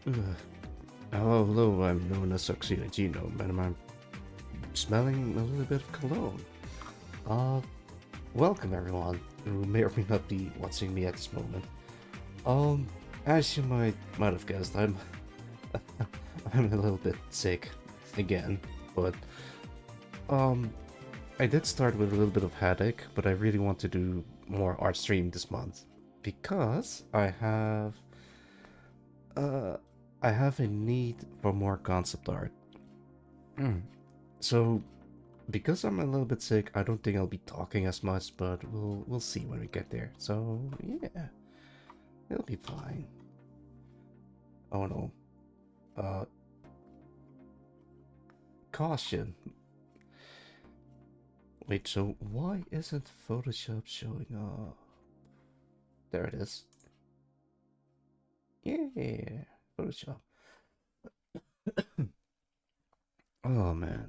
Ugh. Hello, hello, I'm known as Succeed Genome, and I'm smelling a little bit of cologne. Uh, Welcome everyone who may or may not be watching me at this moment. Um, as you might have guessed, I'm I'm a little bit sick again, but um, I did start with a little bit of headache, but I really want to do more art stream this month because uh I have a need for more concept art. Mm. So because I'm a little bit sick, I don't think I'll be talking as much, but we'll see when we get there. So yeah, it'll be fine. Oh no. Uh Caution. Wait, so why isn't Photoshop showing up? There it is. Yeah, Photoshop. Oh man.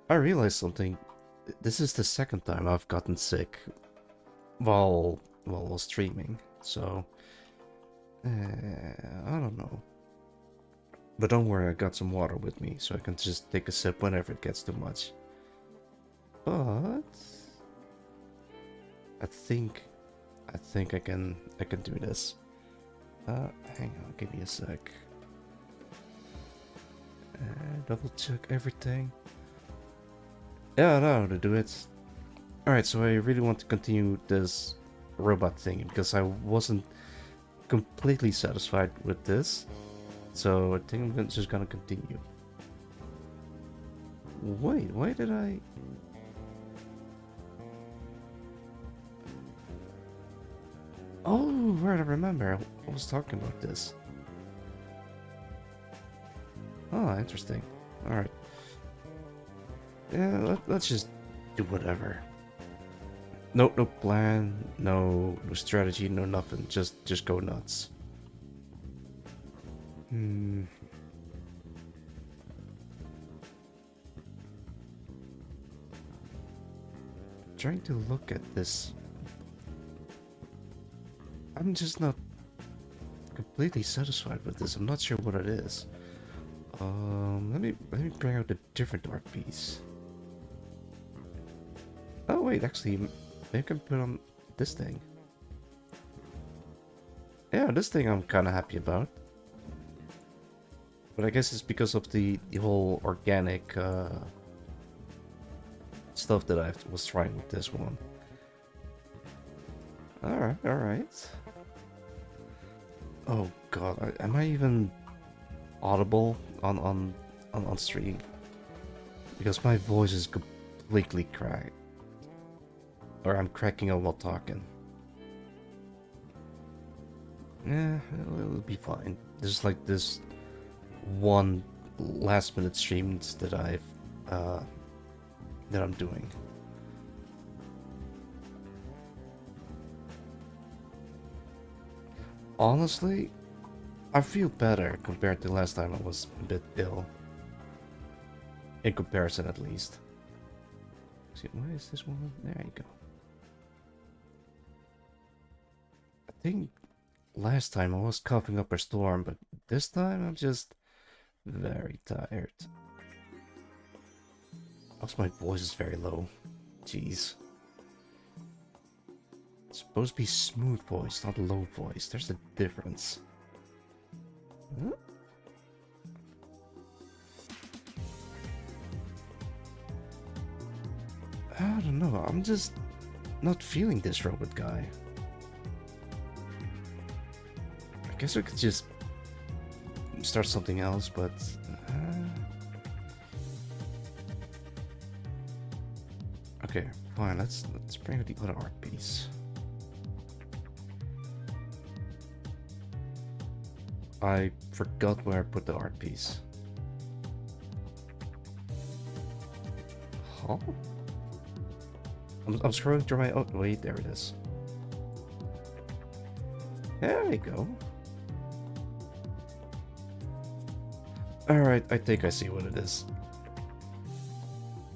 I realized something. This is the second time I've gotten sick while streaming. So I don't know. But don't worry, I got some water with me, so I can just take a sip whenever it gets too much. But I think I can do this. Hang on, give me a sec. Double check everything. Yeah, I know how to do it. Alright, so I really want to continue this robot thing because I wasn't completely satisfied with this. So I think I'm just gonna continue. Wait, why did I... Oh, right, I remember. I was talking about this. Oh, interesting. Alright. Yeah, let's just do whatever. No plan, no strategy, no nothing. Just go nuts. Hmm. Trying to look at this. I'm just not completely satisfied with this. I'm not sure what it is. Let me bring out a different art piece. Oh wait, actually, maybe I can put on this thing. Yeah, this thing I'm kind of happy about. But I guess it's because of the whole organic stuff that I was trying with this one. Alright, alright. Oh god, am I even audible on stream? Because my voice is completely cracked. Or I'm cracking up while talking. Yeah, it'll be fine. There's like this one last minute streams that uh I'm doing. Honestly, I feel better compared to last time I was a bit ill. In comparison, at least. See, why is this one? There you go. I think last time I was coughing up a storm, but this time I'm just very tired. Also, my voice is very low. Jeez. It's supposed to be smooth voice, not low voice. There's a difference. Huh? I don't know. I'm just not feeling this robot guy. I guess I could just start something else, but okay, fine. Let's bring out the other art piece. I forgot where I put the art piece. Huh? I'm scrolling through my... Oh, wait, there it is. There we go. Alright, I think I see what it is.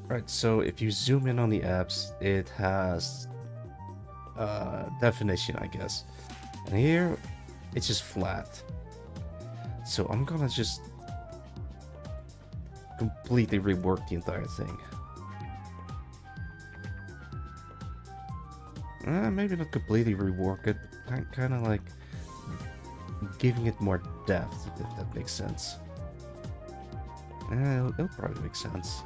Right, so if you zoom in on the apps, it has definition, I guess. And here, it's just flat. So I'm gonna just completely rework the entire thing. Maybe not completely rework it, but kind of like giving it more depth, if that makes sense. It'll probably make sense.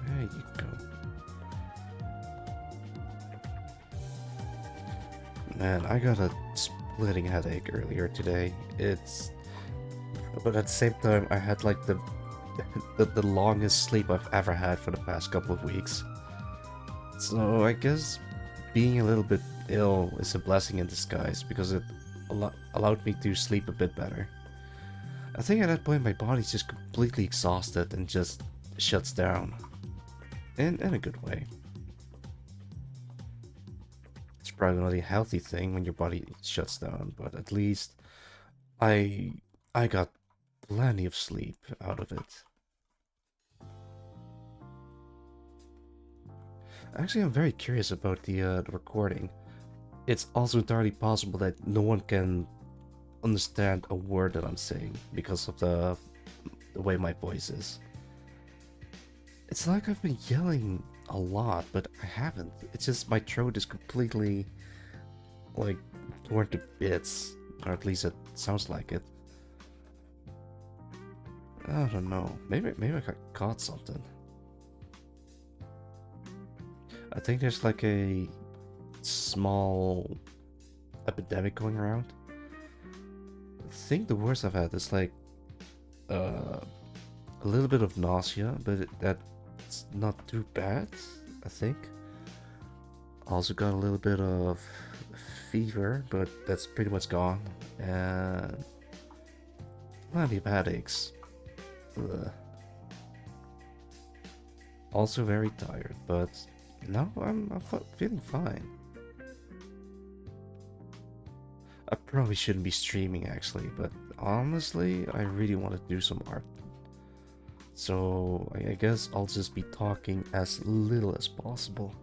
There you go. Man, I got a splitting headache earlier today. But at the same time, I had like the longest sleep I've ever had for the past couple of weeks. So I guess being a little bit ill is a blessing in disguise because it allowed me to sleep a bit better. I think at that point my body's just completely exhausted and just shuts down. In a good way. It's probably not a healthy thing when your body shuts down, but at least I I got plenty of sleep out of it. Actually, I'm very curious about the recording. It's also entirely possible that no one can understand a word that I'm saying because of the way my voice is. It's like I've been yelling a lot, but I haven't. It's just my throat is completely like torn to bits, or at least it sounds like it. I don't know. Maybe I got caught something. I think there's like a small epidemic going around. I think the worst I've had is like a little bit of nausea, but that's not too bad, I think. Also got a little bit of fever, but that's pretty much gone. And plenty of headaches. Ugh. Also very tired, but no, I'm feeling fine. I probably shouldn't be streaming actually, but honestly, I really want to do some art. So I guess I'll just be talking as little as possible.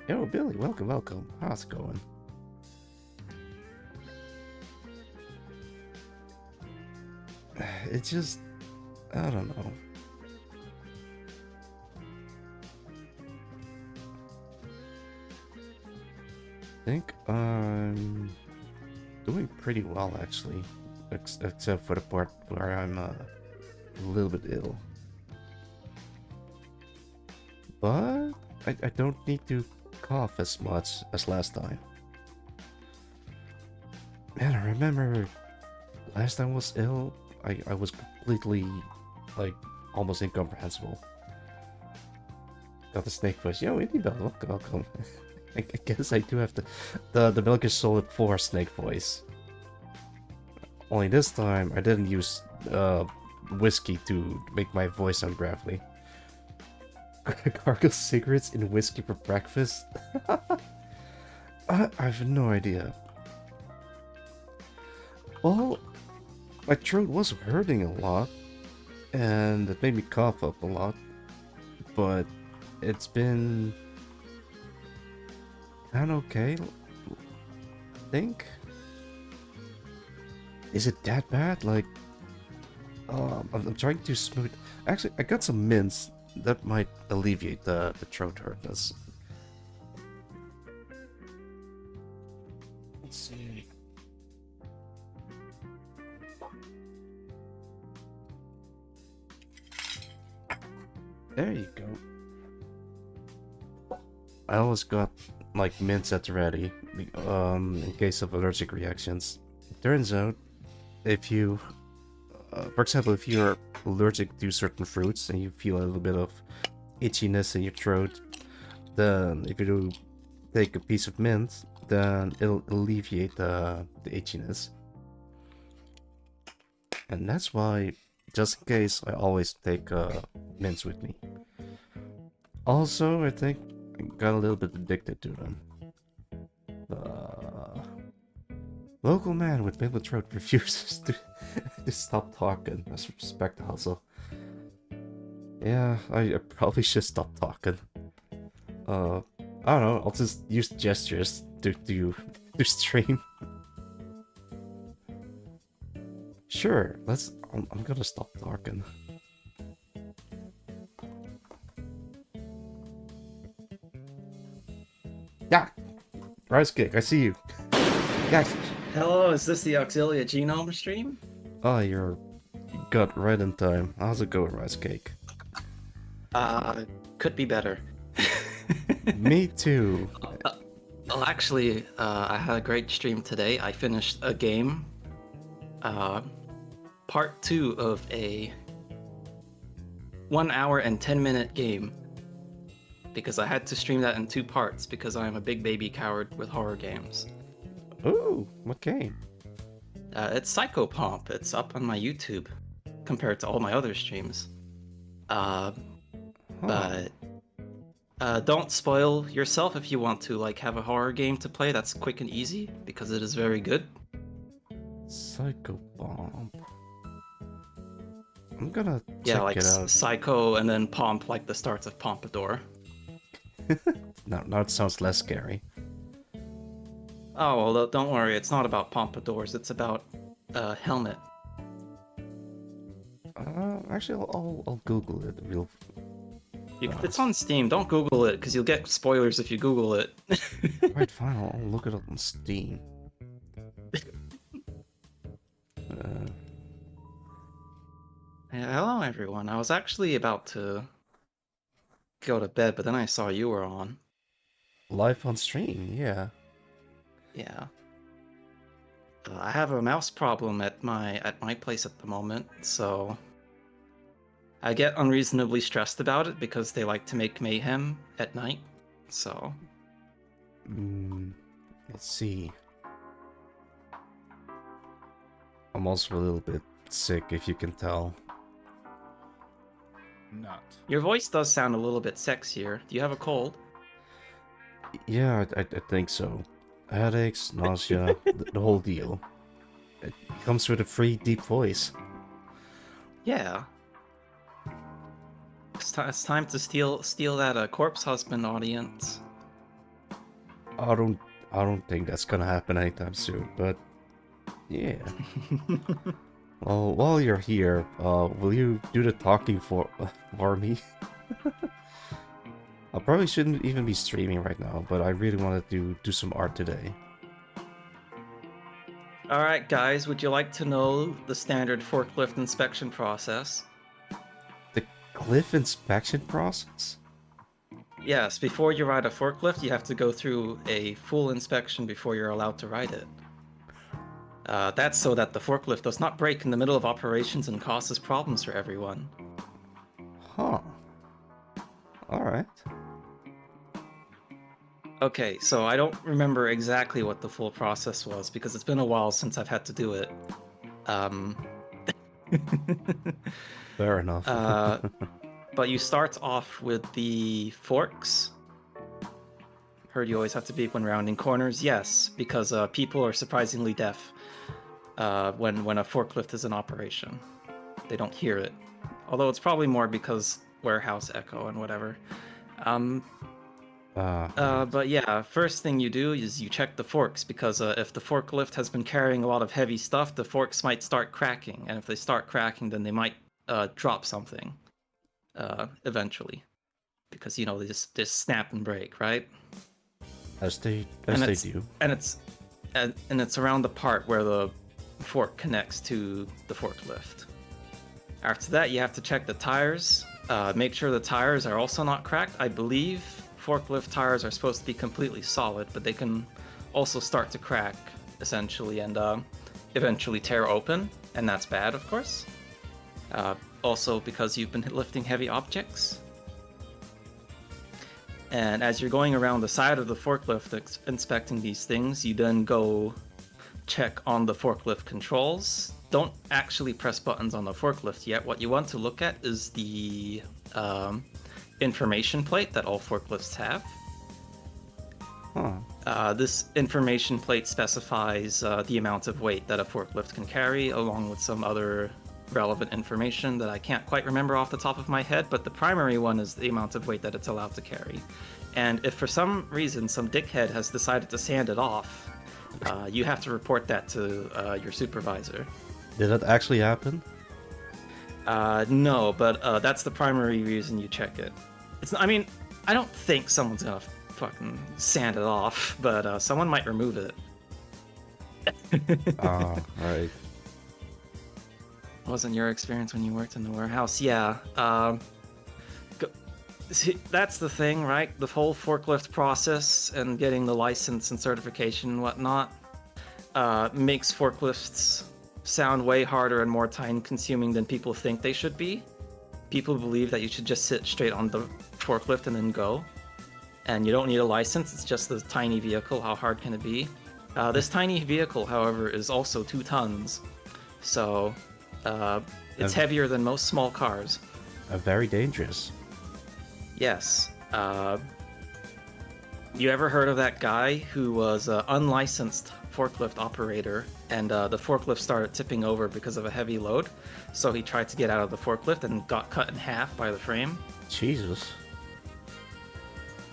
Yo, Billy, welcome, welcome. How's it going? It's just, I don't know. I think I'm doing pretty well actually, except for the part where I'm a little bit ill. But I don't need to cough as much as last time. Man, I remember last time I was ill, I was completely, like, almost incomprehensible. Got the snake voice. Yo, Indie Bell, welcome, welcome. I guess I do have the Metal Gear Solid 4 snake voice. Only this time, I didn't use whiskey to make my voice sound gravelly. Gargle cigarettes in whiskey for breakfast? I have no idea. Well, my throat was hurting a lot, and it made me cough up a lot, but it's been kind of okay, I think. Is it that bad? Like, I'm trying to smooth. Actually, I got some mints that might alleviate the throat hurtness. Let's see. There you go. I always got like mints at the ready, in case of allergic reactions. It turns out, if you, for example, if you're allergic to certain fruits and you feel a little bit of itchiness in your throat, then if you do take a piece of mint, then it'll alleviate the itchiness. And that's why, just in case, I always take mints with me. Also, I think I got a little bit addicted to them. Local man with middle throat refuses to stop talking. Let's respect the hustle. Yeah, I probably should stop talking. I don't know. I'll just use gestures to stream. Sure. I'm gonna stop talking. Yeah. Rice Cake, I see you. Yeah. Hello, is this the Auxilia Genome stream? Oh, you got right in time. How's it going, Rice Cake? Could be better. Me too. Well, actually, I had a great stream today. I finished a game, part 2 of a 1 hour and 10-minute game, because I had to stream that in 2 parts because I am a big baby coward with horror games. Ooh, what game? It's Psychopomp. It's up on my YouTube compared to all my other streams. But don't spoil yourself if you want to have a horror game to play that's quick and easy, because it is very good. Psychopomp. I'm gonna Yeah, check it out. Psycho and then Pomp, like the starts of Pompadour. Now it sounds less scary. Oh, well, don't worry, it's not about Pompadours, it's about Helmet. Actually, I'll Google it. It's on Steam, don't Google it, because you'll get spoilers if you Google it. Right, fine, I'll look it up on Steam. Yeah, hello, everyone. I was actually about to go to bed, but then I saw you were on. Live on stream, yeah. Yeah. I have a mouse problem at my place at the moment, so I get unreasonably stressed about it because they like to make mayhem at night. So Let's see. I'm also a little bit sick, if you can tell. Not. your voice does sound a little bit sexier. Do you have a cold? Yeah, I think so. Headaches, nausea, the whole deal. It comes with a free deep voice. Yeah. It's time to steal that corpse husband audience. I don't think that's gonna happen anytime soon, but yeah. Well, while you're here, will you do the talking for me? I probably shouldn't even be streaming right now, but I really wanted to do some art today. Alright guys, would you like to know the standard forklift inspection process? The cliff inspection process? Yes, before you ride a forklift, you have to go through a full inspection before you're allowed to ride it. That's so that the forklift does not break in the middle of operations and causes problems for everyone. Huh. Alright. Okay, so I don't remember exactly what the full process was because it's been a while since I've had to do it. Fair enough. But you start off with the forks. Heard you always have to beep when rounding corners. Yes, because people are surprisingly deaf when a forklift is in operation. They don't hear it. Although it's probably more because warehouse echo and whatever. But yeah, first thing you do is you check the forks, because if the forklift has been carrying a lot of heavy stuff, the forks might start cracking, and if they start cracking, then they might drop something eventually, because they just snap and break, right? As they do. And it's around the part where the fork connects to the forklift. After that, you have to check the tires. Make sure the tires are also not cracked. I believe forklift tires are supposed to be completely solid, but they can also start to crack, essentially, and eventually tear open, and that's bad, of course. Also because you've been lifting heavy objects. And as you're going around the side of the forklift inspecting these things, you then go check on the forklift controls. Don't actually press buttons on the forklift yet. What you want to look at is the information plate that all forklifts have. This information plate specifies the amount of weight that a forklift can carry, along with some other relevant information that I can't quite remember off the top of my head, but the primary one is the amount of weight that it's allowed to carry. And if for some reason some dickhead has decided to sand it off, you have to report that to your supervisor. Did that actually happen? No, but that's the primary reason you check it. I mean, I don't think someone's gonna fucking sand it off, but someone might remove it. Ah, right. Wasn't your experience when you worked in the warehouse? Yeah. See, that's the thing, right? The whole forklift process and getting the license and certification and whatnot makes forklifts sound way harder and more time-consuming than people think they should be. People believe that you should just sit straight on the forklift and then go. And you don't need a license, it's just a tiny vehicle. How hard can it be? This tiny vehicle, however, is also 2 tons. So it's heavier than most small cars. Very dangerous. Yes. You ever heard of that guy who was an unlicensed forklift operator and the forklift started tipping over because of a heavy load? So he tried to get out of the forklift and got cut in half by the frame. Jesus.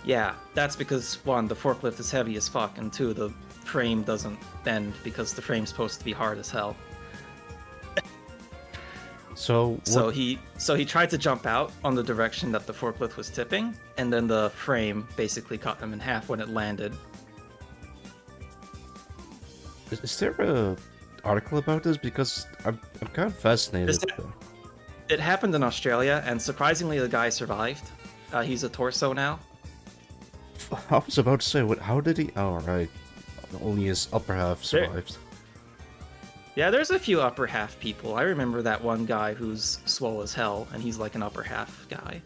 Yeah, that's because 1, the forklift is heavy as fuck, and 2, the frame doesn't bend because the frame's supposed to be hard as hell. So he tried to jump out on the direction that the forklift was tipping, and then the frame basically cut him in half when it landed. is there a article about this? Because I'm kind of fascinated. It happened in Australia, and surprisingly, the guy survived. He's a torso now. I was about to say, how did he? Oh, right. Only his upper half survived. Yeah, there's a few upper half people. I remember that one guy who's swole as hell, and he's like an upper half guy.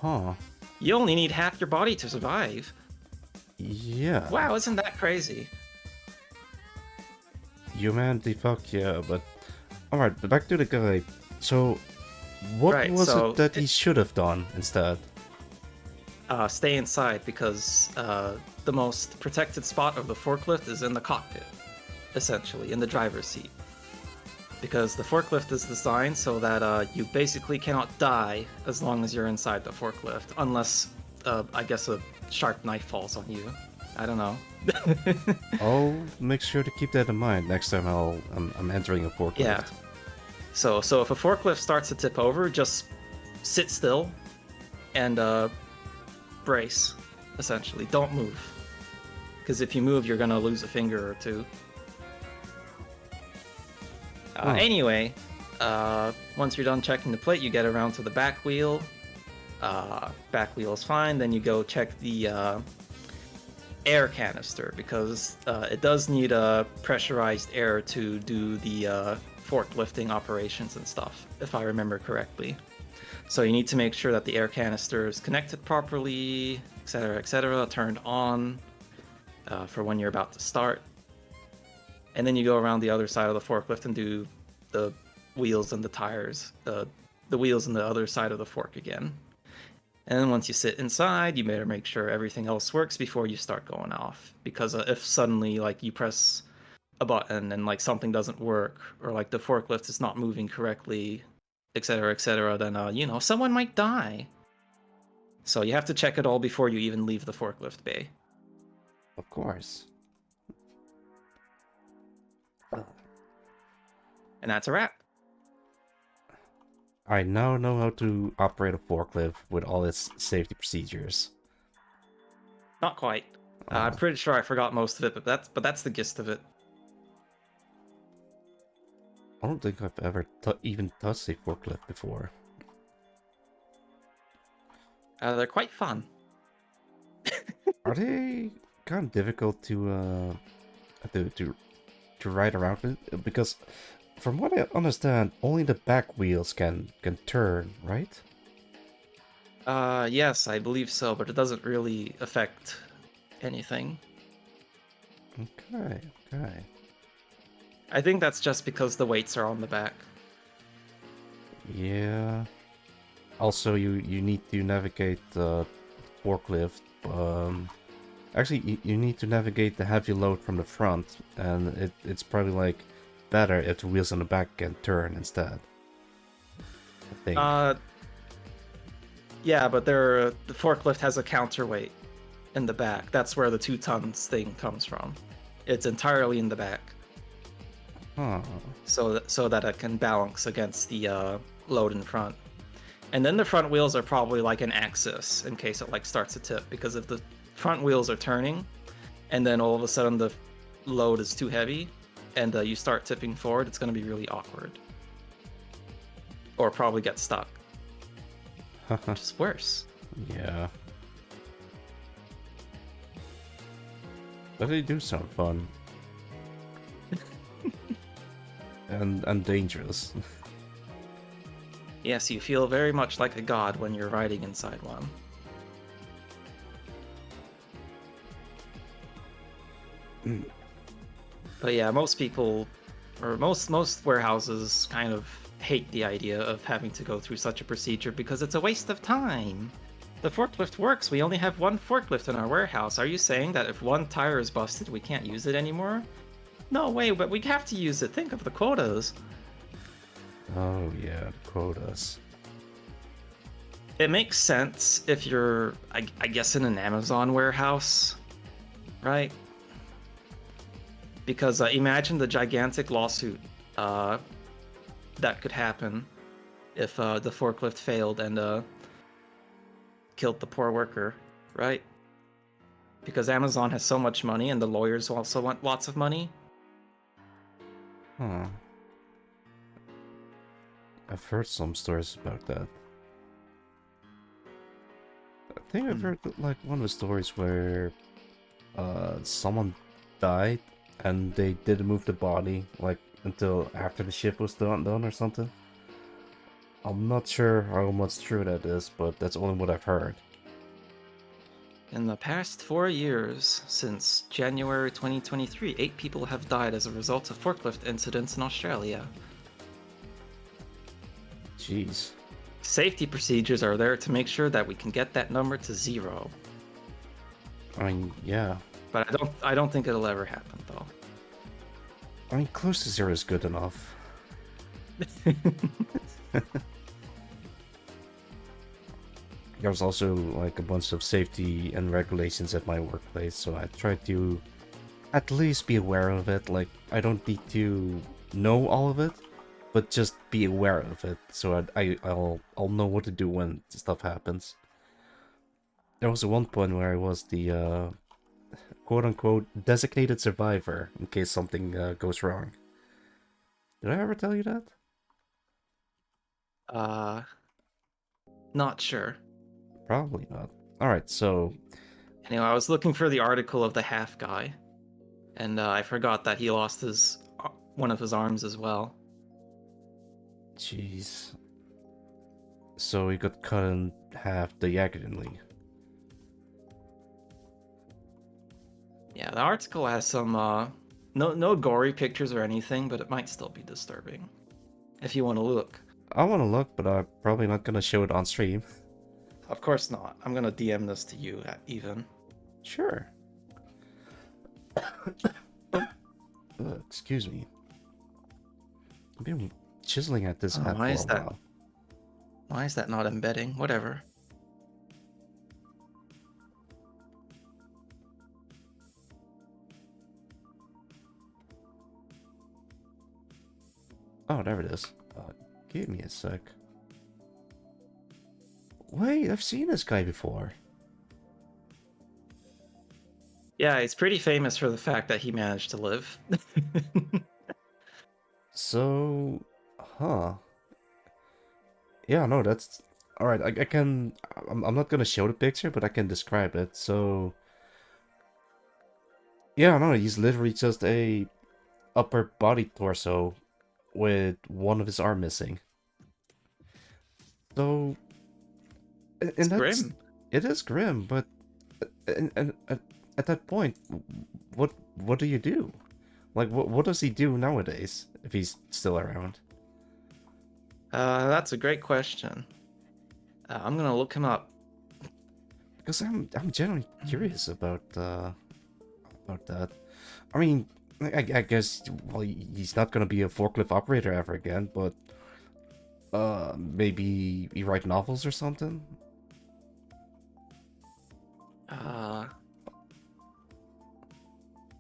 Huh. You only need half your body to survive. Yeah. Wow, isn't that crazy? Humanity, fuck yeah, but... Alright, but back to the guy. So, what was it that he should have done instead? Stay inside, because the most protected spot of the forklift is in the cockpit. Essentially, in the driver's seat. Because the forklift is designed so that you basically cannot die as long as you're inside the forklift, unless, I guess, a sharp knife falls on you. I don't know. I'll make sure to keep that in mind next time I'm entering a forklift. Yeah. So if a forklift starts to tip over, just sit still and brace, essentially. Don't move. Because if you move, you're gonna lose a finger or 2. Anyway, once you're done checking the plate, you get around to the back wheel. Back wheel is fine. Then you go check the air canister, because it does need pressurized air to do the forklifting operations and stuff, if I remember correctly. So you need to make sure that the air canister is connected properly, etc., turned on for when you're about to start. And then you go around the other side of the forklift and do the wheels and the tires, the wheels and the other side of the fork again. And then once you sit inside, you better make sure everything else works before you start going off. Because if suddenly, like, you press a button and, like, something doesn't work, or, like, the forklift is not moving correctly, etc., then, someone might die. So you have to check it all before you even leave the forklift bay. Of course. And that's a wrap. I now know how to operate a forklift with all its safety procedures. Not quite. I'm pretty sure I forgot most of it, but that's the gist of it. I don't think I've ever even touched a forklift before. They're quite fun. Are they kind of difficult to ride around with? Because from what I understand, only the back wheels can turn, right? Yes, I believe so, but it doesn't really affect anything. Okay. I think that's just because the weights are on the back. Yeah. Also, you need to navigate the forklift. Actually, you need to navigate the heavy load from the front, and it's probably like better if the wheels on the back can turn instead. I think. Yeah, but the forklift has a counterweight in the back. That's where the 2 tons thing comes from. It's entirely in the back, Huh. so that it can balance against the load in front. And then the front wheels are probably like an axis in case it like starts to tip, because if the front wheels are turning, and then all of a sudden the load is too heavy, and you start tipping forward, it's going to be really awkward, or probably get stuck, which is worse. Yeah. But they do sound fun. and dangerous. Yes, you feel very much like a god when you're riding inside one. But yeah, most people, or most warehouses kind of hate the idea of having to go through such a procedure because it's a waste of time. The forklift works. We only have one forklift in our warehouse. Are you saying that if one tire is busted, we can't use it anymore? No way, but we have to use it. Think of the quotas. Oh yeah, the quotas. It makes sense if you're, I guess, in an Amazon warehouse, right? Because imagine the gigantic lawsuit that could happen if the forklift failed and killed the poor worker, right? Because Amazon has so much money and the lawyers also want lots of money. Huh. I've heard some stories about that. I think I've heard like one of the stories where someone died and they didn't move the body like until after the shift was done or something. I'm not sure how much true that is, but that's only what I've heard. In the past 4 years, since January 2023, 8 people have died as a result of forklift incidents in Australia. Jeez. Safety procedures are there to make sure that we can get that number to 0. I mean, yeah. But I don't think it'll ever happen though. I mean, close to 0 is good enough. There's also like a bunch of safety and regulations at my workplace, so I try to at least be aware of it. Like, I don't need to know all of it, but just be aware of it, so I'll know what to do when stuff happens. There was one point where I was the quote-unquote designated survivor in case something goes wrong. Did I ever tell you that? Not sure. Probably not. Alright, so... Anyway, I was looking for the article of the half guy, and I forgot that he lost one of his arms as well. Jeez. So he got cut in half diagonally. Yeah, the article has some no gory pictures or anything, but it might still be disturbing if you want to look. I want to look, but I'm probably not gonna show it on stream. Of course not. I'm gonna DM this to you, even. Sure. Excuse me. I've been chiseling at this hat for a while. Why is that not embedding? Whatever. Oh, there it is. Give me a sec. Wait, I've seen this guy before. Yeah, he's pretty famous for the fact that he managed to live. So, huh. Yeah, no, that's... Alright, I can... I'm not gonna show the picture, but I can describe it. So... Yeah, no, he's literally just a upper body torso with one of his arm missing. So... It's grim. It is grim, but... And at that point, what do you do? Like, what does he do nowadays, if he's still around? That's a great question. I'm gonna look him up. Because I'm genuinely curious about that. I mean, I guess, well, he's not gonna be a forklift operator ever again, but maybe he write novels or something. Uh,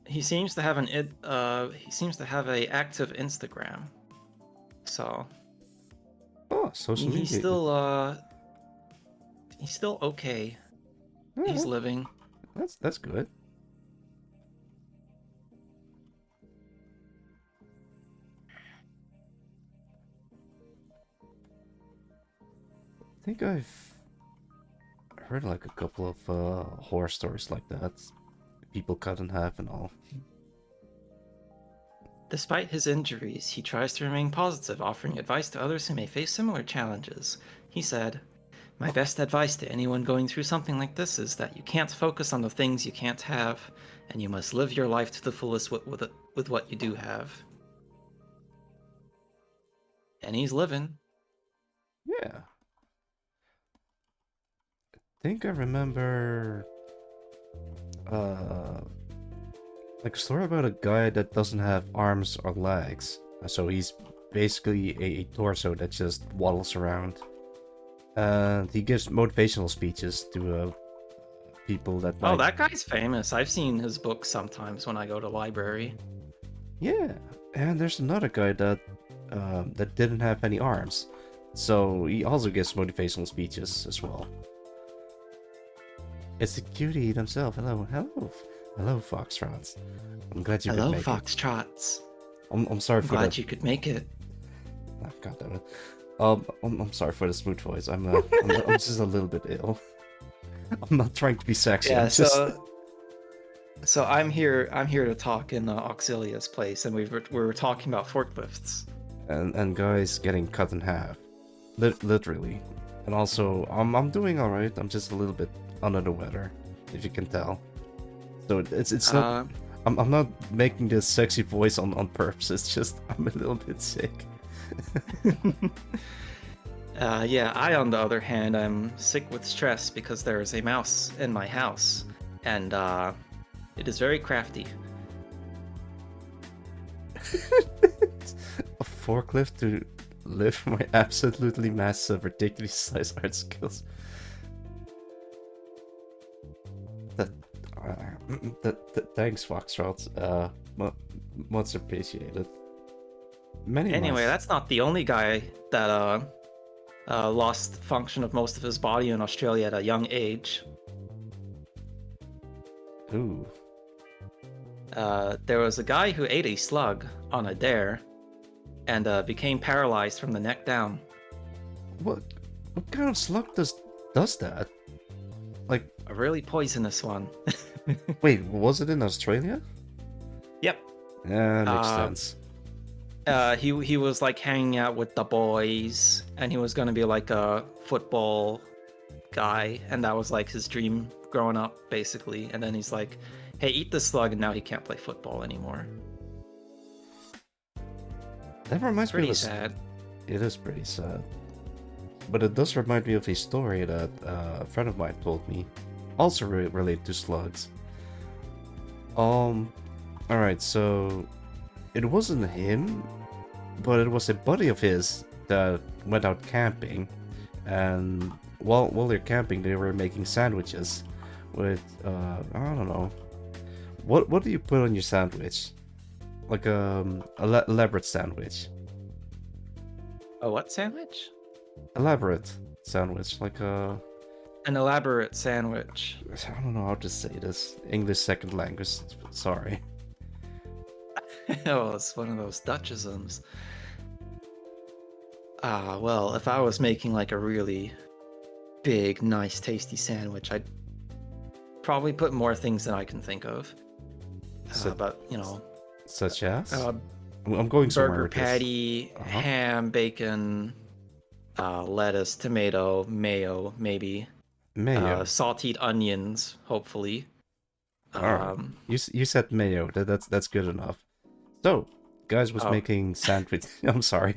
he seems to have he seems to have a active Instagram. So Oh, social he's media. still okay. He's Oh, living. that's good. I think I've heard like a couple of horror stories like that. People cut in half and all. Despite his injuries, he tries to remain positive, offering advice to others who may face similar challenges. He said, "My best advice to anyone going through something like this is that you can't focus on the things you can't have, and you must live your life to the fullest with what you do have." And he's living. Yeah. I think I remember uh like a story about a guy that doesn't have arms or legs. So he's basically a torso that just waddles around. And he gives motivational speeches to people that Oh, might. that guy's famous. I've seen his books sometimes when I go to library. Yeah, and there's another guy that that didn't have any arms, so he also gives motivational speeches as well. It's the cutie himself. Hello, Foxtrots. I'm glad you could Hello, make it. Foxtrots. I'm sorry I'm for glad that. you could make it. Oh, God damn it. I'm sorry for the smooth voice. I'm just a little bit ill. I'm not trying to be sexy. Yeah, I'm just. so I'm here to talk in Auxilia's place, and we were talking about forklifts. And guys getting cut in half, literally. And also, I'm doing all right. I'm just a little bit under the weather, if you can tell. So it's not. I'm not making this sexy voice on purpose. It's just I'm a little bit sick. Yeah, I, on the other hand, I'm sick with stress because there is a mouse in my house, and it is very crafty. A forklift to lift my absolutely massive, ridiculous sized art skills. Thanks, Foxtrot. Much appreciated. Anyway, mice. that's not the only guy that lost function of most of his body in Australia at a young age. Ooh. There was a guy who ate a slug on a dare and became paralyzed from the neck down. What kind of slug does that? Like, A really poisonous one. wait, was it in Australia? Yep. Yeah, makes sense. He was like hanging out with the boys, and he was gonna be like a football guy, and that was like his dream growing up, basically. And then he's like, "Hey, eat this slug," and now he can't play football anymore. That reminds me Pretty of a sad. It is pretty sad. But it does remind me of a story that a friend of mine told me, also related to slugs. Alright, so it wasn't him, but it was a buddy of his that went out camping, and while they're camping, they were making sandwiches with I don't know, what do you put on your sandwich? Like elaborate sandwich. A what sandwich? Elaborate sandwich, like a. An elaborate sandwich. I don't know how to say this. English second language. Sorry. Oh, it's one of those Dutchisms. Well, if I was making like a really big, nice, tasty sandwich, I'd probably put more things than I can think of. But, you know, Such as? I'm going somewhere burger with this. patty, ham, bacon, lettuce, tomato, mayo, maybe. Mayo. Salted onions, hopefully. Alright. You said mayo. That's good enough. So, guys was making sandwich. I'm sorry.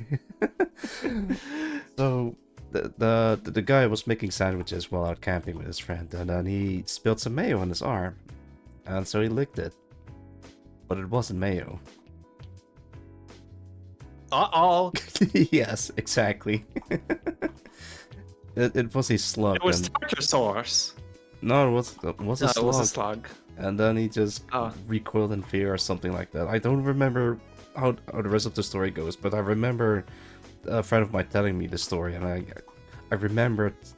So the guy was making sandwiches while out camping with his friend, and then he spilled some mayo on his arm, and so he licked it. but it wasn't mayo. Uh-oh. Yes, exactly. It was a slug. It was and... Tartarsaurus. No, it was a No, slug. it was a slug. And then he just Oh. recoiled in fear or something like that. I don't remember how the rest of the story goes, but I remember a friend of mine telling me the story, and I remember it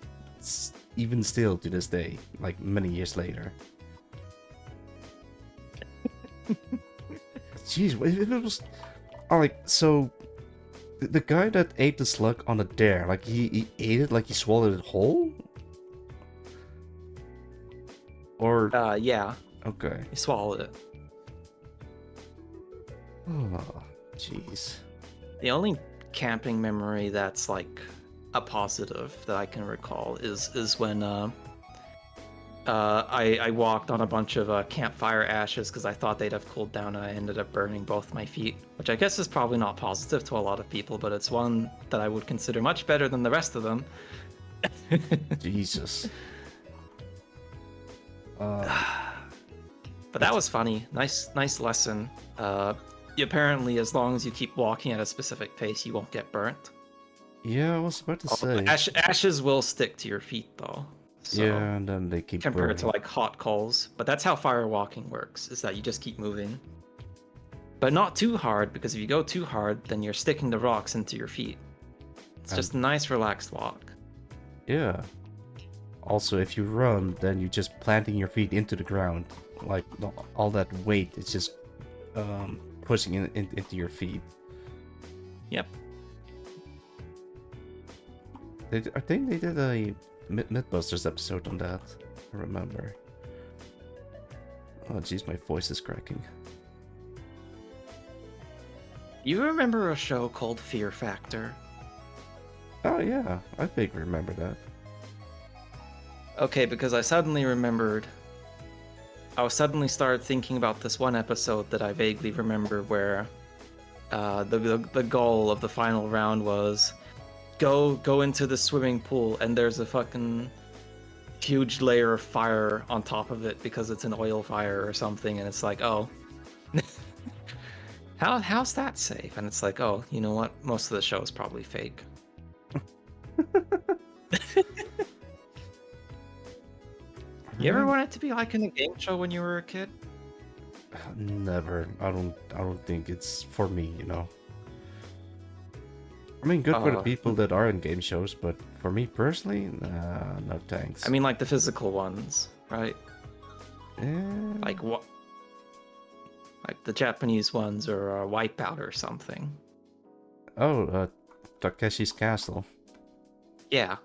even still to this day, like many years later. Jeez, it was like so. The guy that ate the slug on a dare, like he ate it, like he swallowed it whole, or Yeah. okay. He swallowed it. Oh, jeez. The only camping memory that's like a positive that I can recall is when I walked on a bunch of campfire ashes because I thought they'd have cooled down, and I ended up burning both my feet, which I guess is probably not positive to a lot of people, but it's one that I would consider much better than the rest of them. Jesus. But that was funny. Nice lesson. Apparently, as long as you keep walking at a specific pace, you won't get burnt. Yeah, I was about to say. Ashes will stick to your feet, though. So, yeah, and then they keep compared burning. to like hot coals. But that's how fire walking works, is that you just keep moving. But not too hard, because if you go too hard, then you're sticking the rocks into your feet. It's just a nice, relaxed walk. Yeah. Also, if you run, then you're just planting your feet into the ground. Like, all that weight is just pushing into your feet. Yep. I think they did a Mythbusters episode on that. I remember. Oh, jeez, my voice is cracking. You remember a show called Fear Factor? Oh, yeah. I think I remember that. Okay, because I suddenly remembered. I suddenly started thinking about this one episode that I vaguely remember where the goal of the final round was go into the swimming pool and there's a fucking huge layer of fire on top of it because it's an oil fire or something, and it's like, oh, how's that safe? And it's like, oh, you know what? Most of the show is probably fake. You ever want it to be like in a game show when you were a kid? Never. I don't think it's for me, you know. I mean, good for the people that are in game shows, but for me personally, nah, no thanks. I mean, like the physical ones, right? Yeah. Like what? Like the Japanese ones, or Wipeout or something. Oh, Takeshi's Castle. Yeah,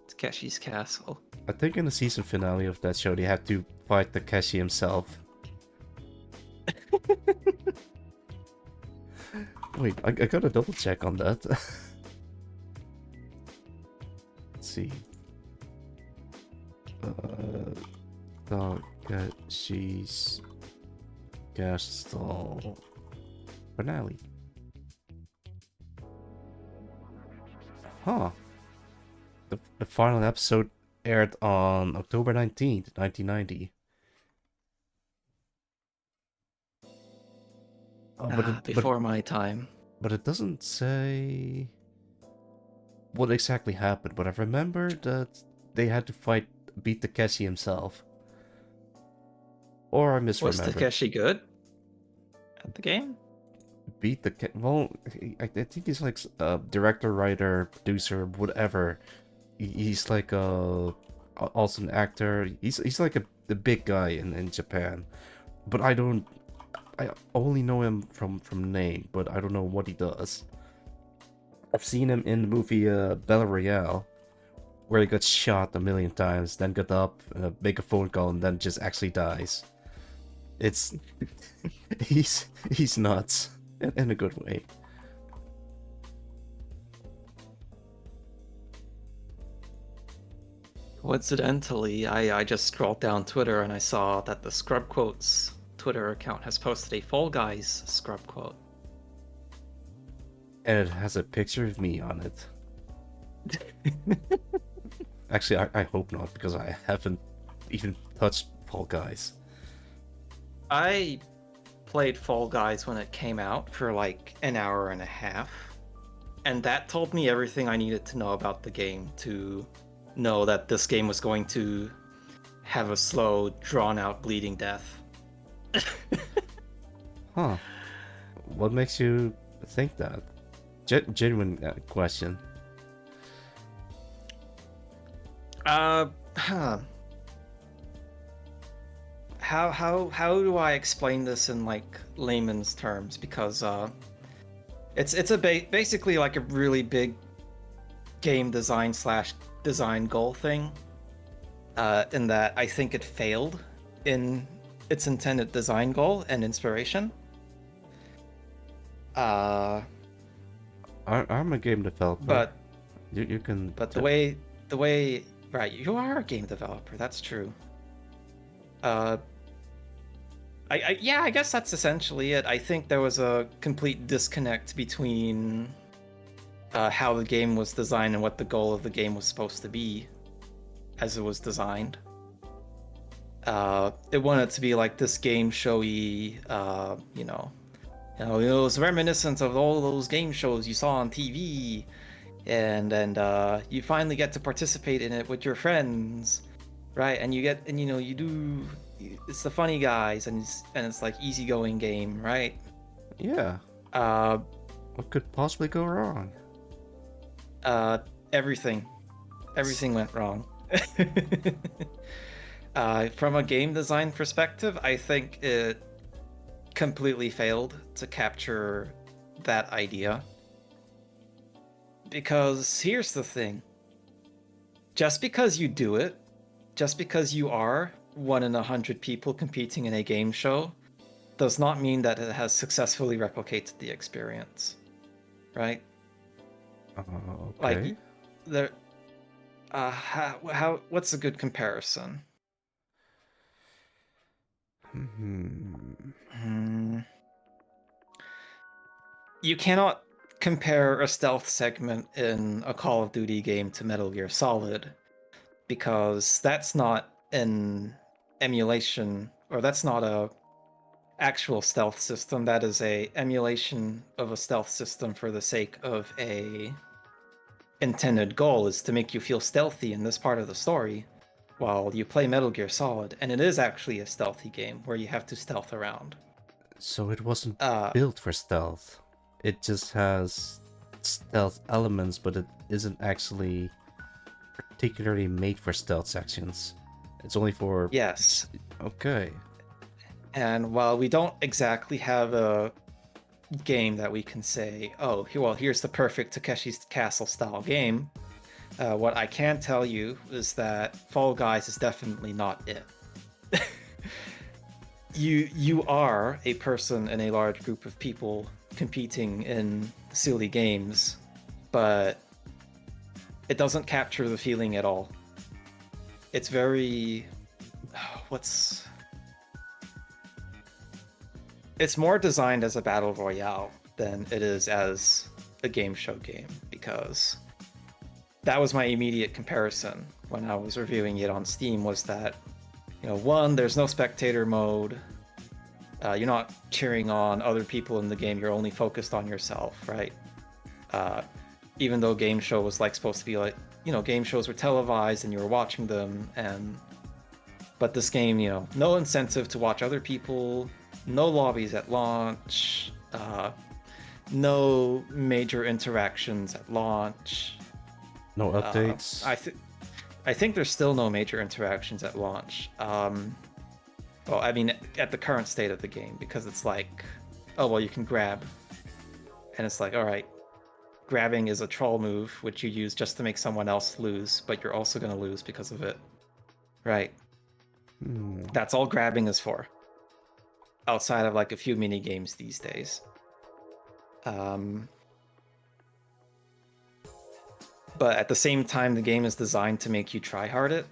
Takeshi's Castle. I think in the season finale of that show, they had to fight Takeshi himself. Wait, I gotta double check on that. Let's see. Takeshi's Castle finale. Huh. The final episode aired on October 19th, 1990. Before my time. But it doesn't say what exactly happened, but I remember that they had to beat Takeshi himself. Or I misremembered. Was Takeshi good at the game? Beat well, I think he's like director, writer, producer, whatever. He's like also an actor. He's like the big guy in Japan, but I only know him from name, but I don't know what he does. I've seen him in the movie Battle Royale, where he got shot a million times, then got up, make a phone call, and then just actually dies. It's he's nuts in a good way. Coincidentally, I just scrolled down Twitter and I saw that the Scrub Quotes Twitter account has posted a Fall Guys Scrub quote. And it has a picture of me on it. Actually, I hope not, because I haven't even touched Fall Guys. I played Fall Guys when it came out for like an hour and a half, and that told me everything I needed to know about the game to know that this game was going to have a slow, drawn-out bleeding death. Huh. What makes you think that? Genuine question. Huh. How do I explain this in like layman's terms? Because it's basically like a really big game design slash design goal thing. In that I think it failed in its intended design goal and inspiration. I'm a game developer. But you can. But the way right, you are a game developer. That's true. I guess that's essentially it. I think there was a complete disconnect between how the game was designed and what the goal of the game was supposed to be as it was designed. It wanted to be like this game showy, it was reminiscent of all those game shows you saw on TV, and you finally get to participate in it with your friends, right? And you do. It's the funny guys, and it's like easygoing game, right? Yeah. What could possibly go wrong? Everything went wrong. From a game design perspective, I think it completely failed to capture that idea. Because here's the thing. Just because you do it, just because you are 1 in 100 people competing in a game show, does not mean that it has successfully replicated the experience. Right? Okay. Like, there... what's a good comparison? You cannot compare a stealth segment in a Call of Duty game to Metal Gear Solid, because that's not an emulation, or that's not a actual stealth system. That is a emulation of a stealth system for the sake of a intended goal, is to make you feel stealthy in this part of the story while you play Metal Gear Solid, and it is actually a stealthy game where you have to stealth around. So it wasn't built for stealth. It just has stealth elements, but it isn't actually particularly made for stealth sections. It's only for... Yes. Okay. And while we don't exactly have a game that we can say, oh, well, here's the perfect Takeshi's Castle style game, what I can tell you is that Fall Guys is definitely not it. You are a person in a large group of people competing in silly games, but it doesn't capture the feeling at all. It's very... It's more designed as a battle royale than it is as a game show game, because that was my immediate comparison when I was reviewing it on Steam, was that, one, there's no spectator mode. You're not cheering on other people in the game, you're only focused on yourself, right? Even though game show was like supposed to be like, game shows were televised and you were watching them, but this game, no incentive to watch other people, no lobbies at launch, no major interactions at launch. No updates. I think there's still no major interactions at launch. Well, I mean, at the current state of the game, because it's like, oh, well, you can grab. And it's like, all right, grabbing is a troll move, which you use just to make someone else lose, but you're also going to lose because of it. Right. That's all grabbing is for. Outside of like a few mini games these days. But at the same time, the game is designed to make you try hard it,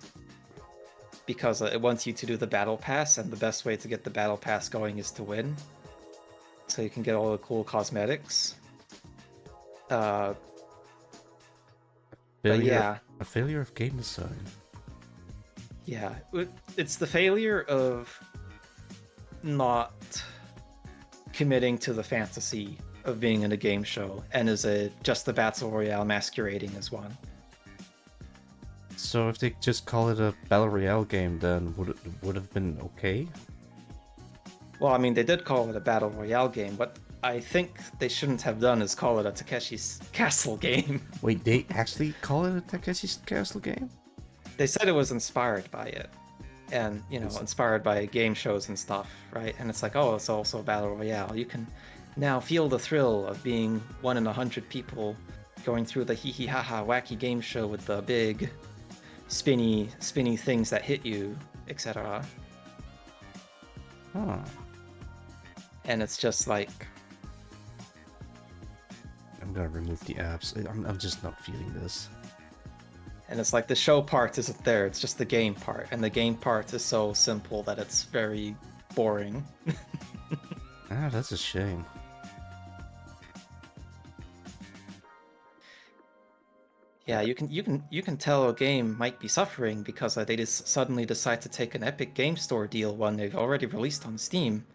because it wants you to do the battle pass, and the best way to get the battle pass going is to win, so you can get all the cool cosmetics. But yeah, a failure of game design. Yeah, it's the failure of not committing to the fantasy of being in a game show and is just a battle royale masquerading as one. So if they just call it a battle royale game, then would have been okay? Well, I mean, they did call it a battle royale game. What I think they shouldn't have done is call it a Takeshi's Castle game. Wait, they actually call it a Takeshi's Castle game? They said it was inspired by it, and inspired by game shows and stuff, right? And it's like, oh, it's also a battle royale. You can now feel the thrill of being 1 in 100 people going through the hee hee ha ha wacky game show with the big spinny things that hit you, etc. Huh. And it's just like, I'm gonna remove the apps. I'm just not feeling this. and it's like the show part isn't there, it's just the game part, and the game part is so simple that it's very boring. Ah, that's a shame. Yeah, you can tell a game might be suffering because they just suddenly decide to take an Epic Game Store deal when they've already released on Steam.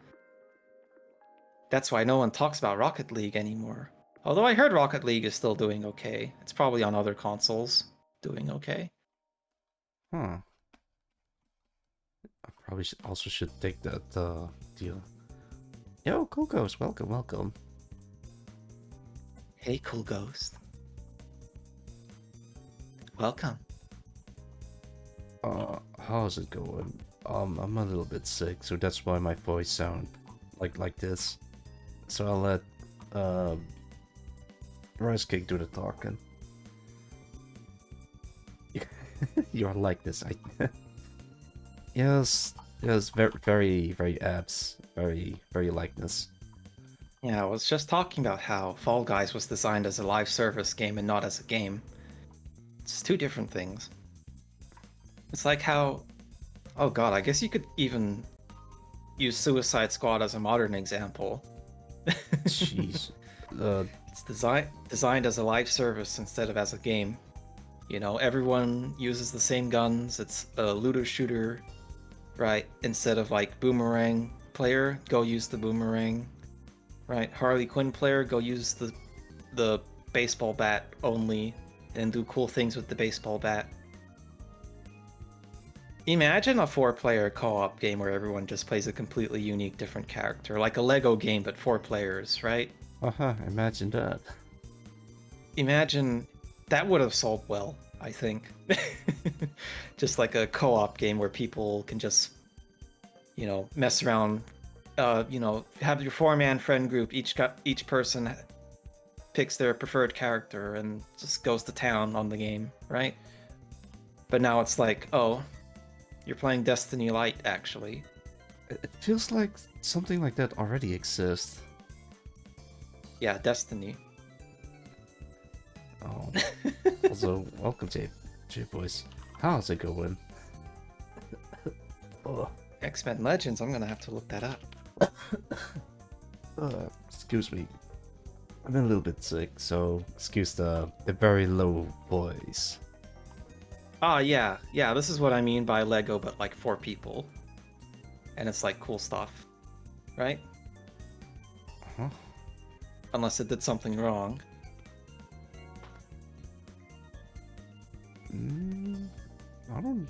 That's why no one talks about Rocket League anymore. Although I heard Rocket League is still doing okay. It's probably on other consoles doing okay. Huh. I probably should take that deal. Yo, Cool Ghost, welcome. Hey, Cool Ghost. Welcome. How's it going? I'm a little bit sick, so that's why my voice sound like this. So I'll let Rice Cake do the talking. You're like this, yes, very abs, very likeness. Yeah, I was just talking about how Fall Guys was designed as a live service game and not as a game. It's two different things. It's like how, oh god, I guess you could even use Suicide Squad as a modern example. Jeez. It's designed as a live service instead of as a game. You know, everyone uses the same guns. It's a looter shooter, right? Instead of like boomerang player, go use the boomerang, right? Harley Quinn player, go use the baseball bat only, and do cool things with the baseball bat. Imagine a 4-player co-op game where everyone just plays a completely unique, different character, like a Lego game but 4 players, right? Imagine that. Imagine that would have sold well, I think. Just like a co-op game where people can just, mess around, have your 4-man friend group. Each person picks their preferred character and just goes to town on the game, right? But now it's like, oh, you're playing Destiny Light, actually. It feels like something like that already exists. Yeah, Destiny. Oh. Also, welcome, J Boys. How's it going? Oh. X-Men Legends, I'm gonna have to look that up. Excuse me. I've been a little bit sick, so excuse the very low voice. Ah, yeah, this is what I mean by Lego, but like 4 people. And it's like cool stuff, right? Huh? Unless it did something wrong. I don't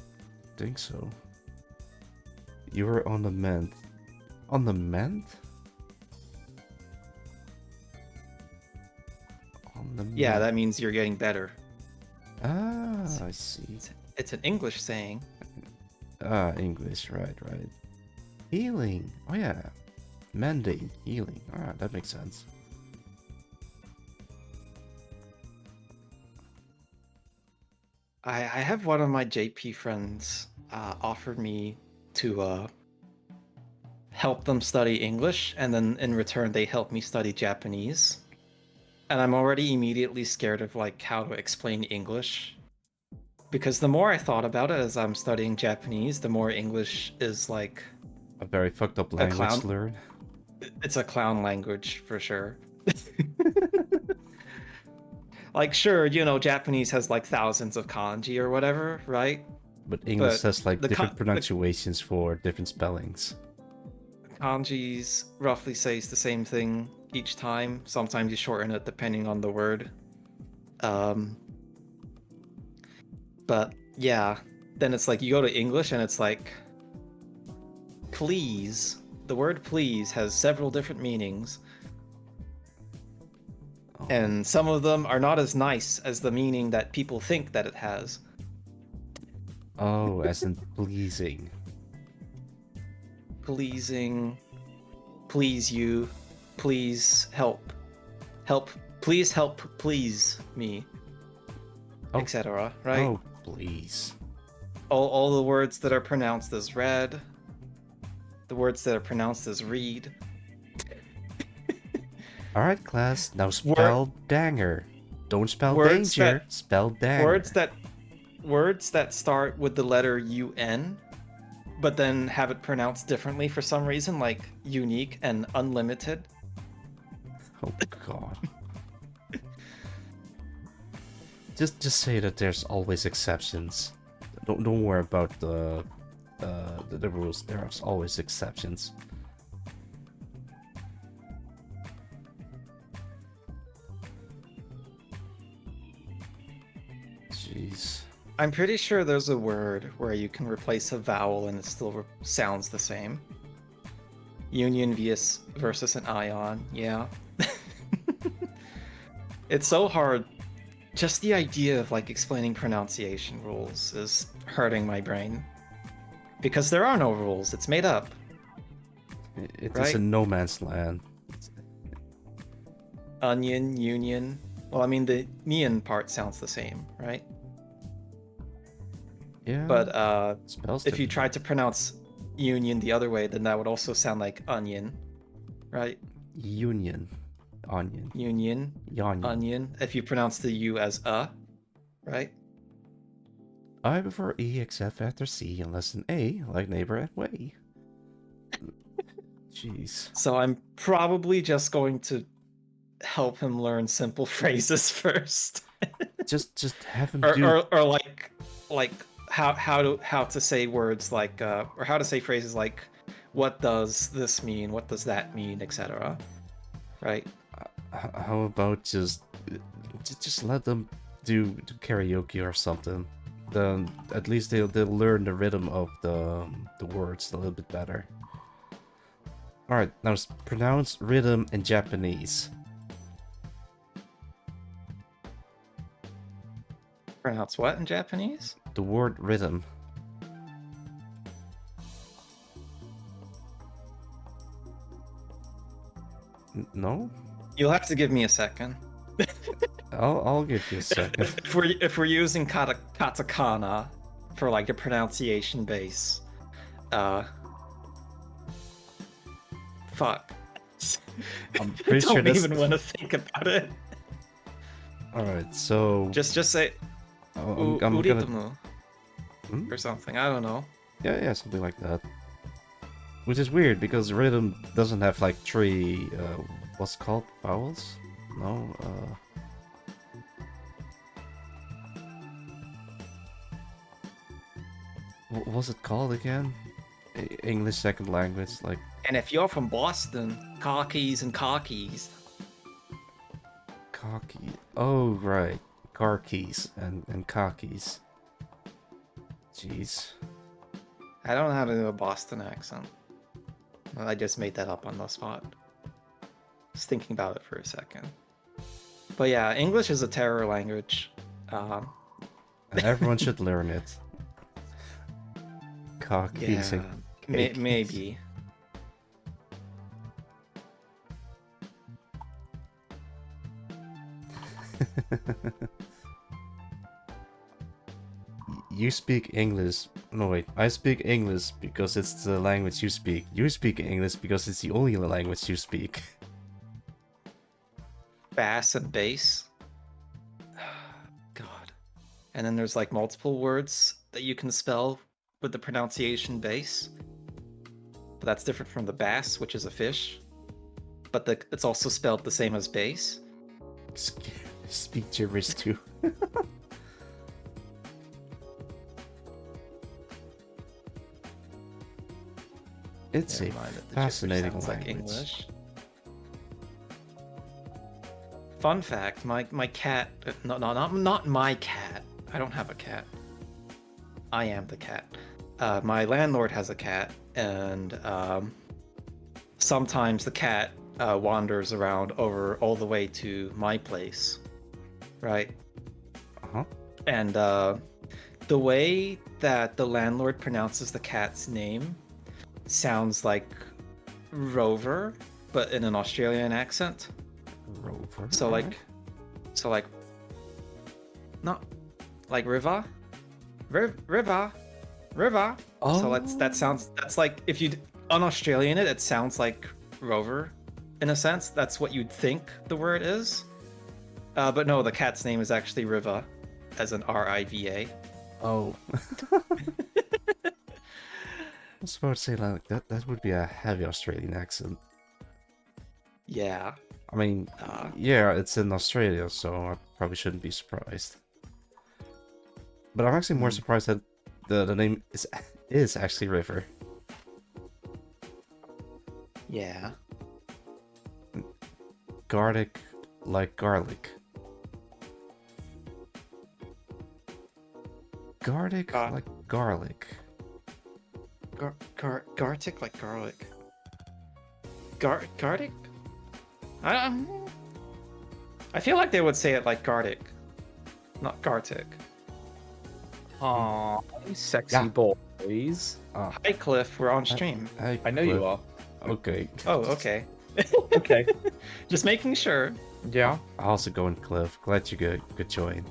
think so. You were on the mend. On the mend? On the mend. Yeah, that means you're getting better. Ah, I see. It's an English saying. Ah, English, right. Healing. Oh yeah. Mending, healing. Ah, that makes sense. I have one of my JP friends offered me to help them study English, and then in return they help me study Japanese. And I'm already immediately scared of like how to explain English. Because the more I thought about it as I'm studying Japanese, the more English is like A very fucked up language clown. to learn. It's a clown language for sure. Like, sure, Japanese has like thousands of kanji or whatever, right? But English But has like the different con- the- pronunciations for different spellings. kanjis roughly says the same thing each time. Sometimes you shorten it depending on the word. But yeah, then it's like you go to English and it's like please. The word please has several different meanings, Oh, and some of them are not as nice as the meaning that people think that it has. oh, as in pleasing. Pleasing, please you, please help, please help, please me, Oh. etc. Right? Oh, please. All the words that are pronounced as read, the words that are pronounced as read. Alright, class, now spell danger. Don't spell words danger, that- spell danger. Words that start with the letter UN, but then have it pronounced differently for some reason, like unique and unlimited. Oh god. Just say that there's always exceptions. Don't worry about the rules. There's always exceptions. Jeez. I'm pretty sure there's a word where you can replace a vowel and it still sounds the same. Union versus an ion, yeah. It's so hard. Just the idea of like explaining pronunciation rules is hurting my brain. Because there are no rules, it's made up. It Right? is a no man's land. Onion, union. Well, I mean, the neon part sounds the same, right? Yeah. But spells if you different. tried to pronounce union the other way, then that would also sound like onion, right? Union. Onion. Union, Yonion. onion. If you pronounce the U as right? I prefer E except after C unless an A, like neighbor and way. Jeez. So I'm probably just going to help him learn simple phrases first. Just have him or, do. or like how to say words like or how to say phrases like what does this mean, what does that mean, etc. Right? How about just let them do karaoke or something? Then at least they'll learn the rhythm of the words a little bit better. All right, now pronounce rhythm in Japanese. Pronounce what in Japanese? The word rhythm. No? You'll have to give me a second. I'll give you a second. if we're using katakana for like a pronunciation base, fuck. I'm pretty sure Don't that's... even want to think about it. All right, so Just say I'm gonna... uritumu Hmm? or something. I don't know. Yeah, something like that. Which is weird because rhythm doesn't have like three what's it called, vowels? No, what was it called again? English second language, like And if you're from Boston, car keys and car keys. cocky. Oh right, car keys and cockies. Jeez. I don't know how to do a Boston accent. I just made that up on the spot. Just thinking about it for a second. But yeah, English is a terror language. And everyone should learn it. Cockies Yeah, and cakes. maybe. You speak English. No, wait. I speak English because it's the language you speak. You speak English because it's the only language you speak. Bass and bass. God. And then there's like multiple words that you can spell with the pronunciation bass. But that's different from the bass, which is a fish. But it's also spelled the same as bass. Speak gibberish too. It's Never a mind, the Gypsy fascinating sounds like language. English. Fun fact: my cat. No, not my cat. I don't have a cat. I am the cat. My landlord has a cat, and sometimes the cat wanders around over all the way to my place, right? Uh-huh. And the way that the landlord pronounces the cat's name sounds like Rover, but in an Australian accent. Rover. So alright. like, not like River, River. Oh. So that's like if you un-Australian it sounds like Rover, in a sense. That's what you'd think the word is. But no, the cat's name is actually Riva, as an Riva. Oh. I was about to say like that would be a heavy Australian accent. Yeah. I mean, yeah, it's in Australia, so I probably shouldn't be surprised. But I'm actually more surprised that the name is actually River. Yeah. Garlic, like garlic. Garlic, like garlic. Gartic like garlic. Gardic? I feel like they would say it like Gardic, not Gartic. Aw, you sexy Yeah. boys. Hi Cliff, we're on stream. I know you are. Okay. Oh, okay. Okay. Just making sure. Yeah. How's it going, Cliff? Glad you could join.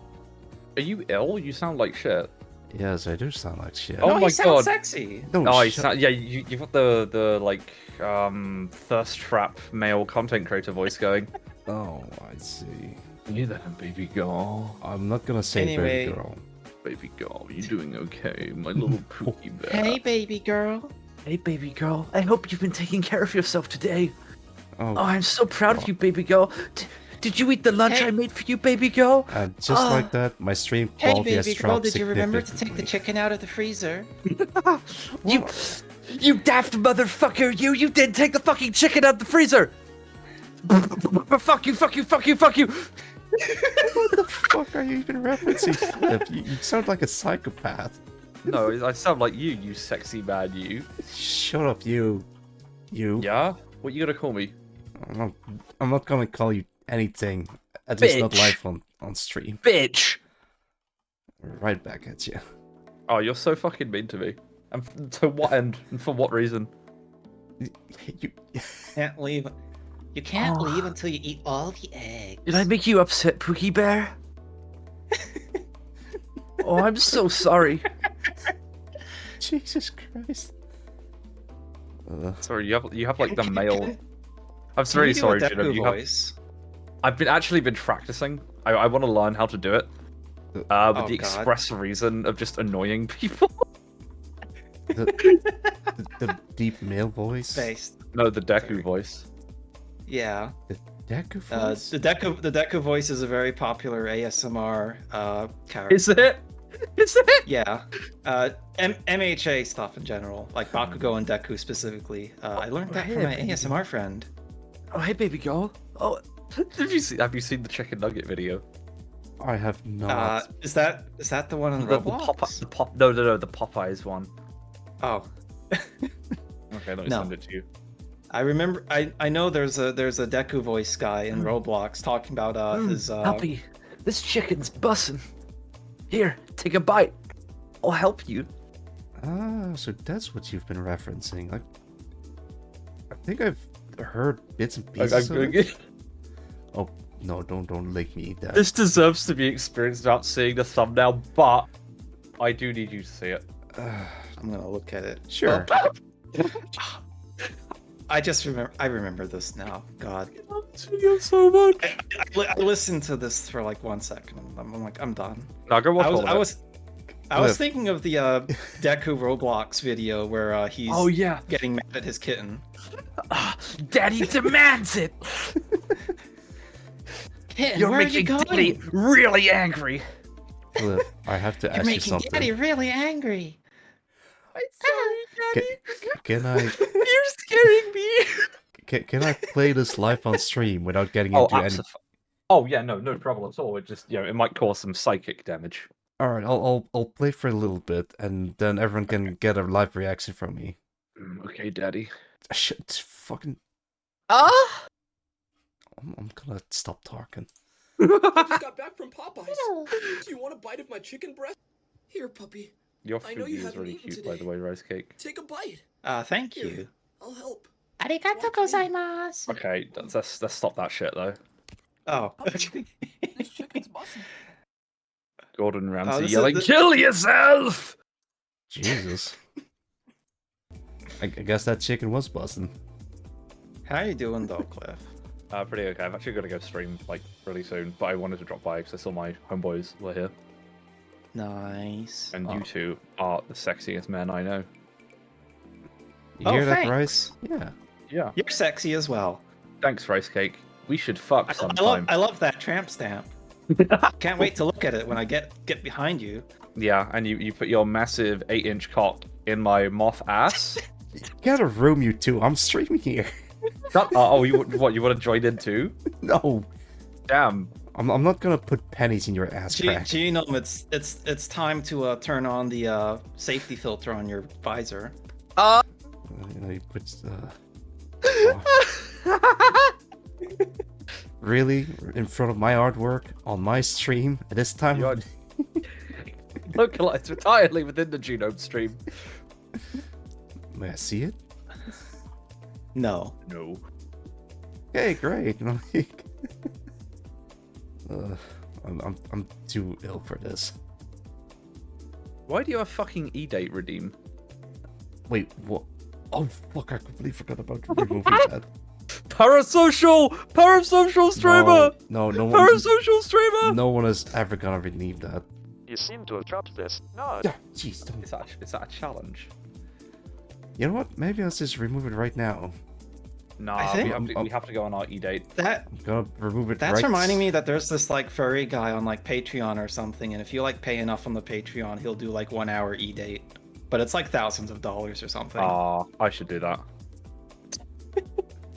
Are you ill? You sound like shit. Yes, I do sound like shit. Oh No, my you sound God. sexy. No, Oh, you shut- sound, yeah, you've got the like thirst trap male content creator voice going. Oh, I see. You there, baby girl? I'm not gonna say Anyway. baby girl. Baby girl, you doing okay, my little pookie bear? Hey, baby girl. Hey, baby girl. I hope you've been taking care of yourself today. Oh, Oh, I'm so proud of you, baby girl. Did you eat the lunch Hey. I made for you, baby girl? and just like that, my stream Hey, quality has baby girl, dropped did you remember to take the significantly. chicken out of the freezer? You daft motherfucker, you did take the fucking chicken out the freezer. Fuck you, fuck you, fuck you, fuck you. What the fuck are you even referencing, Flip? You sound like a psychopath. No, I sound like you sexy man, you. Shut up, you. You. Yeah? What you gonna call me? I'm not gonna call you anything. At least not Bitch. live on stream. Bitch. Right back at you. Oh, you're so fucking mean to me. And to what end? And for what reason? You. Can't leave. You can't Oh. leave until you eat all the eggs. Did I make you upset, Pookie Bear? Oh, I'm so sorry. Jesus Christ. Sorry, you have like the male. I'm Can very you do a sorry, Deku Juno. You have. voice? I've actually been practicing. I want to learn how to do it. With Oh, the God. express reason of just annoying people. The deep male voice. Based. No, the Deku voice. Yeah. The Deku voice. The Deku voice is a very popular ASMR character. Is it? Is it? Yeah. MHA stuff in general, like Bakugo and Deku specifically. I learned that from my ASMR friend. Oh, hey, baby girl. Oh, Have you seen the chicken nugget video? I have not. Is that the one in The Roblox? the Popeyes one. Oh, Okay, let me No. send it to you. I remember. I know there's a Deku voice guy in Roblox talking about his. Happy. This chicken's bussin'. Here, take a bite. I'll help you. Ah, so that's what you've been referencing. I think I've heard bits and pieces of it. Oh no! Don't make me eat that. This deserves to be experienced without seeing the thumbnail, but I do need you to see it. I'm gonna look at it. Sure. I remember this now. God. You so much. I listened to this for like 1 second. And I'm like, I'm done. Now go watch I was all of I it. was I was thinking of the Deku Roblox video where he's Oh, yeah. getting mad at his kitten. Daddy demands it. Kitten, You're where are you making going? Daddy really angry. Cliff, I have to You're ask you making something. Daddy really angry. I'm sorry, Can I You're scaring me. can I play this live on stream without getting Oh, into any? absolutely. Oh yeah, no trouble at all. It just it might cause some psychic damage. All right, I'll play for a little bit, and then everyone can get a live reaction from me. Okay, Daddy. Shit, fucking. Ah. I'm gonna stop talking. I just got back from Popeyes. Do you want a bite of my chicken breast? Here, puppy. Your I know food you is haven't really eaten cute, by today. the way, Rice Cake. Take a bite. Thank Here. you. I'll help. Arigato Watch me. gozaimasu. Okay, let's stop that shit though. Oh. This chicken's bussin'. Gordon Ramsay this is- yelling, this- "Kill yourself!" Jesus. I guess that chicken was busting. How you doing though, Cliff? Pretty okay. I'm actually gonna go stream like really soon, but I wanted to drop by because I saw my homeboys were here, Nice. and Oh. you two are the sexiest men I know. You Oh, hear that, thanks. Rice? Yeah. Yeah. You're sexy as well. Thanks, Rice Cake. We should fuck I sometime. love that tramp stamp. Can't wait to look at it when I get behind you. Yeah, and you put your massive 8-inch cock in my moth ass. Get a room, you two. I'm streaming here. You want to join in too? No, Damn. I'm not gonna put pennies in your ass crack. Genome, it's time to turn on the safety filter on your visor. You put, oh. Really? In front of my artwork? On my stream? At this time? You are localized entirely within the Genome stream. May I see it? No. No. Okay, great. Like, I'm too ill for this. Why do you have fucking E-date redeem? Wait, what? Oh, fuck, I completely forgot about removing that. Parasocial streamer! No one, Parasocial streamer! no one is ever gonna redeem that. You seem to have dropped this. No. Yeah, jeez, don't. Is that a challenge? You know what? Maybe let's just remove it right now. Nah, I think- we have to go on our E-date. That I'm gonna remove it that's right. reminding me that there's this like furry guy on like Patreon or something, and if you like pay enough on the Patreon, he'll do like 1 hour e-date. But it's like thousands of dollars or something. I should do that.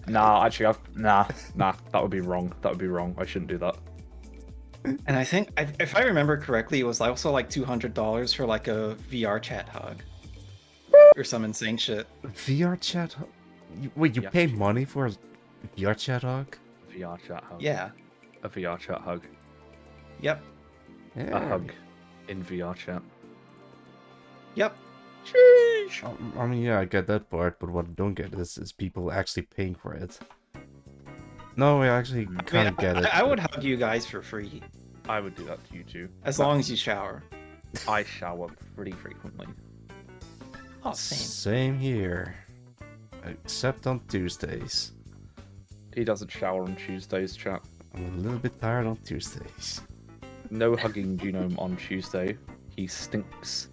Nah, actually, nah, that would be wrong. That would be wrong. I shouldn't do that. And I think, if I remember correctly, it was also like $200 for like a VR chat hug. Or some insane shit. VR chat. Wait, you Yeah. pay money for a VR chat hug? VR chat hug. Yeah. A VR chat hug. Yep. Yeah. A hug in VR chat. Yep. I mean, yeah, I get that part, but what I don't get is people actually paying for it. No, I actually kind of get it. I would but- hug you guys for free. I would do that to you too. As long as you shower. I shower pretty frequently. Oh, same. Same here. Except on Tuesdays. He doesn't shower on Tuesdays, chat. I'm a little bit tired on Tuesdays. No hugging Genome on Tuesday. He stinks.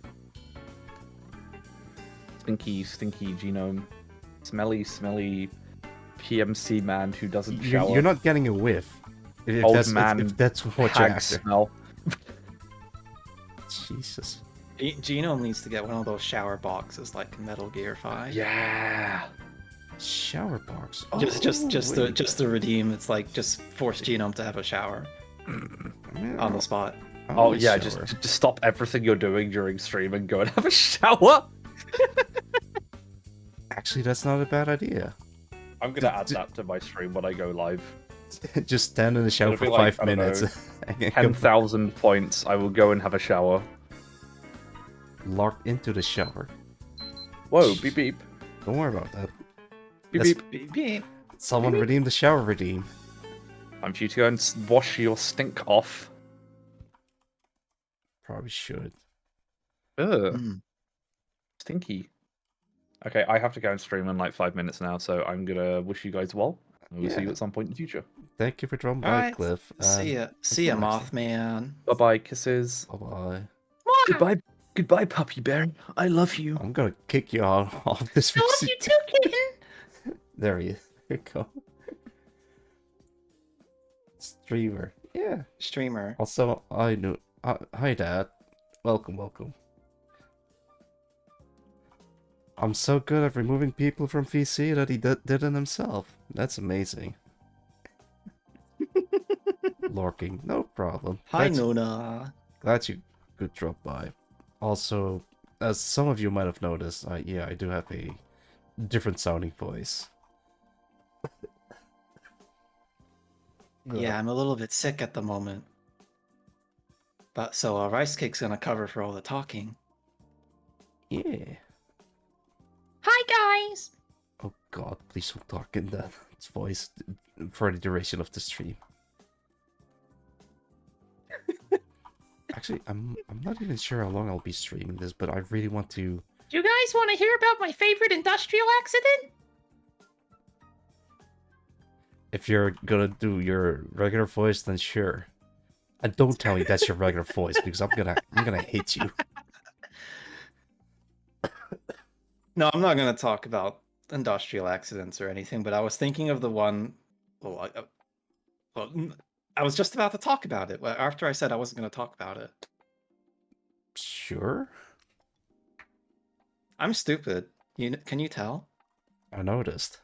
Stinky Genome. Smelly PMC man who doesn't shower. You're not getting a whiff. If Old that's, man if that's what you're hag after. smell. Jesus. Genome needs to get one of those shower boxes like Metal Gear 5. Yeah. Shower box. Just wait. to redeem. It's like just force Genome to have a shower Yeah, on the spot. I Oh want a yeah, shower. just stop everything you're doing during stream and go and have a shower. Actually, that's not a bad idea. I'm gonna add that to my stream when I go live. Just stand in the shower It'll for be like, 5 I don't minutes. know, and then come 10,000 points. I will go and have a shower. locked into the shower. Whoa, beep beep. Don't worry about that. Beep That's- beep. Beep, beep. Someone redeem the shower redeem. I'm due to go and wash your stink off. Probably should. Ugh, Mm. stinky. Okay, I have to go and stream in like 5 minutes now, so I'm gonna wish you guys well. And we'll see Yeah. you at some point in the future. Thank you for dropping by, Alright, Cliff. See ya, until next Mothman. Bye bye, kisses. Bye-bye. Goodbye, puppy bear. I love you. I'm gonna kick you out of this I love vicinity. you too, kitten. There he is. There you go. Streamer. Yeah. Streamer. Also, I knew. Hi, Dad. Welcome. I'm so good at removing people from VC that he did it himself. That's amazing. Lorking, no problem. Hi, Glad you- Nuna. Glad you could drop by. Also, as some of you might have noticed, yeah, I do have a different sounding voice. Yeah, I'm a little bit sick at the moment. But so Rice Cake's gonna cover for all the talking. Yeah. Hi, guys. Oh god, please don't talk in that voice for the duration of the stream. Actually, I'm not even sure how long I'll be streaming this, but I really want to. Do you guys want to hear about my favorite industrial accident? If you're gonna do your regular voice, then sure. And don't tell me that's your regular voice because I'm gonna hit you. No, I'm not gonna talk about industrial accidents or anything, but I was thinking of the one. I was just about to talk about it after I said I wasn't gonna talk about it. Sure. I'm stupid. Can you tell? I noticed.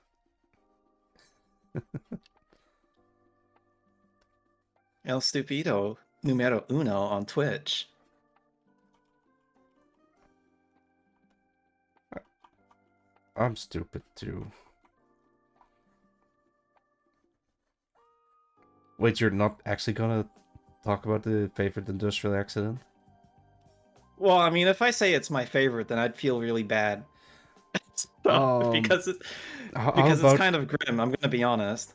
El Stupido numero uno on Twitch. I'm stupid too. Wait, you're not actually gonna talk about the favorite industrial accident? Well, I mean, if I say it's my favorite, then I'd feel really bad. Because how it's about- kind of grim. I'm gonna be honest.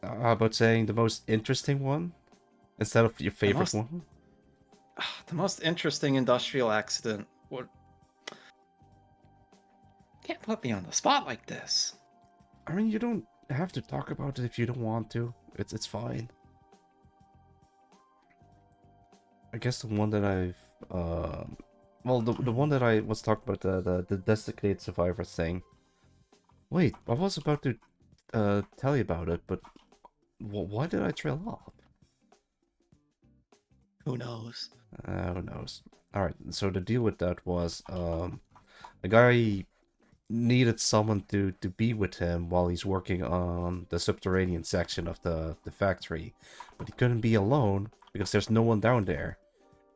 How about saying the most interesting one instead of your favorite most- one? The most interesting industrial accident. What? Can't put me on the spot like this. I mean, you don't have to talk about it if you don't want to. It's fine. I guess the one that I've well, the one that I was talking about, the designated survivor thing. Wait, I was about to tell you about it, but why did I trail off? Who knows? Who knows? All right, so the deal with that was a guy needed someone to be with him while he's working on the subterranean section of the factory, but he couldn't be alone because there's no one down there.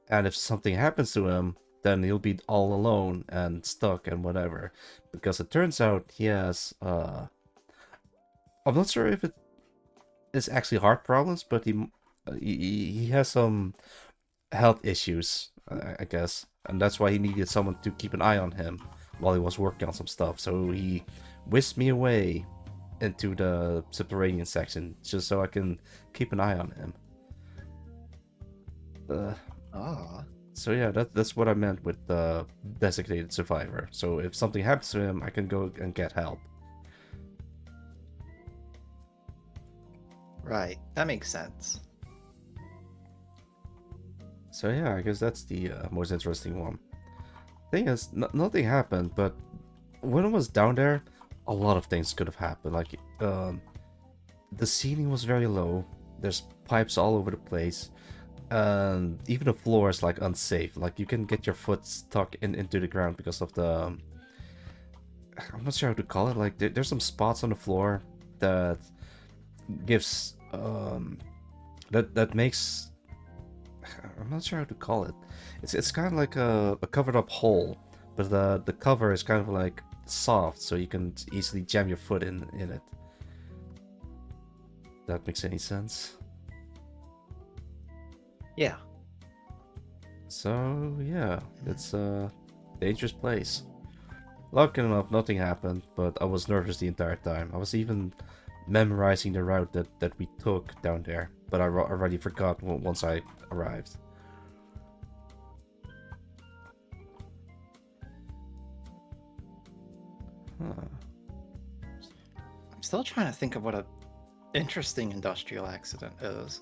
And if something happens to him, then he'll be all alone and stuck and whatever. Because it turns out he has, I'm not sure if it is actually heart problems, but he has some health issues, I guess. And that's why he needed someone to keep an eye on him while he was working on some stuff. So he whisked me away into the subterranean section just so I can keep an eye on him. So yeah, that's what I meant with the designated survivor. So if something happens to him, I can go and get help. Right, that makes sense. So yeah, I guess that's the most interesting one. Thing is, nothing happened, but when I was down there, a lot of things could have happened. Like, the ceiling was very low. There's pipes all over the place. And even the floor is like unsafe. Like you can get your foot stuck into the ground because of the I'm not sure how to call it. Like there's some spots on the floor that gives that makes, I'm not sure how to call it. It's kind of like a covered up hole, but the cover is kind of like soft, so you can easily jam your foot in it. That makes any sense? Yeah. So yeah, it's a dangerous place. Lucky enough, nothing happened, but I was nervous the entire time. I was even memorizing the route that we took down there, but I already forgot once I arrived. Huh. I'm still trying to think of what a interesting industrial accident is.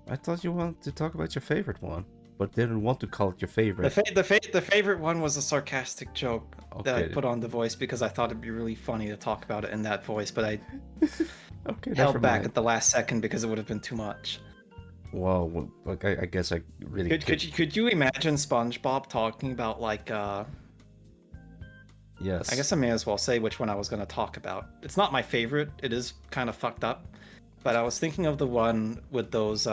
I thought you wanted to talk about your favorite one, but didn't want to call it your favorite. The favorite one was a sarcastic joke that I Okay. put on the voice because I thought it'd be really funny to talk about it in that voice, but I Okay, never held back mind. at the last second because it would have been too much. Well, like I guess I really Could you imagine SpongeBob talking about like Yes. I guess I may as well say which one I was going to talk about. It's not my favorite. It is kind of fucked up. But I was thinking of the one with those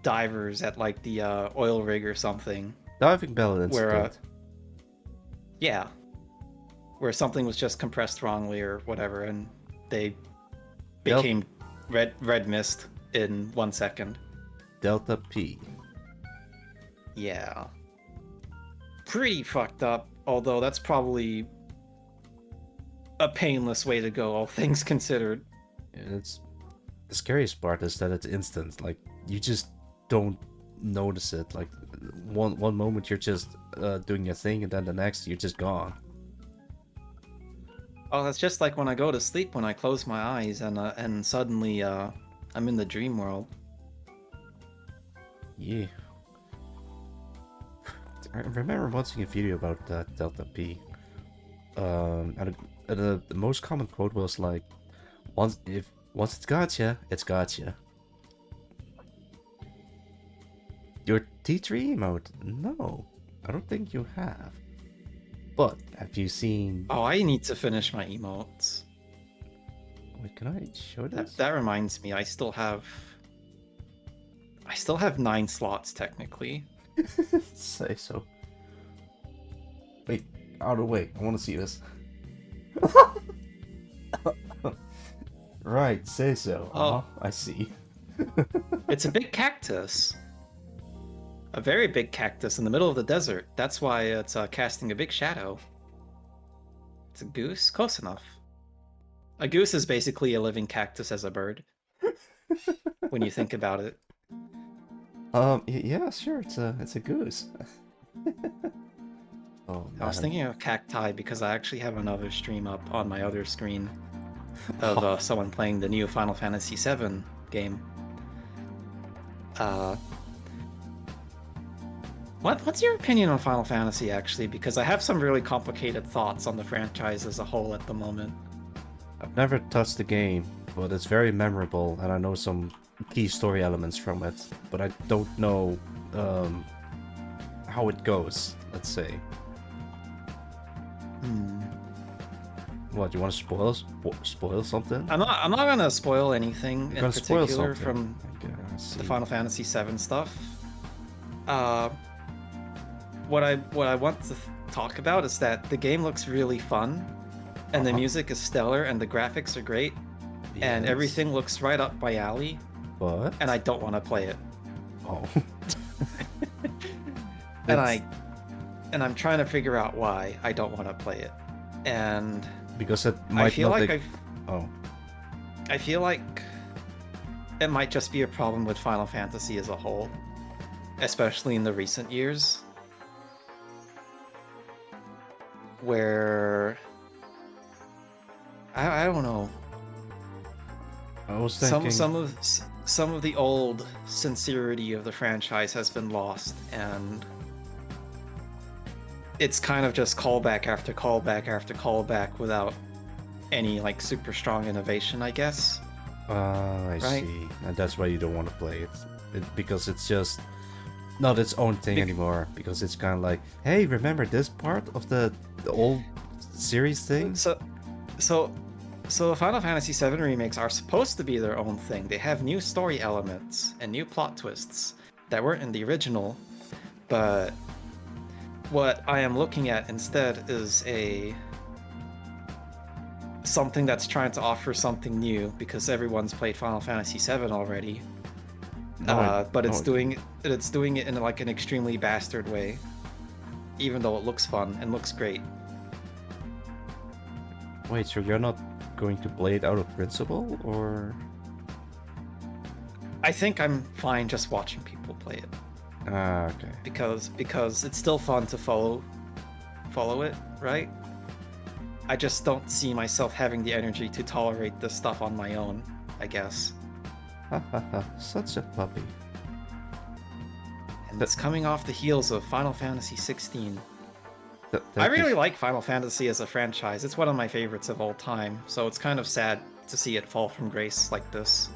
divers at like the oil rig or something. Diving Bell incident. Yeah. Where something was just compressed wrongly or whatever, and they became red mist in 1 second. Delta P. Yeah. Pretty fucked up, although that's probably a painless way to go, all things considered. And it's the scariest part is that it's instant. Like you just don't notice it. Like one moment you're just doing your thing, and then the next you're just gone. Oh, that's just like when I go to sleep when I close my eyes and suddenly I'm in the dream world. Yeah. I remember watching a video about Delta P. And the most common quote was like, once it's gotcha, it's gotcha. Your T3 emote? No, I don't think you have. But have you seen? Oh, I need to finish my emotes. Wait, can I show this? That reminds me, I still have 9 slots technically. Say so. Wait, out of the way. I want to see this. Right, say so. Oh. I see. It's a big cactus. A very big cactus in the middle of the desert. That's why it's casting a big shadow. It's a goose? Close enough. A goose is basically a living cactus as a bird. When you think about it. Yeah, sure. It's a goose. Oh, I was man. thinking of cacti because I actually have another stream up on my other screen of someone playing the new Final Fantasy VII game. What's your opinion on Final Fantasy, actually? Because I have some really complicated thoughts on the franchise as a whole at the moment. I've never touched the game, but it's very memorable, and I know some key story elements from it, but I don't know how it goes, let's say. What, you want to spoil something? I'm not gonna spoil anything in Gonna spoil particular something. from I see. the Final Fantasy VII stuff. What I want to talk about is that the game looks really fun, and the music is stellar, and the graphics are great, and Yes, everything looks right up my alley, But and I don't want to play it. oh, And I'm trying to figure out why I don't want to play it. And because it might I feel not. like Oh, I feel like it might just be a problem with Final Fantasy as a whole, especially in the recent years, where I don't know. I was thinking. Some of the old sincerity of the franchise has been lost, and it's kind of just callback after callback after callback without any like super strong innovation, I guess. I Right? see, and that's why you don't want to play it, because it's just not its own thing anymore. Because it's kind of like, hey, remember this part of the old series thing? So Final Fantasy VII remakes are supposed to be their own thing. They have new story elements and new plot twists that weren't in the original, but what I am looking at instead is something that's trying to offer something new, because everyone's played Final Fantasy VII already. But it's doing it in like an extremely bastard way, even though it looks fun and looks great. Wait, so you're not going to play it out of principle, or? I think I'm fine just watching people play it. Ah, okay. because it's still fun to follow it, right? I just don't see myself having the energy to tolerate this stuff on my own, I guess. Ha ha ha! Such a puppy. And it's coming off the heels of Final Fantasy 16. That I really is- like Final Fantasy as a franchise. It's one of my favorites of all time, so it's kind of sad to see it fall from grace like this.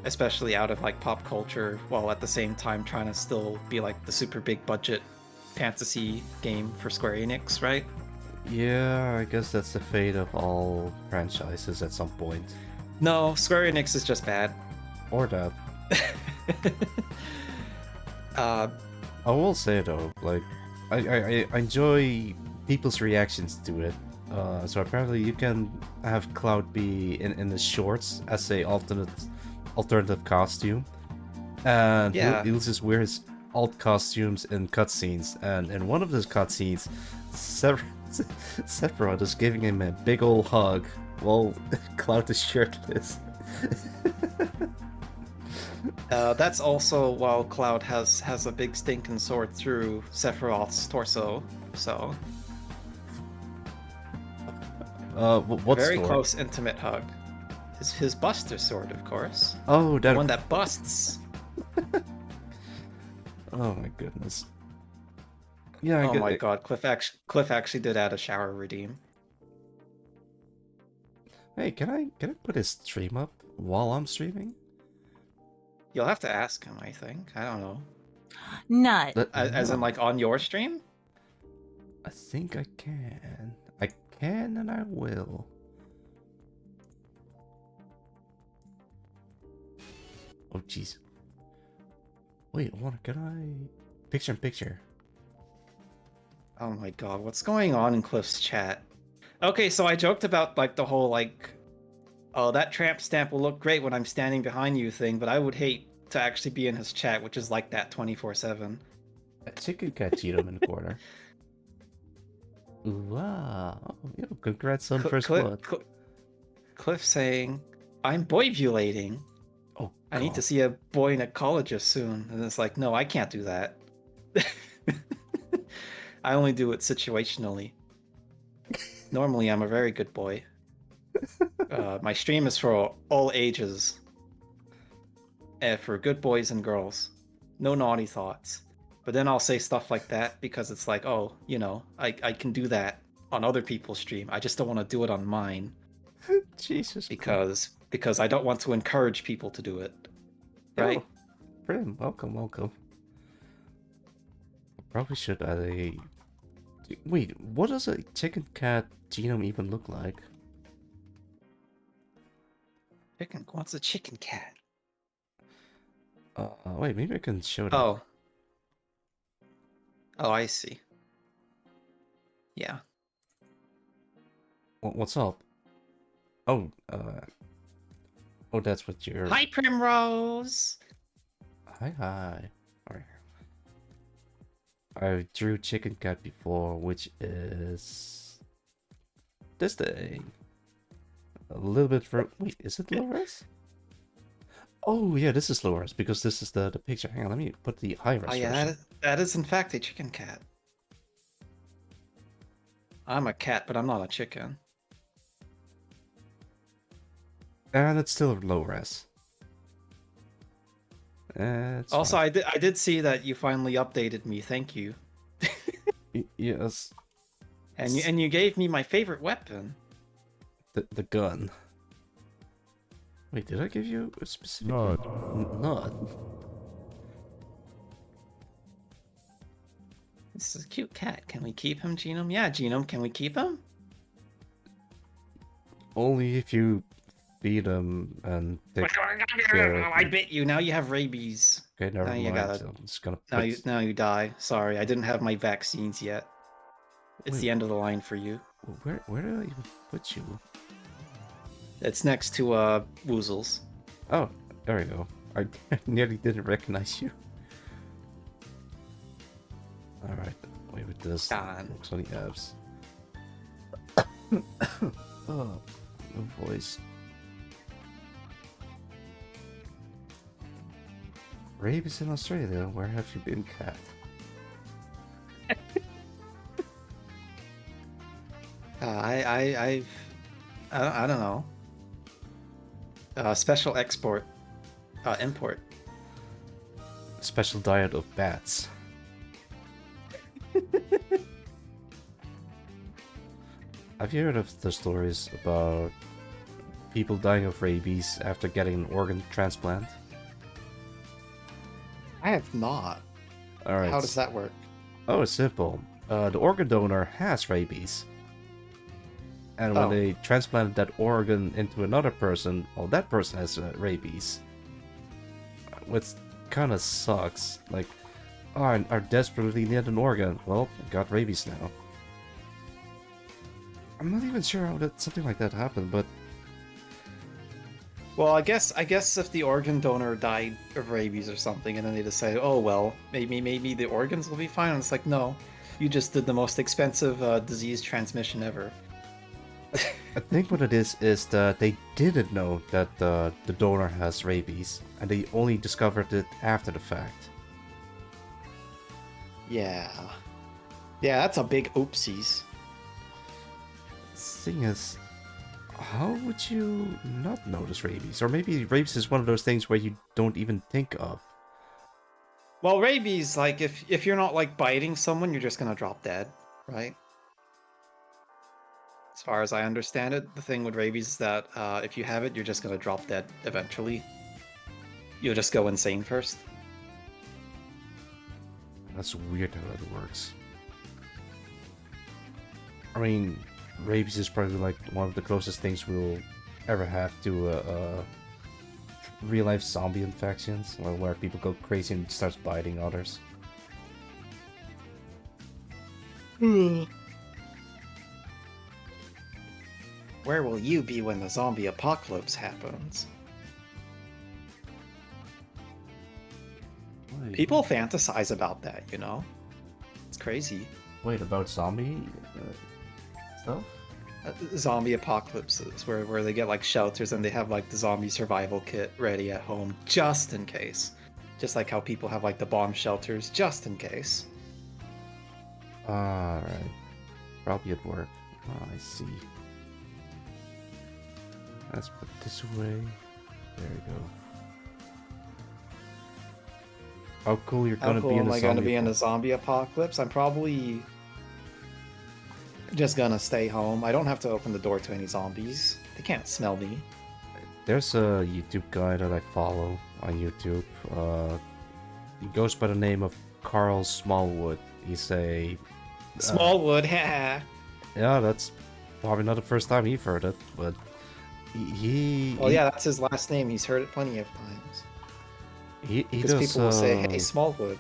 Especially out of like pop culture, while at the same time trying to still be like the super big budget fantasy game for Square Enix, right? Yeah, I guess that's the fate of all franchises at some point. No, Square Enix is just bad. Or that. uh, I will say though, like, I enjoy people's reactions to it. So apparently you can have Cloud be in the shorts as a alternative costume, and Yeah. he'll just wear his alt costumes in cutscenes. And in one of those cutscenes, Sephiroth is giving him a big old hug while Cloud is shirtless. that's also while Cloud has a big stinking sword through Sephiroth's torso. So What very sword? close, intimate hug. His Buster sword, of course. Oh, The that one that busts. Oh my goodness. Yeah, Oh my god, Cliff actually did add a shower redeem. Hey, can I put his stream up while I'm streaming? You'll have to ask him, I think. I don't know. Nut. As in, like, on your stream? I think I can. I can and I will. Oh jeez. Wait, what? Can I picture in picture? Oh my god, what's going on in Cliff's chat? Okay, so I joked about, like, the whole, like, oh, that tramp stamp will look great when I'm standing behind you thing, but I would hate to actually be in his chat, which is like that 24/7. A chicken cat Cheeto in the corner. Wow. Yo, congrats on first blood. Cliff saying, I'm boyvulating. Oh, I need to see a boynecologist soon. And it's like, no, I can't do that. I only do it situationally. Normally, I'm a very good boy. My stream is for all ages. For good boys and girls. No naughty thoughts. But then I'll say stuff like that because it's like, oh, you know, I can do that on other people's stream. I just don't want to do it on mine. Jesus. Because I don't want to encourage people to do it. Right? Yo, Prim, welcome. Probably should add a... Wait, what does a chicken cat genome even look like? What's a chicken cat? Wait, maybe I can show it. Oh. Oh, I see. Yeah. What's up? Oh, oh, that's what you're... Hi, Primrose. Hi. Alright. I drew chicken cat before, which is... this thing. A little bit for... Wait, is it low res? Oh, yeah, this is low res, because this is the picture. Hang on, let me put the high res Oh yeah, version. that is in fact a chicken cat. I'm a cat, but I'm not a chicken. And it's still low res. It's Also, fine. I did see that you finally updated me. Thank you. Yes, And you gave me my favorite weapon. the gun. Wait, did I give you a specific... Nod. This is a cute cat. Can we keep him, Genome? Yeah, Genome, can we keep him? Only if you feed him and take care of I him. bit you. Now you have rabies. Okay, never Now you mind. gotta- I'm just gonna Now put... you die. Sorry, I didn't have my vaccines yet. It's Wait. the end of the line for you. Where did I even put you? It's next to Woozles. Oh, there we go. I nearly didn't recognize you. Alright, wait with this. God. Focus on the abs. Oh, no voice. Rabies in Australia, where have you been, cat? I don't know. Special import. Special diet of bats. Have you heard of the stories about people dying of rabies after getting an organ transplant? I have not. Alright. How does that work? Oh, it's simple. The organ donor has rabies. And when Oh. they transplanted that organ into another person, well, that person has rabies. Which kind of sucks. Like, oh, I desperately need an organ. Well, I got rabies now. I'm not even sure how something like that happened, but Well, I guess if the organ donor died of rabies or something, and then they decided, oh well, maybe the organs will be fine. And it's like, no, you just did the most expensive disease transmission ever. I think what it is that they didn't know that the donor has rabies, and they only discovered it after the fact. Yeah, that's a big oopsies. Thing is, how would you not notice rabies? Or maybe rabies is one of those things where you don't even think of. Well, rabies, like if you're not like biting someone, you're just gonna drop dead, right? As far as I understand it, the thing with rabies is that if you have it, you're just gonna drop dead eventually. You'll just go insane first. That's weird how that works. I mean, rabies is probably like one of the closest things we'll ever have to real life zombie infections, where people go crazy and starts biting others. Where will you be when the zombie apocalypse happens? Wait, People fantasize about that, you know? It's crazy. wait, about zombie stuff? Zombie apocalypses, where they get like shelters and they have like the zombie survival kit ready at home just in case. Just like how people have like the bomb shelters just in case. Alright. Probably at work. Oh, I see. Let's put this away. There we go. How cool you're How gonna cool be in am the I gonna zombie be in a zombie apocalypse? I'm probably just gonna stay home. I don't have to open the door to any zombies. They can't smell me. There's a YouTube guy that I follow on YouTube. He goes by the name of Carl Smallwood. He's a Smallwood, haha. yeah, that's probably not the first time you've heard it, but Well, yeah, that's his last name. He's heard it plenty of times. he Because does people will say, "Hey, Smallwood."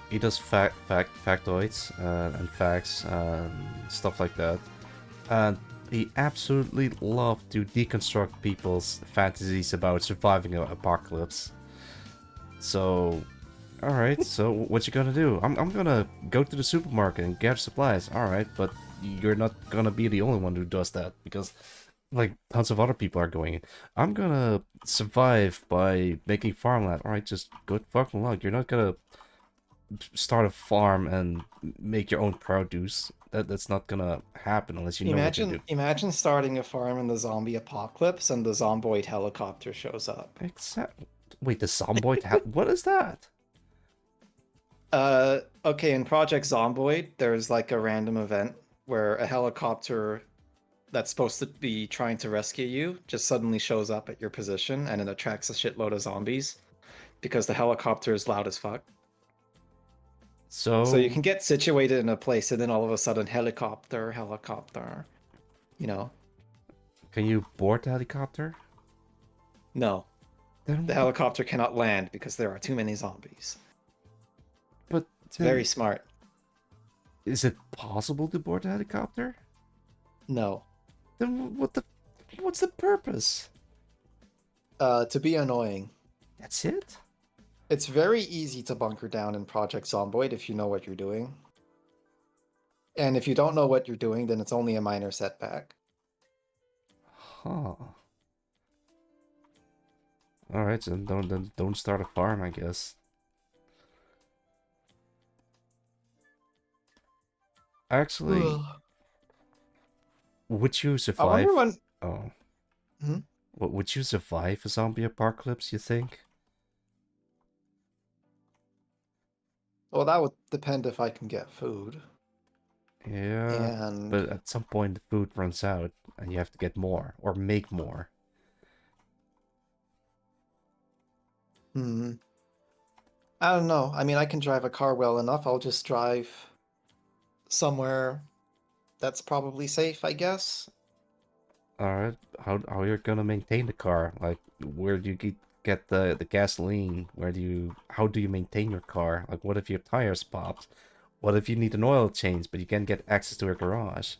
he does factoids and facts and stuff like that, and he absolutely loved to deconstruct people's fantasies about surviving an apocalypse. So, all right, so what you gonna do? I'm gonna go to the supermarket and gather supplies. All right, but you're not gonna be the only one who does that, because like tons of other people are going in. I'm gonna survive by making farmland. All right, just good fucking luck. You're not gonna start a farm and make your own produce. That's not gonna happen unless you know what you do. Imagine starting a farm in the zombie apocalypse and the zomboid helicopter shows up. Except, wait, the zomboid? What is that? Okay, in Project Zomboid, there's like a random event where a helicopter that's supposed to be trying to rescue you just suddenly shows up at your position and it attracts a shitload of zombies because the helicopter is loud as fuck. So So you can get situated in a place and then all of a sudden helicopter, you know. can you board the helicopter? No, Then the helicopter cannot land because there are too many zombies. But It's very smart. is it possible to board the helicopter? No. Then what's the purpose? To be annoying. That's it? It's very easy to bunker down in Project Zomboid if you know what you're doing. And if you don't know what you're doing, then it's only a minor setback. Huh. Alright, so don't start a farm, I guess. Actually, would you I survive? wonder when. Oh. Hmm? Would you survive a zombie apocalypse, you think? Well, that would depend if I can get food. Yeah. And But at some point the food runs out and you have to get more or make more. I don't know. I mean, I can drive a car well enough. I'll just drive somewhere that's probably safe, I guess. Alright, how you're gonna maintain the car? Like, where do you get the gasoline? How do you maintain your car? Like, what if your tires popped? What if you need an oil change, but you can't get access to a garage?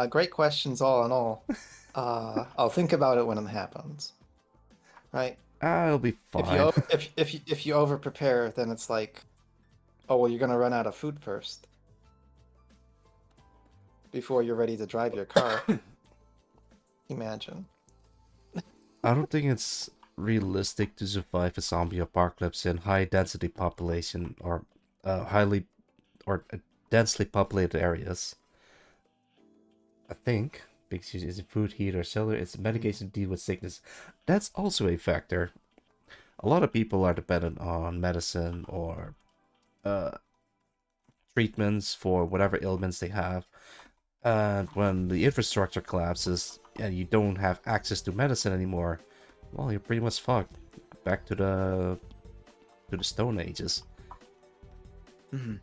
Great questions, all in all. I'll think about it when it happens. Right? It'll be If you fine. if you over prepare, then it's like, oh well, you're gonna run out of food first before you're ready to drive your car. Imagine. I don't think it's realistic to survive a zombie apocalypse in high density population or densely populated areas. I think because it's a food heater, cellular, it's medication to deal with sickness. That's also a factor. A lot of people are dependent on medicine or treatments for whatever ailments they have. And when the infrastructure collapses and you don't have access to medicine anymore, well, you're pretty much fucked. Back to the Stone Ages. Mhm.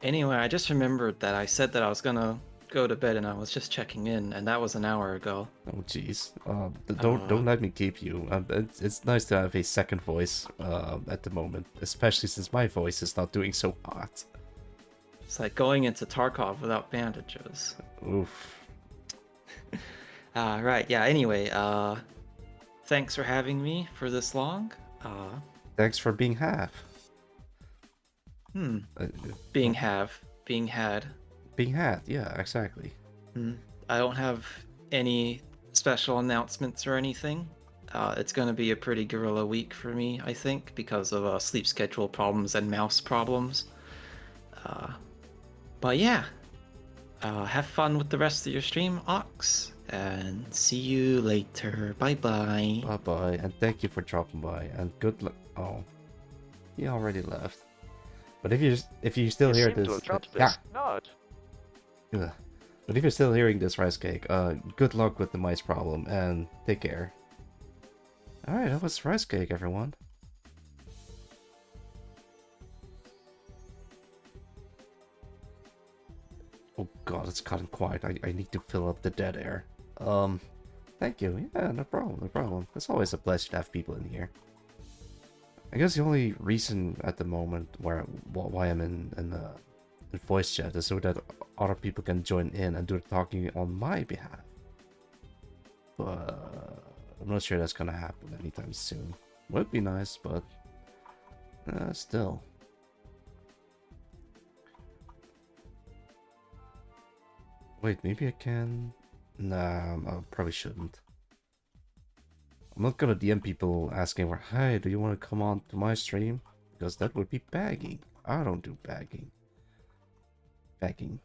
Anyway, I just remembered that I said that I was gonna go to bed and I was just checking in, and that was an hour ago. Oh jeez. Don't let me keep you. It's nice to have a second voice at the moment, especially since my voice is not doing so hot. It's like going into Tarkov without bandages. Oof. Right, yeah, anyway, thanks for having me for this long. Thanks for being half. Hmm, Uh, being had. being had, yeah, exactly. I don't have any special announcements or anything. It's going to be a pretty guerrilla week for me, I think, because of sleep schedule problems and mouse problems. But yeah, have fun with the rest of your stream, Ox, and see you later. Bye-bye. Bye-bye, and thank you for dropping by, and good luck. Oh, he already left. But if you're still You here, seem to have dropped this. Not. Ugh. But if you're still hearing this, Rice Cake, good luck with the mice problem, and take care. Alright, that was Rice Cake, everyone. Oh god, it's gotten quiet. I need to fill up the dead air. Thank you. Yeah, no problem, no problem. It's always a pleasure to have people in here. I guess the only reason at the moment why I'm in voice chat is so that other people can join in and do the talking on my behalf. But I'm not sure that's gonna happen anytime soon. Would be nice, but still. Wait, maybe I can. Nah, I probably shouldn't. I'm not gonna DM people asking for, hey, do you want to come on to my stream? Because that would be bagging. I don't do bagging. Bagging.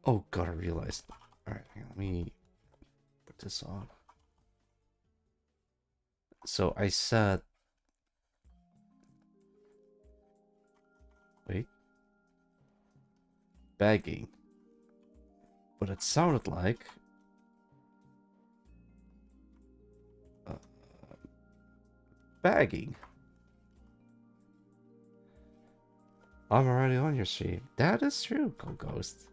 Oh god, I realized. Alright, let me put this on. So I said... Wait. Bagging. But it sounded like... bagging. I'm already on your stream. That is true, Ghost.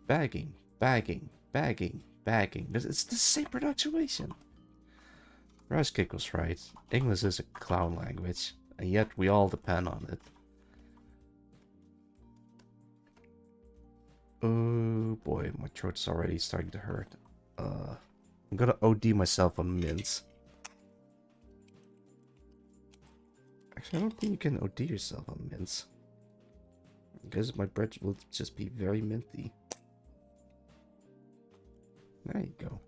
Bagging, bagging, bagging, bagging. It's the same pronunciation. Rushkick was right. English is a clown language, and yet we all depend on it. Oh boy, my throat's already starting to hurt. I'm gonna OD myself on mints. Actually, I don't think you can OD yourself on mints. Because my bread will just be very minty. There you go.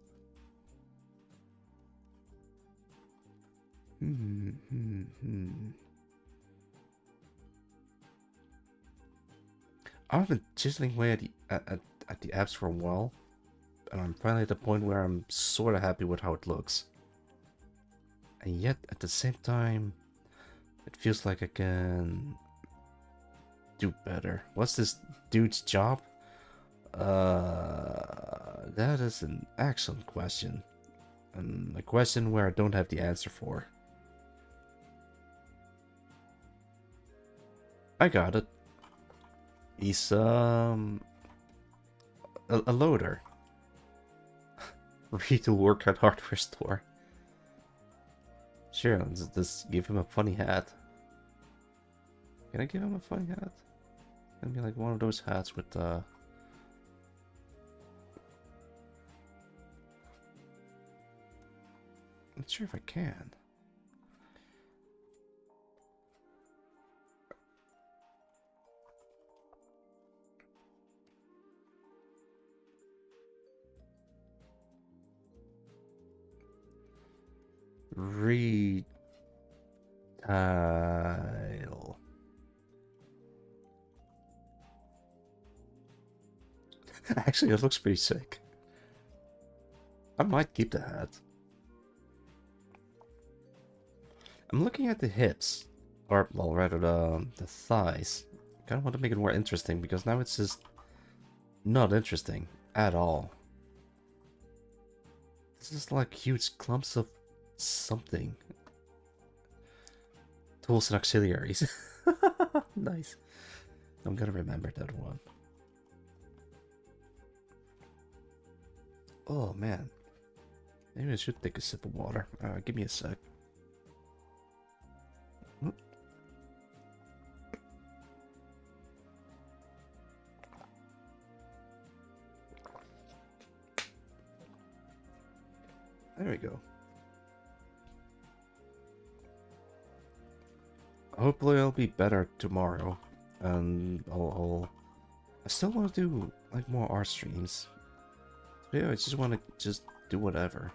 I've been chiseling away at the apps for a while, and I'm finally at the point where I'm sort of happy with how it looks. And yet, at the same time, it feels like I can do better. What's this dude's job? That is an excellent question. And a question where I don't have the answer for. I got it. He's a loader. Retail work at hardware store. Sure, let's just give him a funny hat. Can I give him a funny hat? Can be like one of those hats with Not sure if I can. Retail. Actually, it looks pretty sick. I might keep the hat. I'm looking at the hips, or well, rather the thighs. Kind of want to make it more interesting because now it's just not interesting at all. This is like huge clumps of something. Tools and auxiliaries. Nice. I'm gonna remember that one. Oh man. Maybe I should take a sip of water. Give me a sec. There we go. Hopefully I'll be better tomorrow, and I still want to do like more art streams. Today I just want to just do whatever.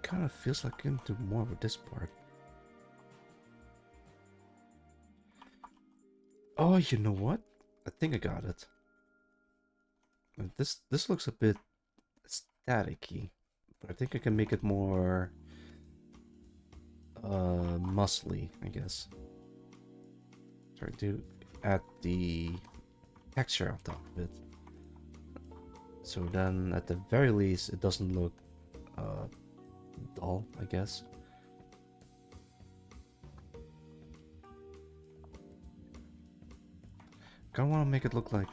Kind of feels like I can do more with this part. Oh, you know what? I think I got it. This looks a bit staticky, but I think I can make it more muscly, I guess. Try to add the texture on top of it. So then at the very least it doesn't look dull, I guess. Kinda wanna make it look like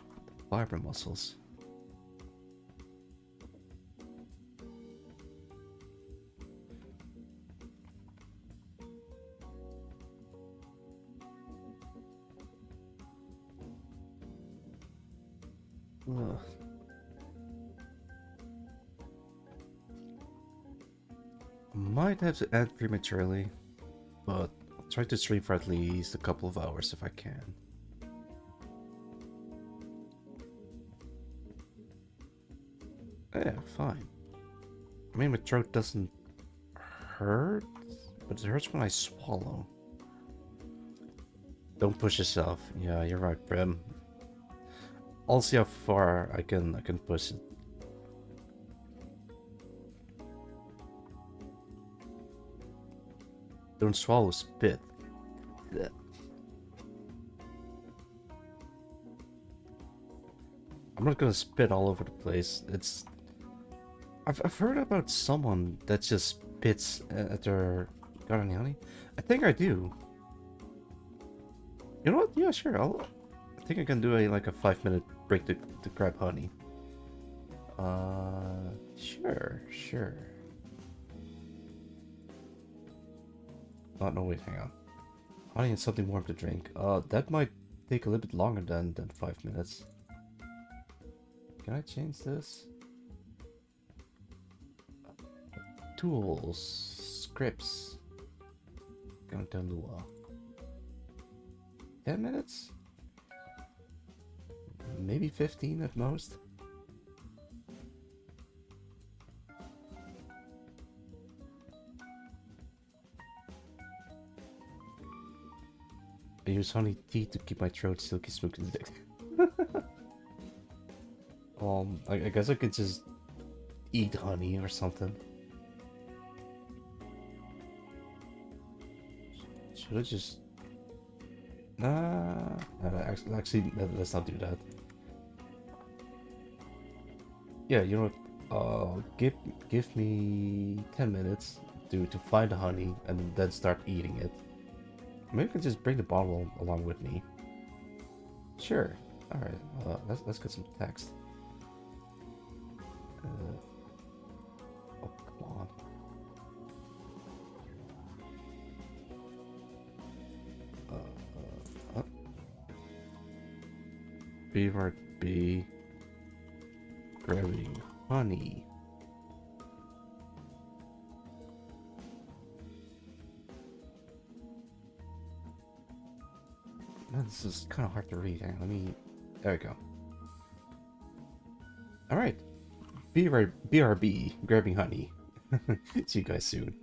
fiber muscles. Ugh. Might have to end prematurely, but I'll try to stream for at least a couple of hours if I can. Yeah, fine. I mean, my throat doesn't hurt, but it hurts when I swallow. Don't push yourself. Yeah, you're right, Brim. I'll see how far I can push it. Don't swallow spit. Blech. I'm not gonna spit all over the place. It's I've heard about someone that just spits at their garden honey. I think I do. You know what? Yeah, sure. I think I can do like a 5-minute break to grab honey. Sure. Oh no, wait, hang on. Honey and something warm to drink. That might take a little bit longer than 5 minutes. Can I change this? Tools, scripts. Countdown Lua. 10 minutes? Maybe 15 at most. I use honey tea to keep my throat silky smooth and thick. I guess I could just eat honey or something. Should I just... Actually, let's not do that. Yeah, you know what? Give me 10 minutes to find the honey and then start eating it. Maybe I can just bring the bottle along with me. Sure. All right. Let's get some text. Oh, come on. Beaver B grabbing honey. Man, this is kind of hard to read. Hang on, let me. There we go. All right. BRB grabbing honey. See you guys soon.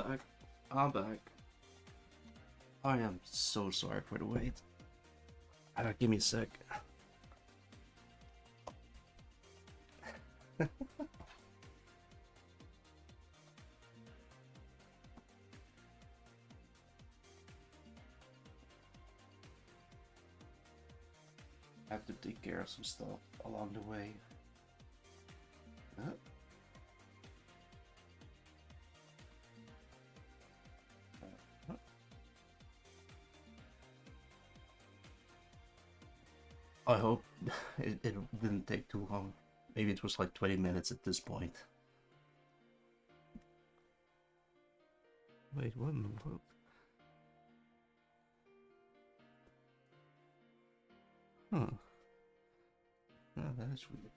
back. I'm back. I am so sorry for the wait. Give me a sec. I have to take care of some stuff along the way. Huh? I hope it didn't take too long. Maybe it was like 20 minutes at this point. Wait, what in the world? Huh. Oh, that is weird.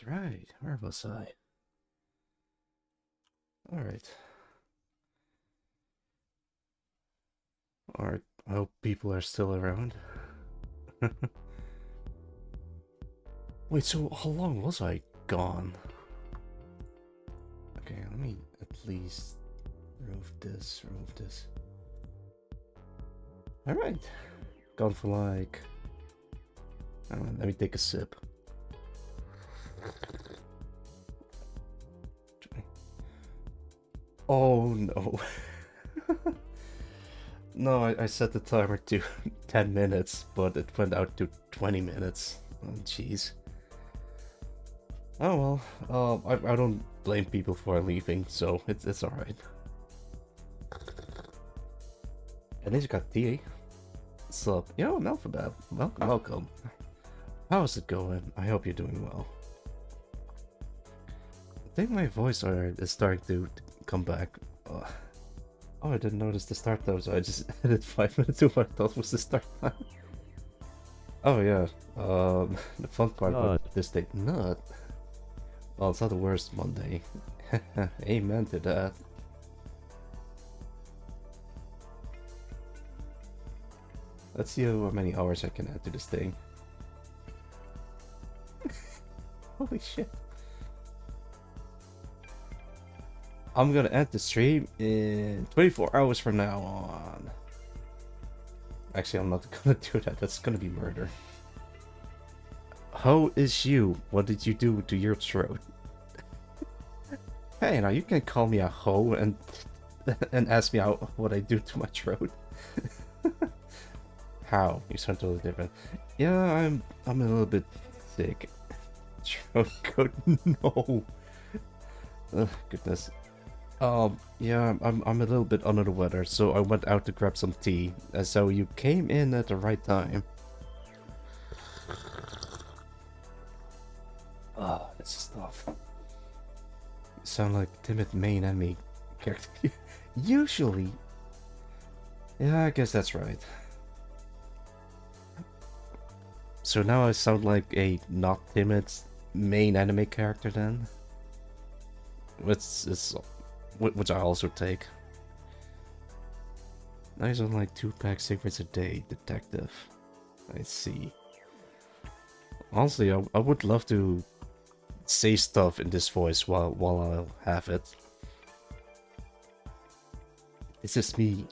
Right. Where was I? Alright. Alright, I hope people are still around. Wait, so how long was I gone? Okay, let me at least remove this. Alright. Gone for like... let me take a sip. Oh no. No, I set the timer to 10 minutes, but it went out to 20 minutes. Oh jeez. Oh well, I don't blame people for leaving, so it's alright. At least you got tea. What's up? Yo, Alphabet. Welcome. How's it going? I hope you're doing well. I think my voice is starting to come back. Oh, I didn't notice the start time, so I just added 5 minutes to what I thought was the start time. Oh yeah, the fun part about this day, nut. Well, it's not the worst Monday. Amen to that. Let's see how many hours I can add to this thing. Holy shit. I'm gonna end the stream in 24 hours from now on. Actually, I'm not gonna do that. That's gonna be murder. How is you? What did you do to your throat? Hey, now you can call me a hoe and ask me what I do to my throat. How? You sound totally different. Yeah, I'm a little bit sick. Throat coat? No. Oh, goodness. Yeah, I'm a little bit under the weather, so I went out to grab some tea. So you came in at the right time. Ah, this stuff. You sound like timid main enemy character. Usually. Yeah, I guess that's right. So now I sound like a not timid main anime character then? Which I also take. Nice on like 2-pack cigarettes a day, detective. I see. Honestly, I would love to say stuff in this voice while I'll have it. It's just me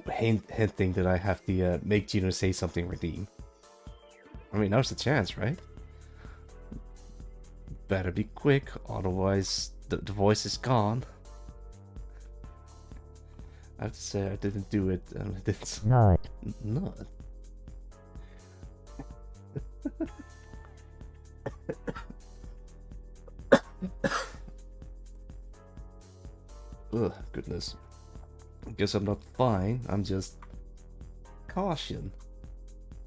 hinting that I have to make Gino say something redeem. I mean, now's the chance, right? Better be quick, otherwise the voice is gone. I have to say I didn't do it, and I didn't. No. Not. Ugh, goodness. I guess I'm not fine. I'm just caution.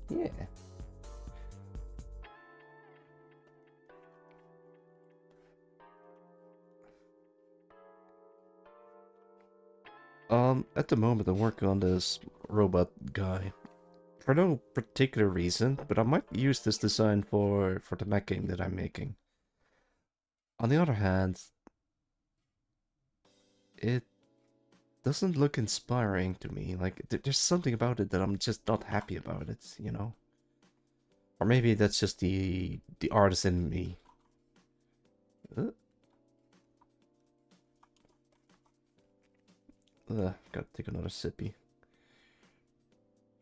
Yeah. At the moment I'm working on this robot guy. For no particular reason, but I might use this design for the mech game that I'm making. On the other hand, it doesn't look inspiring to me. Like, there's something about it that I'm just not happy about it, you know? Or maybe that's just the artist in me. Gotta take another sippy.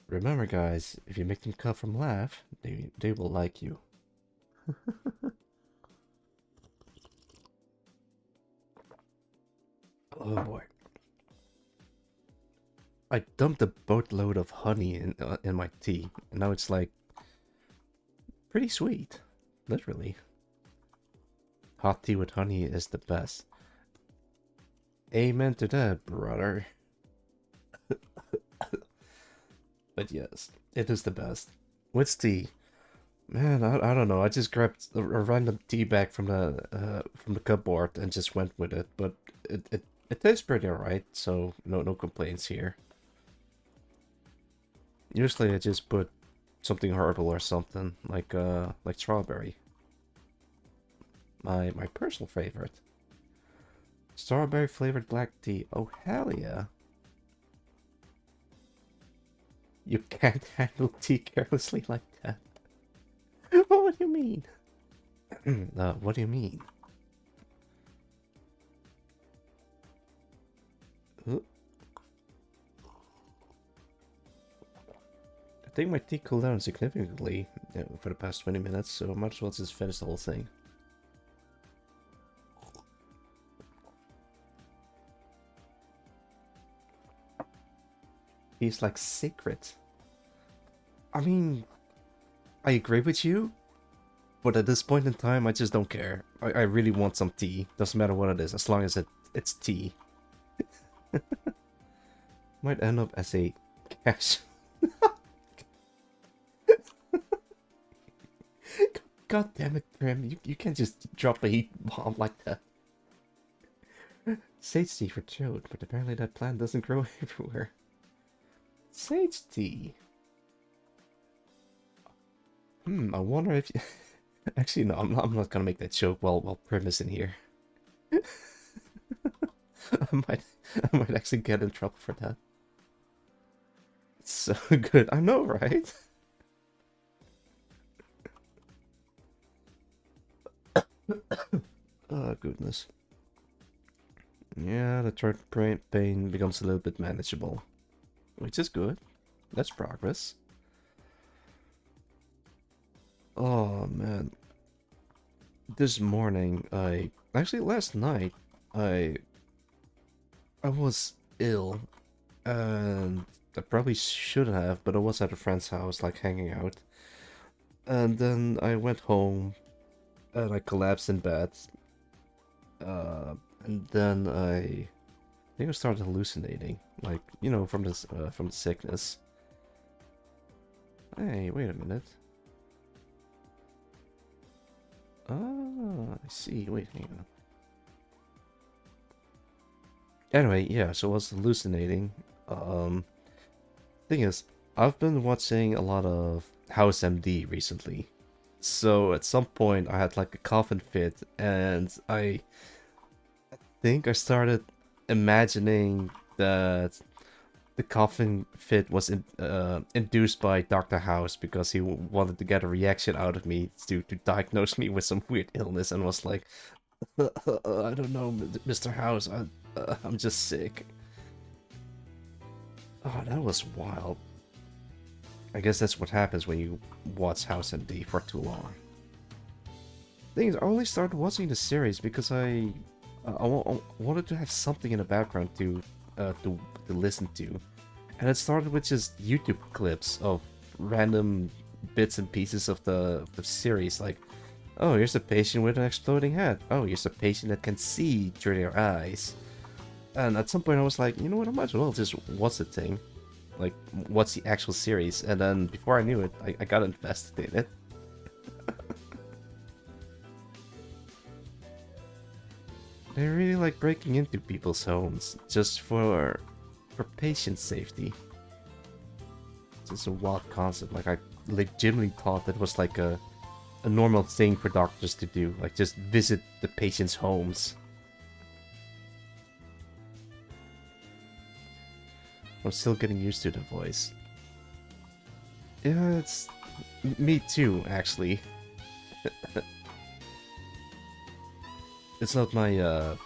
Remember, guys, if you make them come from laugh, they will like you. Oh boy. I dumped a boatload of honey in my tea, and now it's like pretty sweet, literally. Hot tea with honey is the best. Amen to that, brother. But yes, it is the best. What's tea? Man, I don't know. I just grabbed a random tea bag from the cupboard and just went with it. But it tastes pretty alright, so no complaints here. Usually I just put something herbal or something like strawberry. My personal favorite. Strawberry flavored black tea. Oh hell yeah. You can't handle tea carelessly like that. What do you mean? What do you mean? I think my tea cooled down significantly for the past 20 minutes, so I might as well just finish the whole thing. He's like sacred. I mean, I agree with you, but at this point in time, I just don't care. I really want some tea. Doesn't matter what it is, as long as it's tea. Might end up as a cash. God damn it, Prim. You can't just drop a heat bomb like that. Sage tea for chilled, but apparently that plant doesn't grow everywhere. Sage tea. I wonder if you... Actually, no, I'm not gonna make that joke while Prim is in here. I might actually get in trouble for that. It's so good. I know, right? Oh, goodness. Yeah, the throat pain becomes a little bit manageable. Which is good. That's progress. Oh, man. This morning, actually, last night, I was ill. And I probably shouldn't have, but I was at a friend's house, like, hanging out. And then I went home. And I collapsed in bed. And then I think I started hallucinating, like, you know, from this from the sickness. Hey, wait a minute. Ah, I see. Wait, hang on. Anyway, yeah, so I was hallucinating. Thing is, I've been watching a lot of House MD recently. So at some point I had like a coughing fit, and I think I started imagining that the coughing fit was induced by Dr. House because he wanted to get a reaction out of me to diagnose me with some weird illness, and was like, I don't know, Mr. House, I'm just sick. Oh, that was wild. I guess that's what happens when you watch House MD for too long. Thing is, I only started watching the series because I wanted to have something in the background to listen to, and it started with just YouTube clips of random bits and pieces of the series, like, oh, here's a patient with an exploding head. Oh, here's a patient that can see through their eyes. And at some point I was like, you know what, I might as well just watch the thing. Like, what's the actual series? And then before I knew it, I got invested in it. They really like breaking into people's homes just for patient safety. It's just a wild concept. Like, I legitimately thought that was like a normal thing for doctors to do, like just visit the patient's homes. I'm still getting used to the voice. Yeah, it's me too, actually. It's not my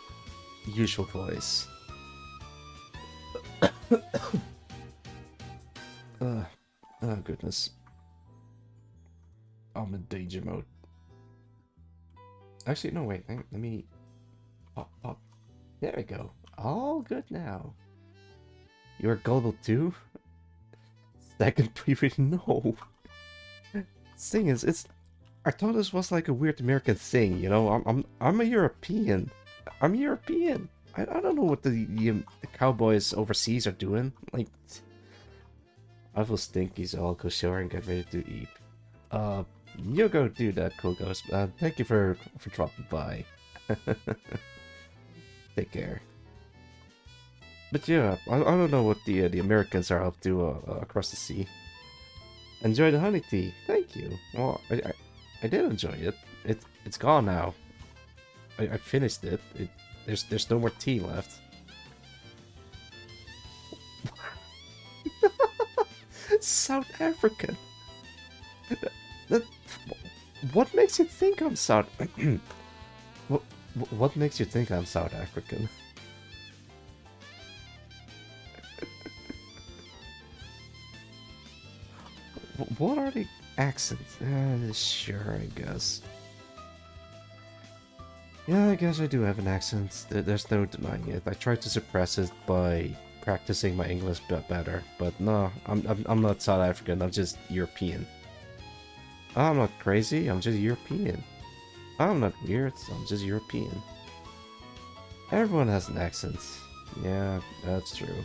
usual voice. Oh goodness. I'm in danger mode. Actually, no, wait. Let me pop. There we go. All good now. You're gullible too? Second previous? No. Thing is, I thought this was like a weird American thing, you know? I'm a European. I'm European. I don't know what the cowboys overseas are doing. Like, I feel stinky, so I'll go shower and get ready to eat. You go do that, cool ghost. Thank you for dropping by. Take care. But yeah, I don't know what the Americans are up to across the sea. Enjoy the honey tea. Thank you. Well, I did enjoy it. It's gone now. I finished it. There's no more tea left. South African. What makes you think I'm South? What makes you think I'm South African? What are the accents? Sure, I guess. Yeah, I guess I do have an accent. There's no denying it. I tried to suppress it by practicing my English better, but no, I'm not South African. I'm just European. I'm not crazy. I'm just European. I'm not weird. I'm just European. Everyone has an accent. Yeah, that's true.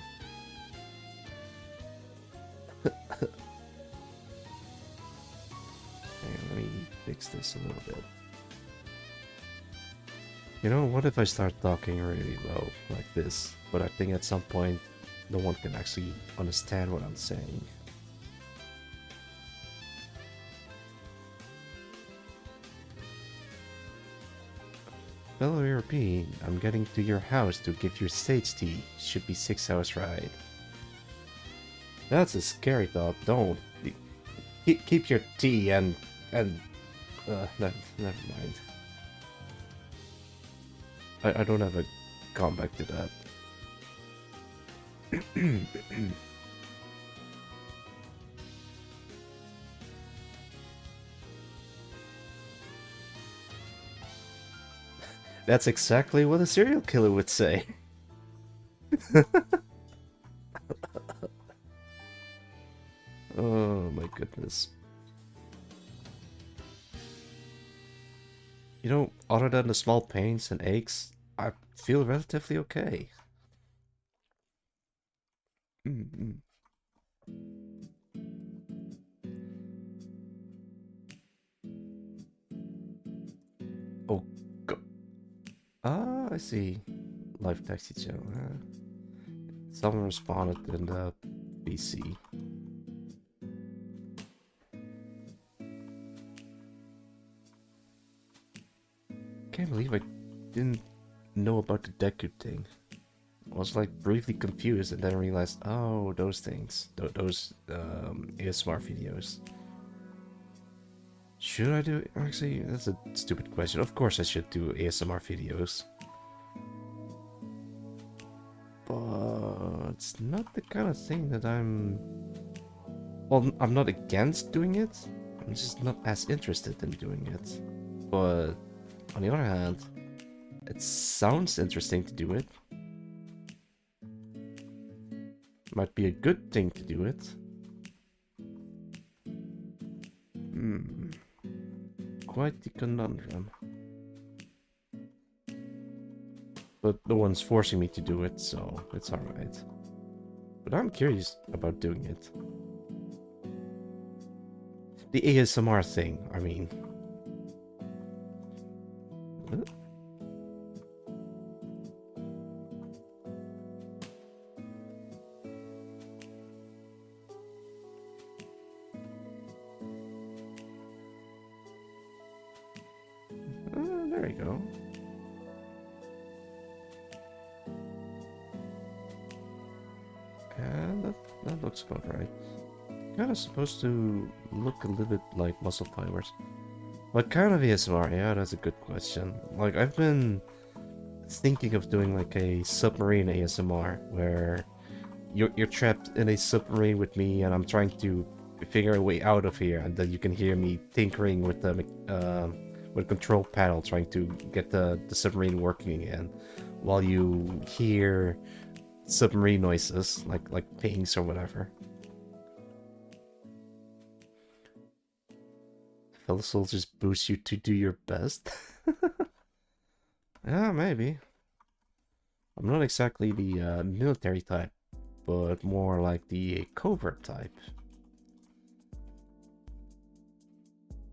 Let me fix this a little bit. You know, what if I start talking really low, like this? But I think at some point, no one can actually understand what I'm saying. Fellow European, I'm getting to your house to give you sage tea. Should be 6 hours ride. That's a scary thought. Don't. Keep your tea and never mind. I don't have a comeback to that. That's exactly what a serial killer would say. Oh my goodness. You know, other than the small pains and aches, I feel relatively okay. Oh, go. Ah, I see. Live taxi channel. Someone responded in the PC. Can't believe I didn't know about the Deku thing. I was like briefly confused and then realized, oh, those things. Those ASMR videos. Should I do it? Actually, that's a stupid question. Of course I should do ASMR videos. But it's not the kind of thing that I'm... Well, I'm not against doing it. I'm just not as interested in doing it. But on the other hand, it sounds interesting to do it. Might be a good thing to do it. Quite the conundrum. But no one's forcing me to do it, so it's alright. But I'm curious about doing it. The ASMR thing, I mean. There we go. And That looks about right. Kind of supposed to look a little bit like muscle fibers. What kind of ASMR? Yeah, that's a good question. Like, I've been thinking of doing like a submarine ASMR where you're trapped in a submarine with me and I'm trying to figure a way out of here, and then you can hear me tinkering with the control panel trying to get the submarine working again, while you hear submarine noises like pings or whatever. Fellow soldiers boost you to do your best. Yeah, maybe. I'm not exactly the military type, but more like the covert type.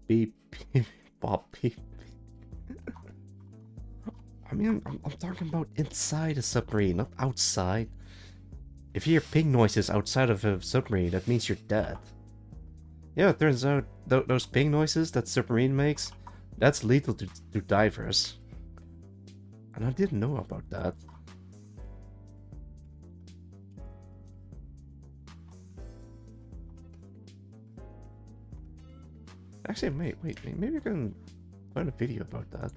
Beep, beep, bop, beep. I mean, I'm talking about inside a submarine, not outside. If you hear ping noises outside of a submarine, that means you're dead. Yeah, it turns out those ping noises that submarine makes, that's lethal to divers. And I didn't know about that. Actually, wait, maybe I can find a video about that.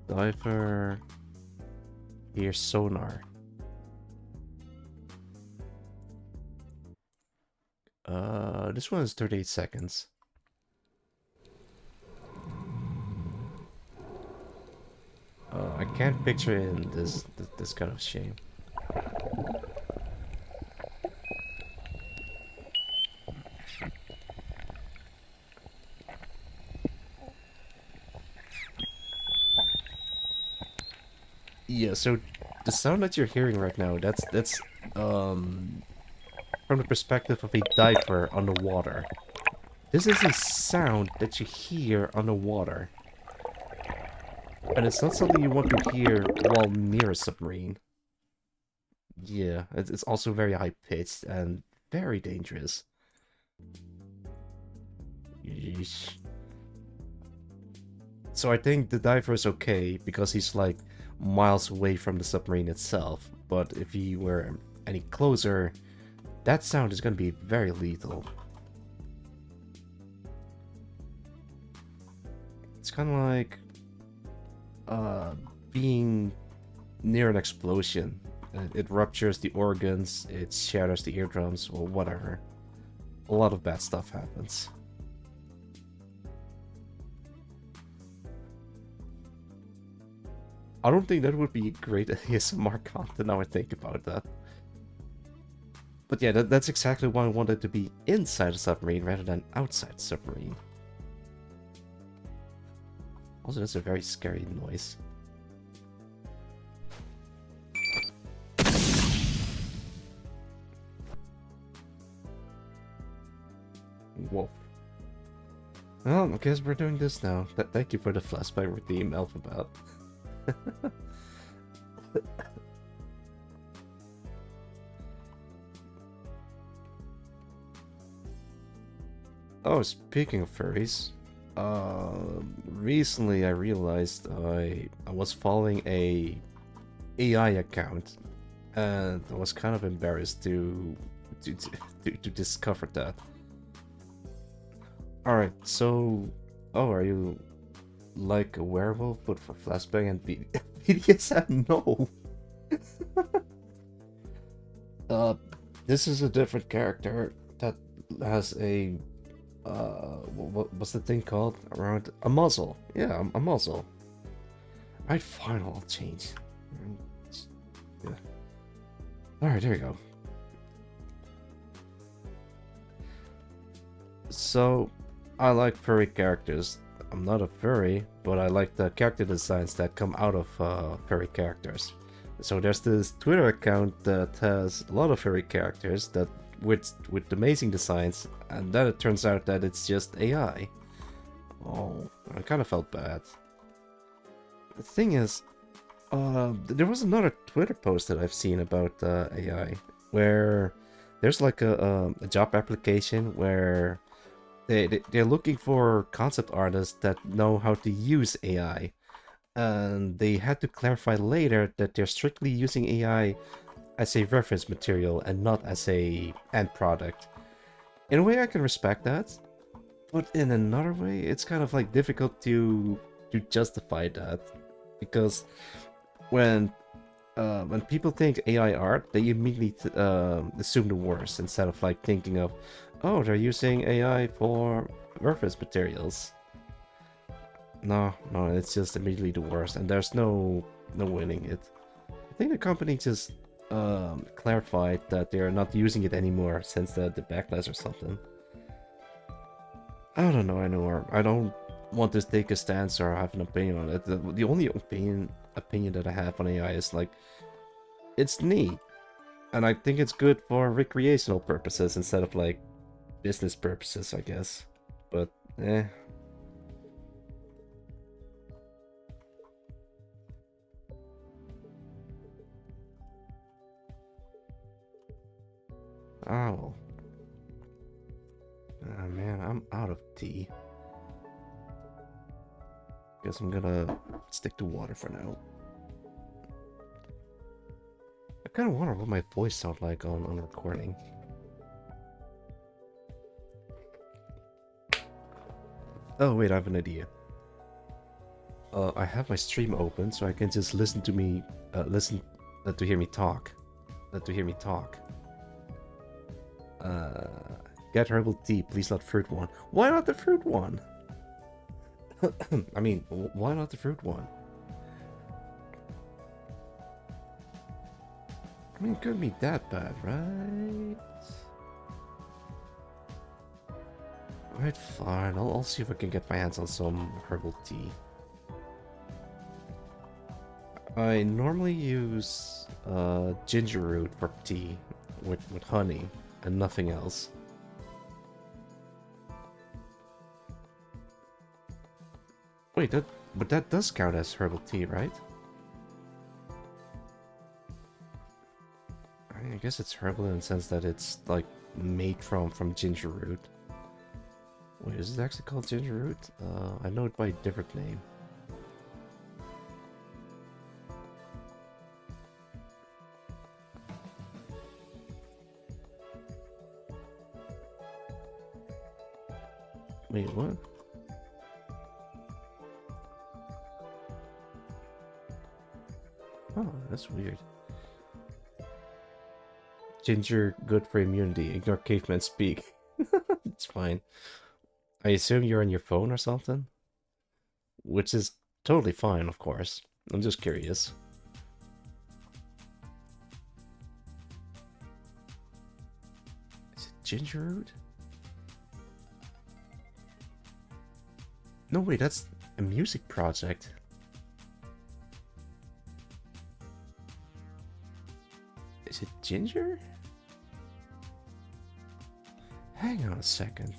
Diver... Here's sonar. This one is 38 seconds. I can't picture it in this kind of shame. Yeah, so the sound that you're hearing right now, that's from the perspective of a diver underwater. This is a sound that you hear underwater. And it's not something you want to hear while near a submarine. Yeah, it's also very high-pitched and very dangerous. Yeesh. So I think the diver is okay because he's like miles away from the submarine itself, but if he were any closer, that sound is going to be very lethal. It's kind of like being near an explosion. It ruptures the organs, it shatters the eardrums, or whatever. A lot of bad stuff happens. I don't think that would be great ASMR content now I think about that. But yeah, that's exactly why I wanted to be inside a submarine rather than outside the submarine. Also, that's a very scary noise. Whoa. Well, I guess we're doing this now. Thank you for the flashback with the alphabet. Oh, speaking of furries, recently I realized I was following a AI account, and I was kind of embarrassed to discover that. All right, so are you like a werewolf but for flashbang and BDSM? No. This is a different character that has a what's the thing called around a muzzle? Yeah, a muzzle. Alright, fine, I'll change. Yeah. Alright, there we go. So, I like furry characters. I'm not a furry, but I like the character designs that come out of furry characters. So there's this Twitter account that has a lot of furry characters that with amazing designs, and then it turns out that it's just AI. Oh, I kind of felt bad. The thing is, there was another Twitter post that I've seen about AI, where there's like a job application where they're looking for concept artists that know how to use AI. and they had to clarify later that they're strictly using AI as a reference material and not as a end product. In a way, I can respect that, but in another way, it's kind of like difficult to justify that, because when people think AI art, they immediately assume the worst instead of like thinking of, oh, they're using AI for reference materials. No, it's just immediately the worst, and there's no winning it. I think the company just clarified that they're not using it anymore since the backlash or something. I don't know anymore. I don't want to take a stance or have an opinion on it. The only opinion that I have on AI is like, it's neat, and I think it's good for recreational purposes instead of like business purposes, I guess. But oh. Ah, man, I'm out of tea. Guess I'm gonna stick to water for now. I kind of wonder what my voice sounds like on recording. Oh wait, I have an idea. I have my stream open, so I can just listen to me, to hear me talk. Get herbal tea, please not fruit one. Why not the fruit one? I mean, why not the fruit one? I mean, it couldn't be that bad, right? Alright, fine. I'll see if I can get my hands on some herbal tea. I normally use ginger root for tea with honey and nothing else. Wait, but that does count as herbal tea, right? I guess it's herbal in the sense that it's like made from ginger root. Wait, is it actually called ginger root? I know it by a different name. Wait, what? Oh, that's weird. Ginger, good for immunity. Ignore cavemen speak. It's fine. I assume you're on your phone or something? Which is totally fine, of course. I'm just curious. Is it ginger root? No, wait, that's a music project. Is it ginger? Hang on a second.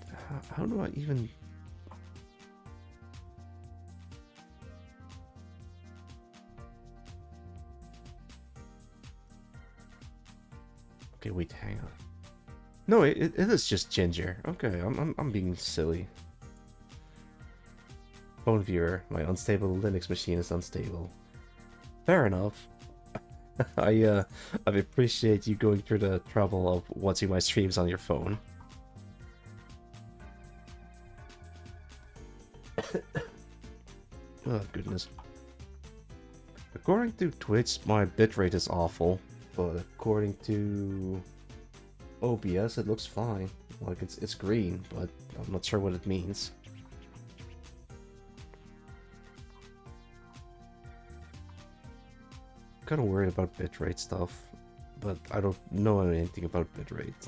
How do I even... Okay, wait, hang on. No, it is just ginger. Okay, I'm being silly. Phone viewer. My unstable Linux machine is unstable. Fair enough. I appreciate you going through the trouble of watching my streams on your phone. Oh, goodness. According to Twitch, my bitrate is awful, but according to OBS, it looks fine. Like, it's green, but I'm not sure what it means. Kind of worried about bitrate stuff, but I don't know anything about bitrate.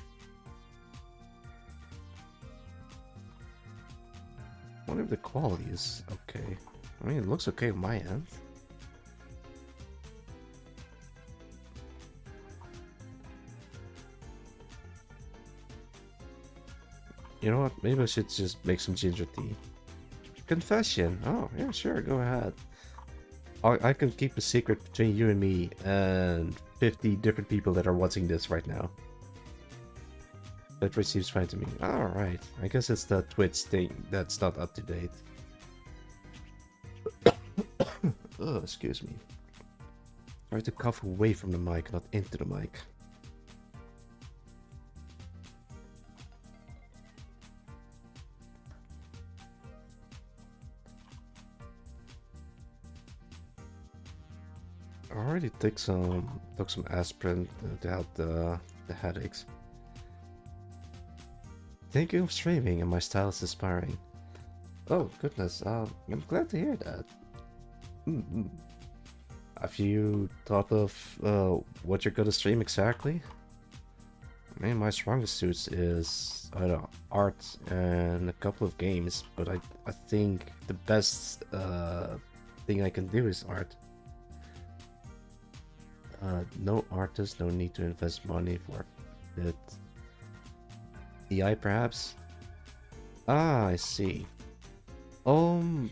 I wonder if the quality is okay. I mean, it looks okay on my end. You know what? Maybe I should just make some ginger tea. Confession. Oh, yeah, sure, go ahead. I can keep a secret between you and me and 50 different people that are watching this right now. That seems fine to me. Alright, I guess it's the Twitch thing that's not up to date. Oh, excuse me. Try to cough away from the mic, not into the mic. I already took some aspirin to help the headaches. Thinking of streaming and my style is inspiring. Oh goodness, I'm glad to hear that. Have you thought of what you're gonna stream exactly? I mean, my strongest suits is art and a couple of games, but I think the best thing I can do is art. No artist, no need to invest money for it. AI perhaps? Ah, I see. Um,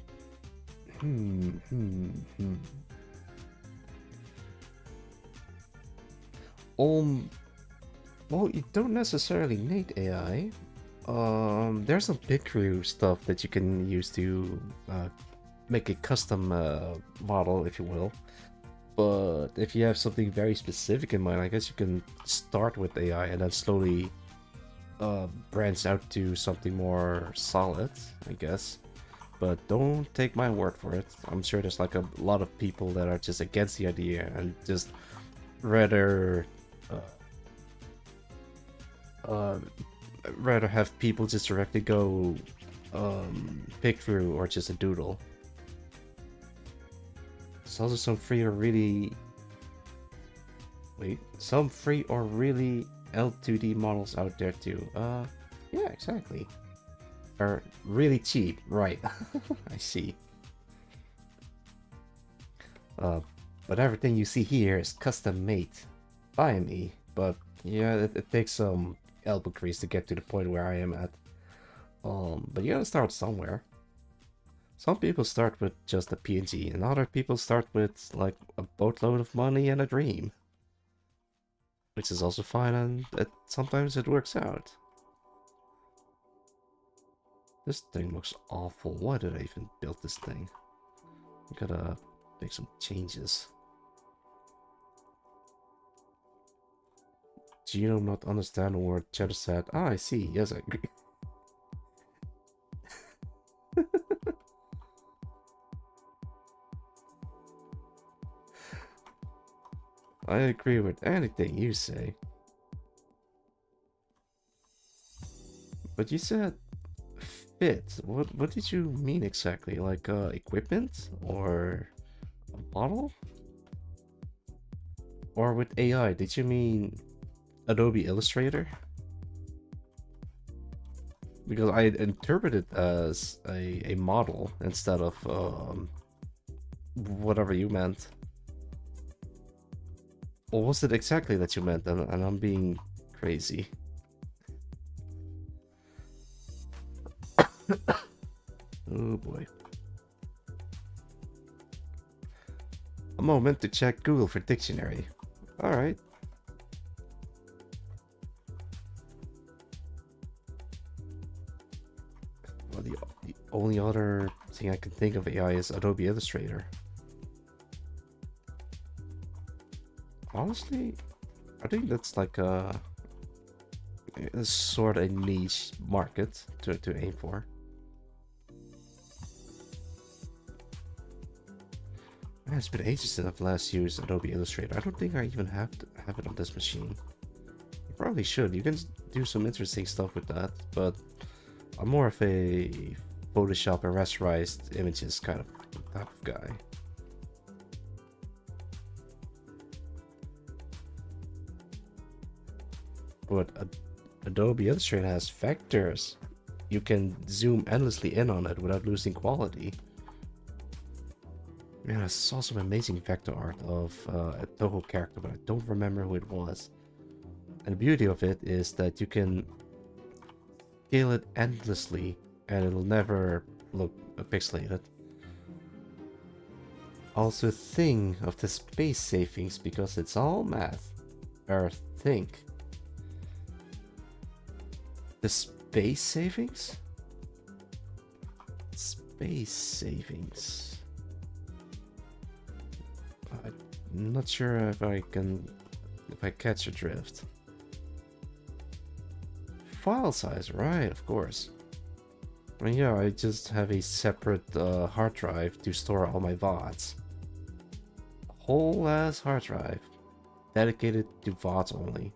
well, you don't necessarily need AI. There's some big crew stuff that you can use to make a custom model, if you will. But if you have something very specific in mind, I guess you can start with AI and then slowly branch out to something more solid, I guess. But don't take my word for it. I'm sure there's like a lot of people that are just against the idea and just rather rather have people just directly go pick through or just a doodle. There's also some free or really L2D models out there too. Yeah, exactly. Are really cheap, right? I see. But everything you see here is custom made by me. But yeah, it takes some elbow grease to get to the point where I am at. But you gotta start somewhere. Some people start with just a PNG, and other people start with like a boatload of money and a dream. Which is also fine, and sometimes it works out. This thing looks awful. Why did I even build this thing? I gotta make some changes. Genome not understand a word Cheddar said. Ah, I see. Yes, I agree. I agree with anything you say. But you said fit. What did you mean exactly? Like equipment or a model? Or with AI, did you mean Adobe Illustrator? Because I interpreted it as a model instead of whatever you meant. Or was it exactly that you meant and I'm being crazy? Oh boy. A moment to check Google for dictionary. Alright. Well, the only other thing I can think of AI is Adobe Illustrator. Honestly, I think that's like a sort of niche market to aim for. Man, it's been ages since I've last used Adobe Illustrator. I don't think I even have it on this machine. You probably should. You can do some interesting stuff with that, but I'm more of a Photoshop and rasterized images kind of type of guy. But Adobe Illustrator has vectors. You can zoom endlessly in on it without losing quality. Man, I saw some amazing vector art of a Toho character, but I don't remember who it was. And the beauty of it is that you can scale it endlessly and it'll never look pixelated. Also think of the space savings because it's all math. Or think. The space savings? Space savings. not sure if I catch your drift. File size, right, of course. I mean, yeah, I just have a separate hard drive to store all my VODs. Whole ass hard drive. Dedicated to VODs only.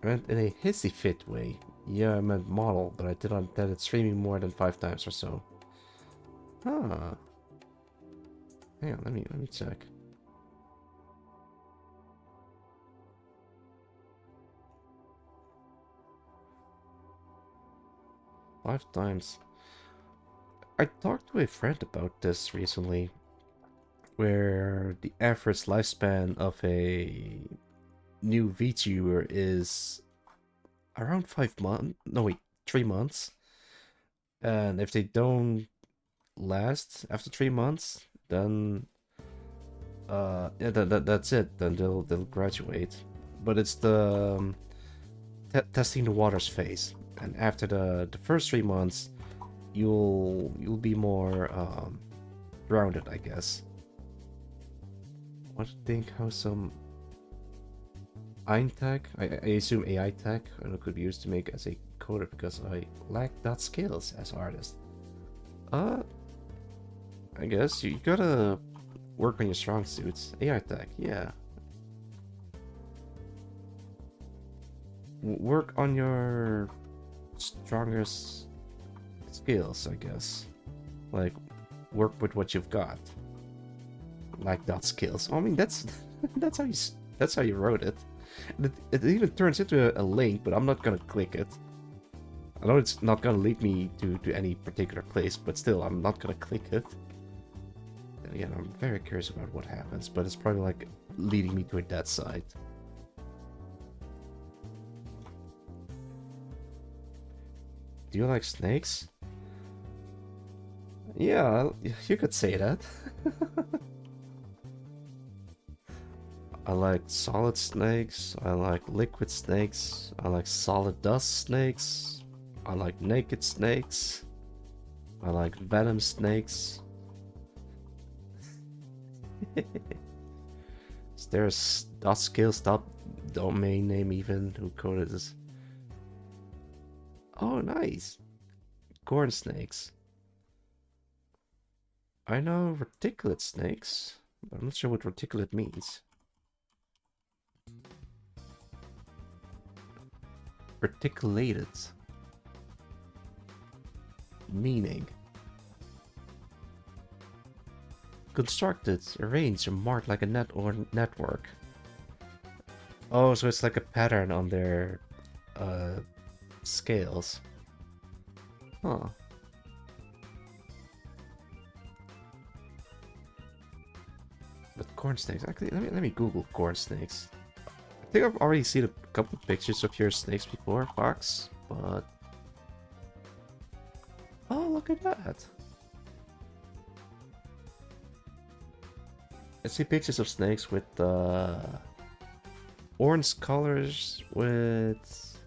And in a hissy fit way. Yeah, I meant model, but I did not intend it streaming more than 5 times or so. Huh. Hang on, let me check. Five times. I talked to a friend about this recently, where the average lifespan of a new VTuber is around 5 months. No, wait, 3 months. And if they don't last after 3 months, then yeah, that's it. Then they'll graduate. But it's the testing the waters phase, and after the first 3 months, you'll be more grounded, I guess. What do you think? How some Eintech, I assume AI tech, could be used to make as a coder because I lack that skills as artist. I guess you gotta work on your strong suits. AI tech, yeah. Work on your strongest skills, I guess. Like, work with what you've got. Like that skills. I mean, that's that's how you wrote it. It even turns into a link, but I'm not gonna click it. I know it's not gonna lead me to any particular place, but still, I'm not gonna click it. And again, I'm very curious about what happens, but it's probably like leading me to a dead side. Do you like snakes? Yeah, you could say that. I like solid snakes, I like liquid snakes, I like solid dust snakes, I like naked snakes, I like venom snakes. Is there a .skill domain name even? Who coded this? Oh, nice. Corn snakes. I know reticulate snakes, but I'm not sure what reticulate means. Reticulated. Meaning. Constructed, arranged, or marked like a net or network. Oh, so it's like a pattern on their scales. Huh. But corn snakes. Actually, let me Google corn snakes. I think I've already seen a couple of pictures of your snakes before, Fox, but oh, look at that. I see pictures of snakes with orange colors with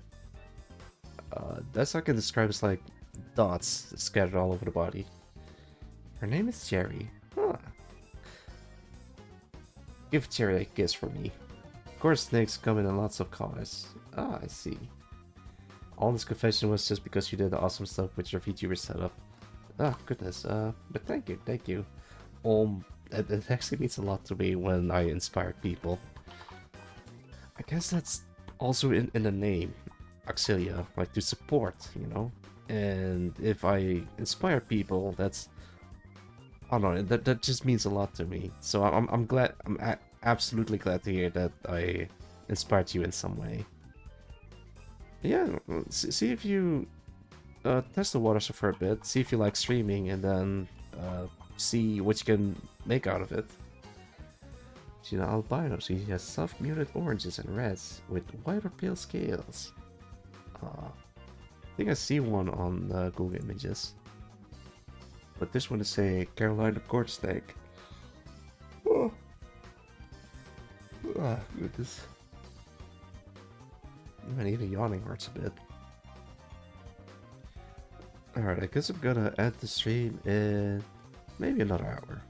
that's I can describe as like dots scattered all over the body. Her name is Cherry. Huh. Give Cherry a kiss for me. Of course, snakes come in lots of colors. Ah, I see. All this confession was just because you did awesome stuff with your VTuber setup. Ah, goodness. But thank you. It actually means a lot to me when I inspire people. I guess that's also in the name, Auxilia, like to support, you know? And if I inspire people, that's... I don't know, that just means a lot to me. So I'm glad, absolutely glad to hear that I inspired you in some way. Yeah, see if you test the waters for a bit, see if you like streaming, and then see what you can make out of it. She's an albino, so she has soft muted oranges and reds with white or pale scales. I think I see one on Google Images. But this one is a Carolina corn snake. Oh. Ah, goodness. Man, even yawning hurts a bit. Alright, I guess I'm gonna end the stream in maybe another hour.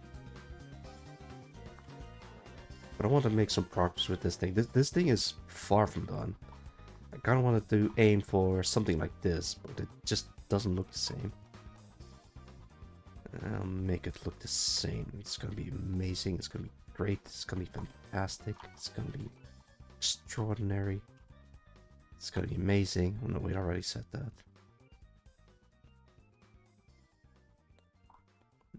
But I want to make some progress with this thing. This thing is far from done. I kind of wanted to aim for something like this, but it just doesn't look the same. I'll make it look the same. It's gonna be amazing. It's gonna be great. It's gonna be fantastic. It's gonna be extraordinary. It's gonna be amazing. Oh no, we already said that.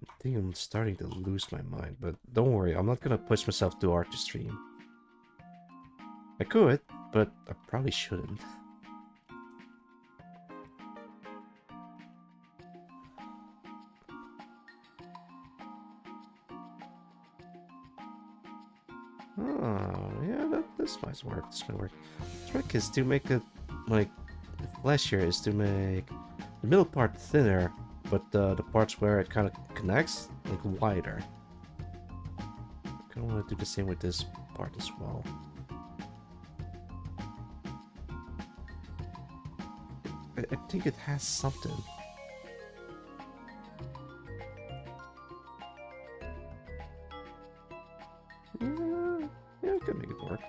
I think I'm starting to lose my mind, but don't worry, I'm not gonna push myself too hard to stream. I could, but I probably shouldn't. Oh, yeah, this might work. This might work. The trick is to make it, like, the flesh here is to make the middle part thinner, but the parts where it kind of connects, like, wider. I kind of want to do the same with this part as well. I think it has something. Yeah, I could make it work.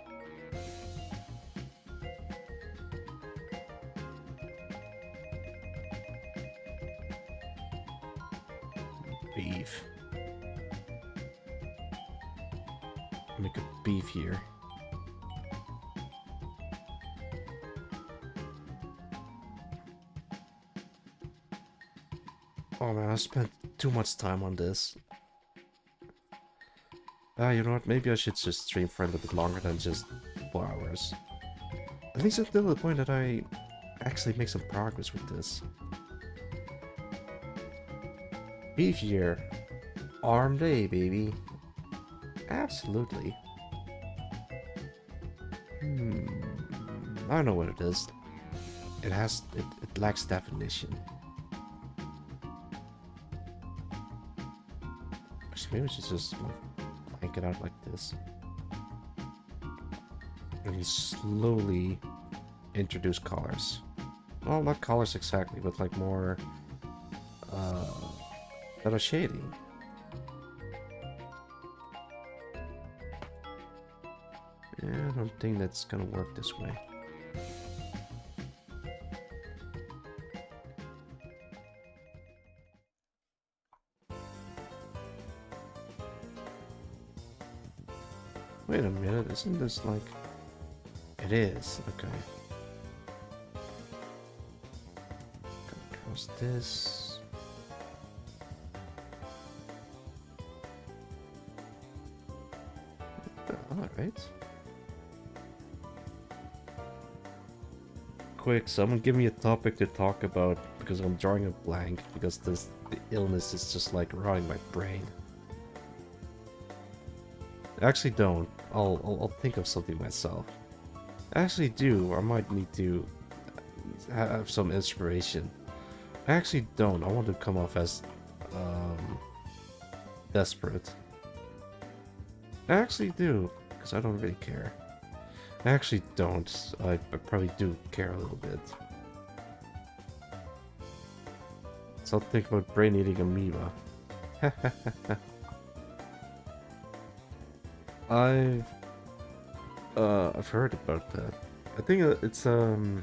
Beef. Make a beef here. Oh man, I spent too much time on this. You know what? Maybe I should just stream for a little bit longer than just 4 hours. At least until the point that I actually make some progress with this. Beef year. Arm day, baby. Absolutely. I don't know what it is. It lacks definition. Maybe we should just blank it out like this. And slowly introduce colors. Well, not colors exactly, but like more better shading. Yeah, I don't think that's gonna work this way. Wait a minute, isn't this like... It is, okay. Come across this. Alright. Quick, someone give me a topic to talk about, because I'm drawing a blank, because the illness is just like rotting my brain. I actually don't. I'll think of something myself. I actually do. I might need to have some inspiration. I actually don't. I want to come off as desperate. I actually do, because I don't really care. I actually don't. I probably do care a little bit. So I'll think about brain-eating amoeba. I've heard about that. I think it's in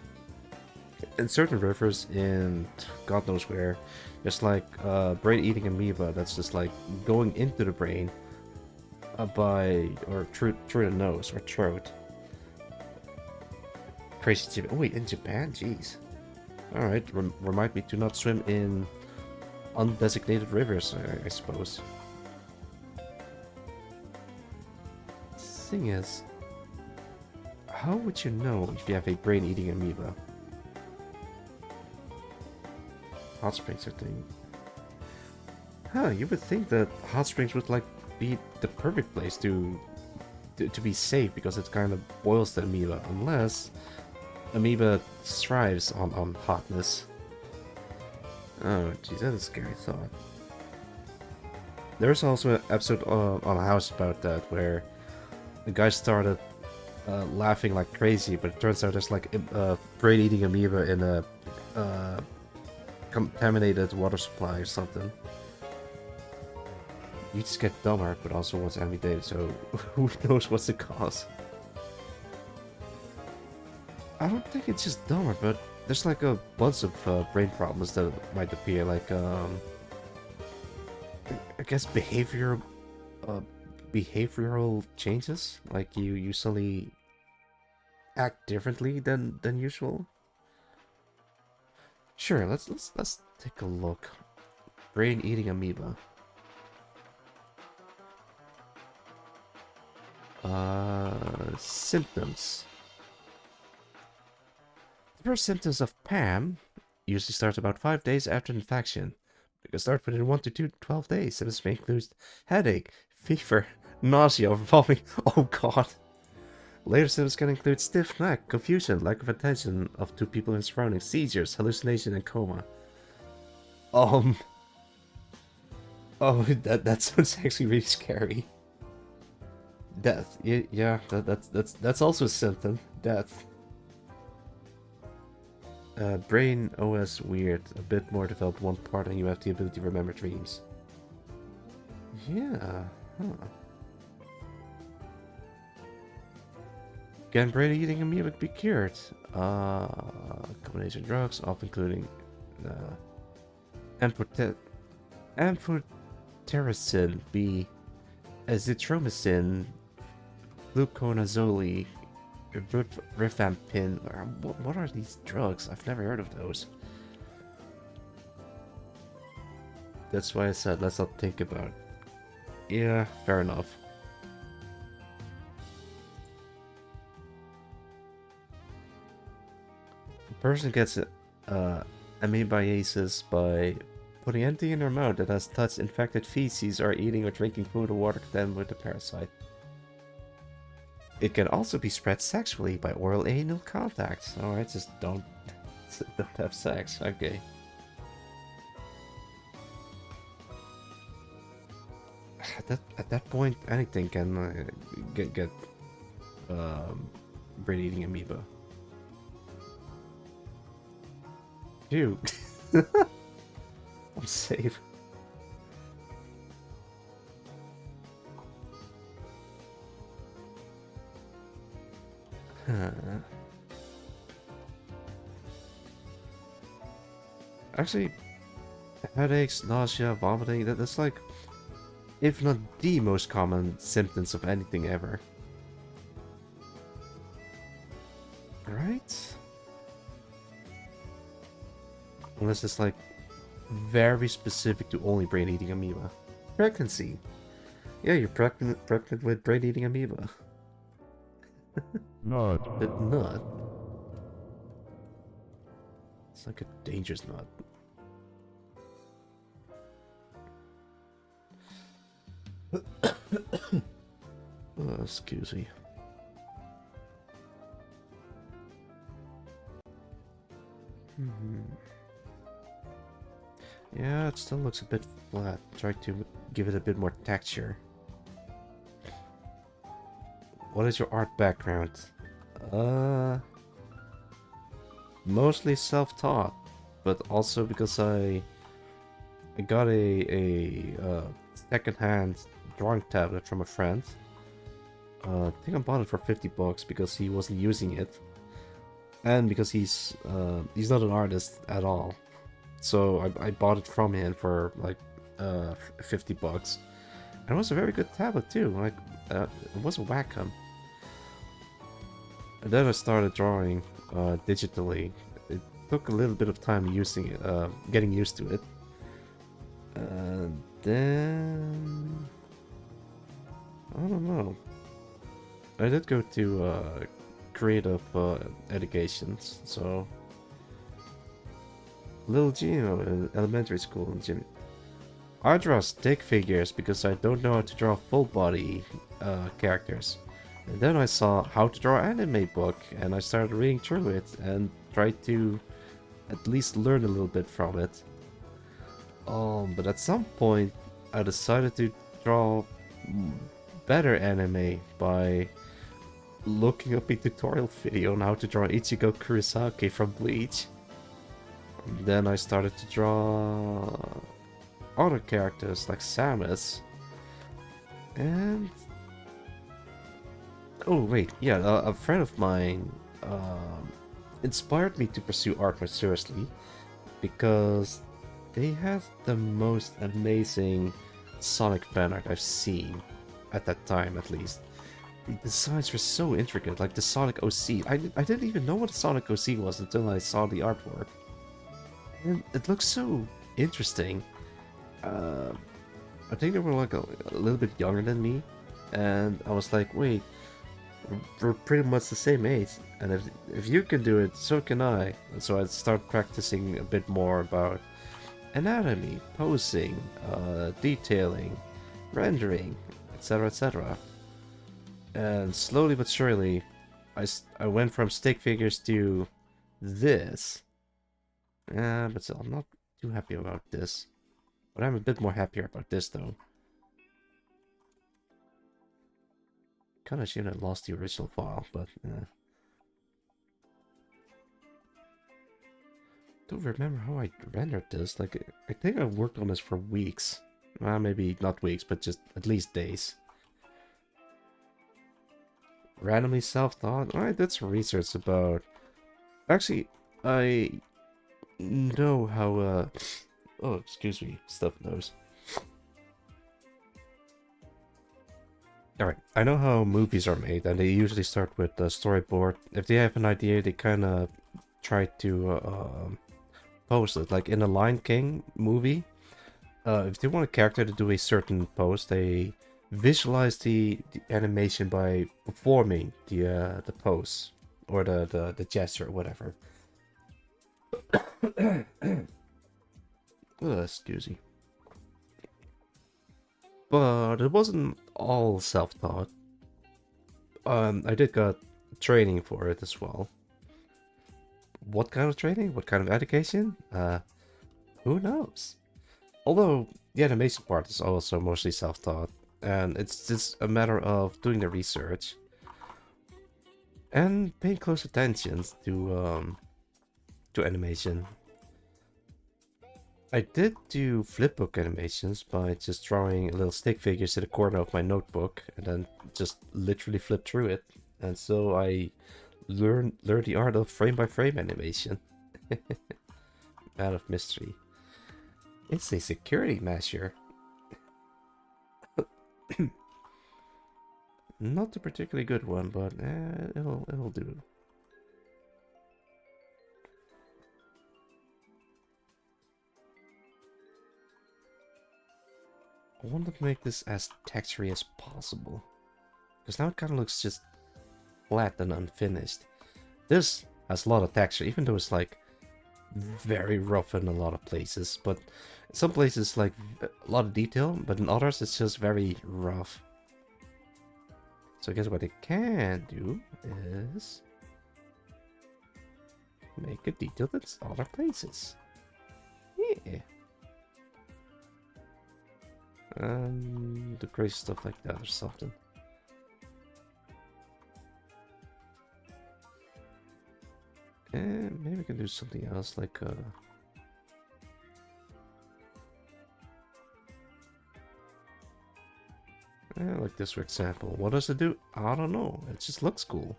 certain rivers in God knows where, there's like brain-eating amoeba that's just like going into the brain through the nose or throat. Crazy Japan. Oh wait, in Japan, jeez. All right, remind me to not swim in undesignated rivers, I suppose. Thing is, how would you know if you have a brain-eating amoeba? Hot springs are thing. Huh, you would think that hot springs would like be the perfect place to be safe, because it kind of boils the amoeba, unless amoeba thrives on hotness. Oh geez, that's a scary thought. There's also an episode on a house about that, where the guy started laughing like crazy, but it turns out there's like a brain-eating amoeba in a contaminated water supply or something. you just get dumber, but also wants enemy data, so who knows what's the cause. I don't think it's just dumber, but there's like a bunch of brain problems that might appear, like I guess behavioral changes, like you suddenly act differently than usual. Sure, let's take a look. Brain eating amoeba. Symptoms. The first symptoms of PAM usually start about 5 days after infection. They can start within 1 to 12 days. Symptoms may include headache, fever, nausea, vomiting. Oh god. Later symptoms can include stiff neck, confusion, lack of attention of two people in surroundings, seizures, hallucination, and coma. Oh, that sounds actually really scary. Death. Yeah, that's also a symptom. Death. Brain OS weird. A bit more developed one part and you have the ability to remember dreams. Yeah. Huh. Can brain eating amoeba be cured? Combination drugs, often including amphotericin B, azithromycin, fluconazole, rifampin. What are these drugs? I've never heard of those. That's why I said let's not think about it. Yeah, fair enough. A person gets amoebiasis by putting anything in their mouth that has touched infected feces or eating or drinking food or water contaminated with the parasite. It can also be spread sexually by oral anal contact. Alright, just don't have sex. Okay. At that point, anything can get brain-eating amoeba. Phew. I'm safe. Actually, headaches, nausea, vomiting, that's like, if not the most common symptoms of anything ever. Right? Unless it's like very specific to only brain-eating amoeba. Pregnancy. Yeah, you're pregnant with brain-eating amoeba. Nut. The nut. It's like a dangerous nut. Excuse me. Yeah, it still looks a bit flat. Try to give it a bit more texture. What is your art background? Mostly self-taught, but also because I got a second-hand drawing tablet from a friend. I think I bought it for $50 because he wasn't using it, and because he's not an artist at all. So I bought it from him for like $50. And it was a very good tablet too. Like it was a Wacom. And then I started drawing digitally. It took a little bit of time using it, getting used to it. And then I don't know. I did go to creative educations, so Little Gino in elementary school in Jimmy. I draw stick figures because I don't know how to draw full body characters. And then I saw How to Draw Anime book and I started reading through it and tried to at least learn a little bit from it. But at some point I decided to draw better anime by looking up a tutorial video on how to draw Ichigo Kurosaki from Bleach. Then I started to draw other characters like Samus, And oh wait, yeah, a friend of mine inspired me to pursue art more seriously because they have the most amazing Sonic fan art I've seen at that time, at least. The designs were so intricate, like the Sonic OC. I didn't even know what a Sonic OC was until I saw the artwork. And it looks so interesting. I think they were like a little bit younger than me, and I was like, wait, we're pretty much the same age, and if you can do it, so can I. And so I started practicing a bit more about anatomy, posing, detailing, rendering, etc., etc. And slowly but surely, I went from stick figures to this. But still, I'm not too happy about this. But I'm a bit more happier about this, though. Kinda shouldn't have lost the original file, but don't remember how I rendered this. Like, I think I worked on this for weeks. Well, maybe not weeks, but just at least days. Randomly self-taught? I did some research about... Actually, I know how, oh, excuse me, stuff nose. Alright, I know how movies are made, and they usually start with the storyboard. If they have an idea, they kind of try to pose it. Like in a Lion King movie, if they want a character to do a certain pose, they visualize the animation by performing the pose or the gesture or whatever. Excuse me. But it wasn't all self-taught. I did got training for it as well. What kind of training? What kind of education? Who knows? Although the animation part is also mostly self-taught, and it's just a matter of doing the research and paying close attention to animation. I did do flipbook animations by just drawing little stick figures in the corner of my notebook and then just literally flip through it. And so I learned the art of frame-by-frame animation. Man of mystery. It's a security measure. Not a particularly good one, but it'll do. I want to make this as textury as possible, because now it kind of looks just flat and unfinished. This has a lot of texture, even though it's like very rough in a lot of places, but in some places like a lot of detail, but in others it's just very rough. So I guess what I can do is make it detailed in other places. Yeah. Do crazy stuff like that or something. And maybe we can do something else like like this for example. What does it do? I don't know. It just looks cool.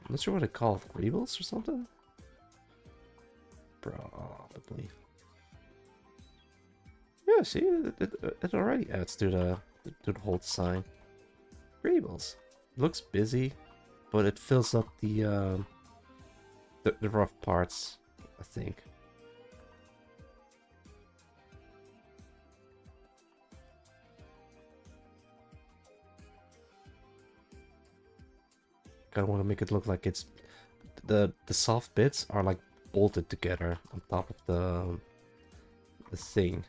I'm not sure what I call it. Greebles or something? Probably. Yeah, see, it already adds to the whole design. Greebles. Looks busy, but it fills up the rough parts, I think. Kinda want to make it look like it's the soft bits are like bolted together on top of the thing.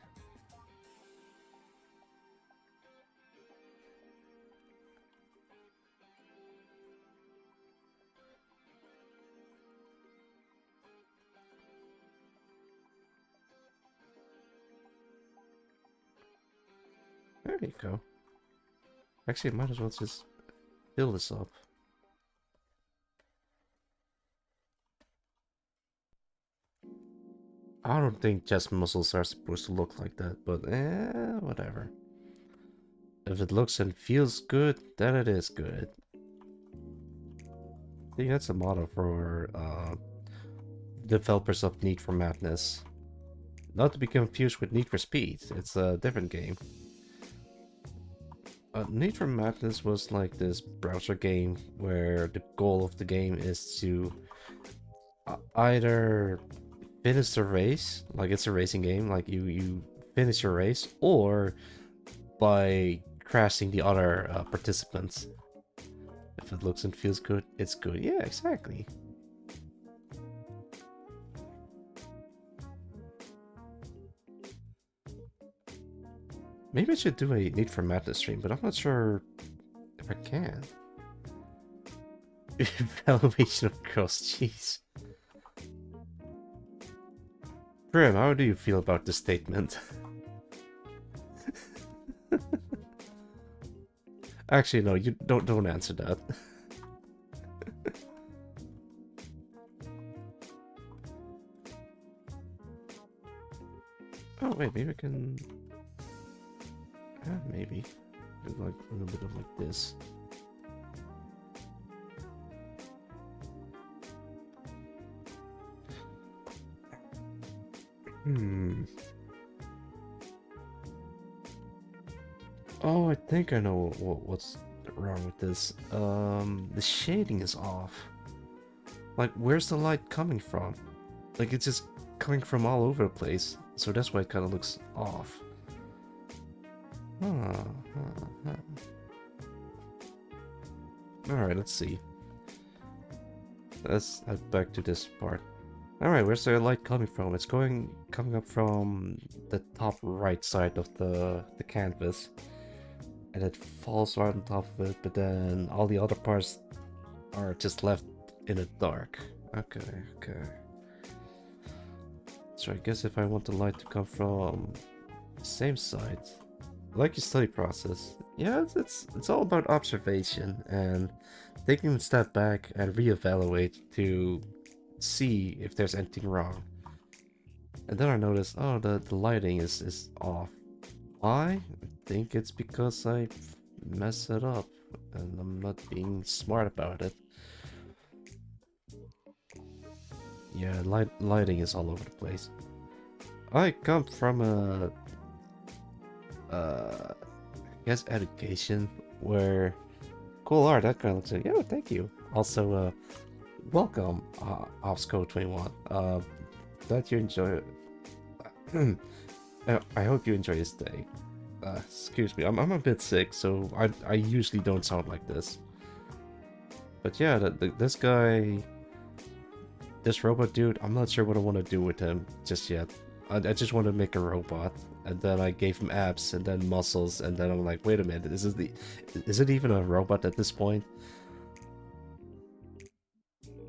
There you go. Actually, I might as well just fill this up. I don't think chest muscles are supposed to look like that, but whatever. If it looks and feels good, then it is good. I think that's a motto for developers of Need for Madness. Not to be confused with Need for Speed, it's a different game. Need for Madness was like this browser game where the goal of the game is to either finish the race, like it's a racing game, like you finish your race, or by crashing the other participants. If it looks and feels good, it's good. Yeah, exactly. Maybe I should do a Need for Madness stream, but I'm not sure if I can. Evaluation of girls, jeez. Grim, how do you feel about this statement? Actually, no, you don't answer that. Oh wait, maybe I can. Maybe do like a little bit of like this. Oh, I think I know what's wrong with this. The shading is off. Like, where's the light coming from? Like, it's just coming from all over the place. So that's why it kind of looks off. Alright, let's see. Let's head back to this part. Alright, where's the light coming from? It's coming up from the top right side of the canvas. And it falls right on top of it, but then all the other parts are just left in the dark. Okay. So I guess if I want the light to come from the same side, I like your study process. Yeah, it's all about observation and taking a step back and reevaluate to see if there's anything wrong. And then I noticed, oh, the lighting is off. Why? I think it's because I messed it up and I'm not being smart about it. Yeah, lighting is all over the place. I come from a I guess education where cool art, that kind of looks like, yeah, thank you. Also, welcome, Offsco21. Glad you enjoy it. I hope you enjoy your stay. Excuse me, I'm a bit sick, so I usually don't sound like this. But yeah, this guy, this robot dude, I'm not sure what I want to do with him just yet. I just want to make a robot, and then I gave him abs and then muscles, and then I'm like, wait a minute, is it even a robot at this point?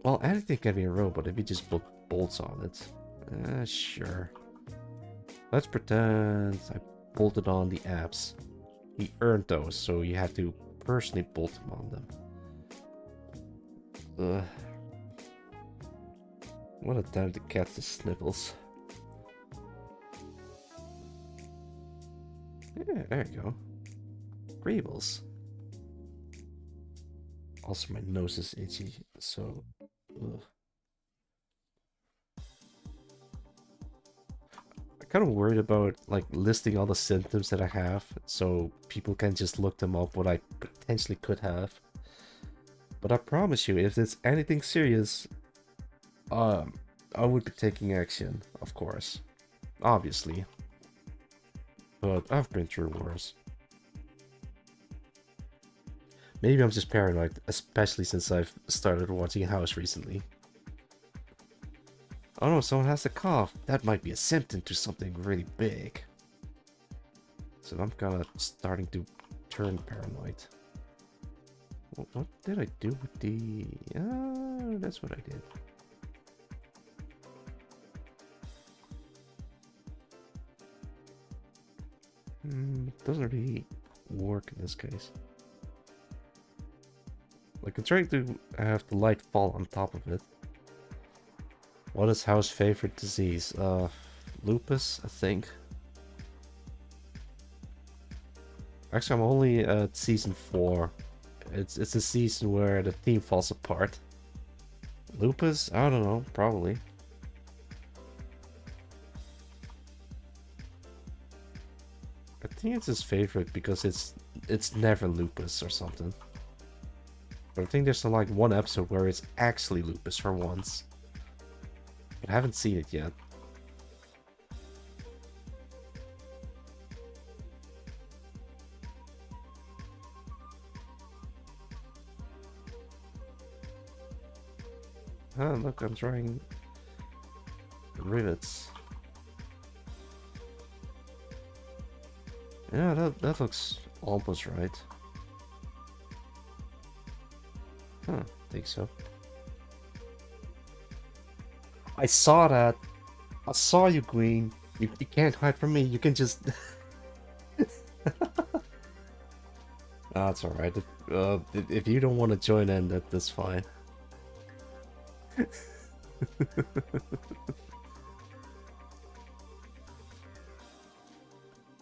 Well, anything can be a robot if you just put bolts on it. Sure. Let's pretend I bolted on the abs. He earned those, so you have to personally bolt him on them. What a time to catch the sniffles. Yeah, there you go. Greebles. Also, my nose is itchy, so... Ugh. I'm kind of worried about like listing all the symptoms that I have, so people can just look them up what I potentially could have. But I promise you, if it's anything serious, I would be taking action, of course. Obviously. But I've been through worse. Maybe I'm just paranoid, especially since I've started watching House recently. Oh no, someone has a cough. That might be a symptom to something really big. So I'm kind of starting to turn paranoid. What did I do with the... that's what I did. It doesn't really work in this case. Like, I'm trying to have the light fall on top of it. What is How's favorite disease? Lupus, I think. Actually, I'm only at season 4. It's a season where the theme falls apart. Lupus? I don't know, probably. I think it's his favorite because it's never Lupus or something. But I think there's like one episode where it's actually Lupus for once. But I haven't seen it yet. Ah, look, I'm trying rivets. Yeah, that looks almost right. Huh, think so. I saw that. I saw you, Queen. You can't hide from me. You can just... That's alright. If you don't want to join in, that's fine.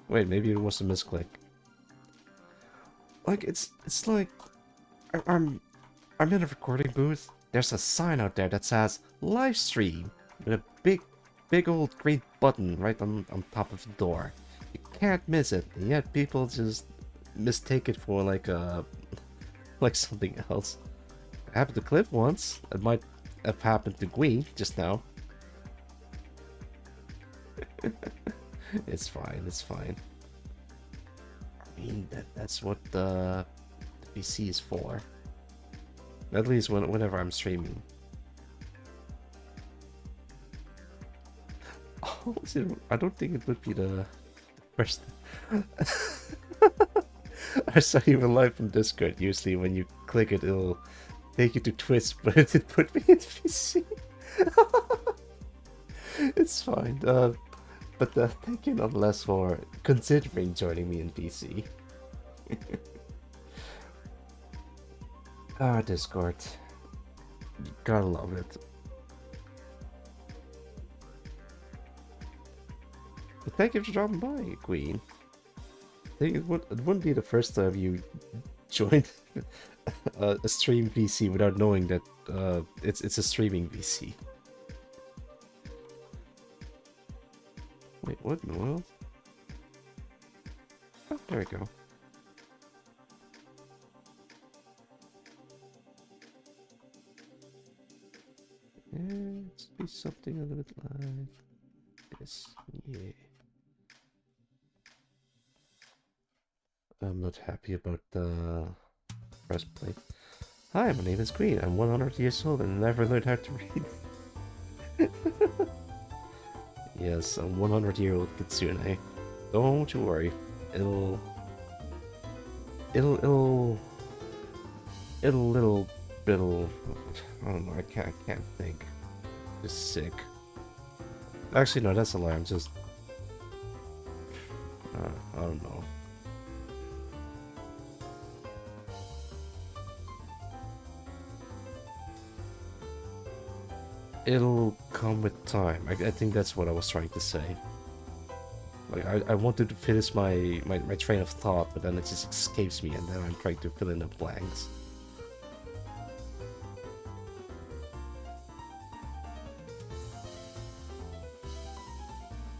Wait, maybe it was a misclick. Like it's like I'm in a recording booth. There's a sign out there that says live stream with a big old green button right on top of the door. You can't miss it. And yet people just mistake it for like like something else. It happened to Cliff once. It might have happened to Gui just now. It's fine, it's fine. I mean, that's what the PC is for. At least whenever I'm streaming. Oh, I don't think it would be the first. I saw you were live from Discord. Usually when you click it, it'll take you to Twitch, but it did put me in PC. It's fine. But thank you nonetheless for considering joining me in PC. Discord. You gotta love it. But thank you for dropping by, Queen. I think it wouldn't be the first time you joined a stream VC without knowing that it's a streaming VC. Wait, what in the world? Oh, there we go. Let's be something a little bit like this. Yeah. I'm not happy about the breastplate. Hi, my name is Queen. I'm 100 years old and never learned how to read. Yes, a 100-year-old Kitsune. Don't you worry. It'll I don't know, I can't think. Just sick. Actually no, that's a lie, I'm just I don't know. It'll come with time. I think that's what I was trying to say. Like I wanted to finish my train of thought, but then it just escapes me, and then I'm trying to fill in the blanks.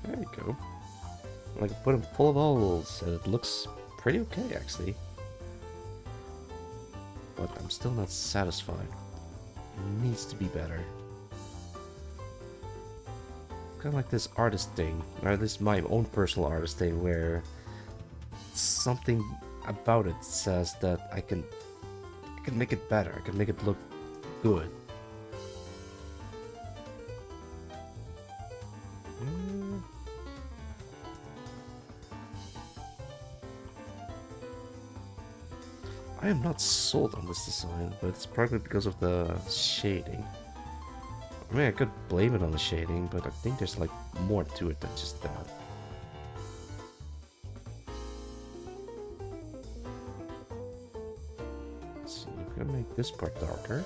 There you go. I can put them full of holes, and it looks pretty okay actually. But I'm still not satisfied. It needs to be better. Kind of like this artist thing, or at least my own personal artist thing, where something about it says that I can make it better. I can make it look good. I am not sold on this design, but it's probably because of the shading. I mean, I could blame it on the shading, but I think there's like more to it than just that. Let's see, we're gonna make this part darker.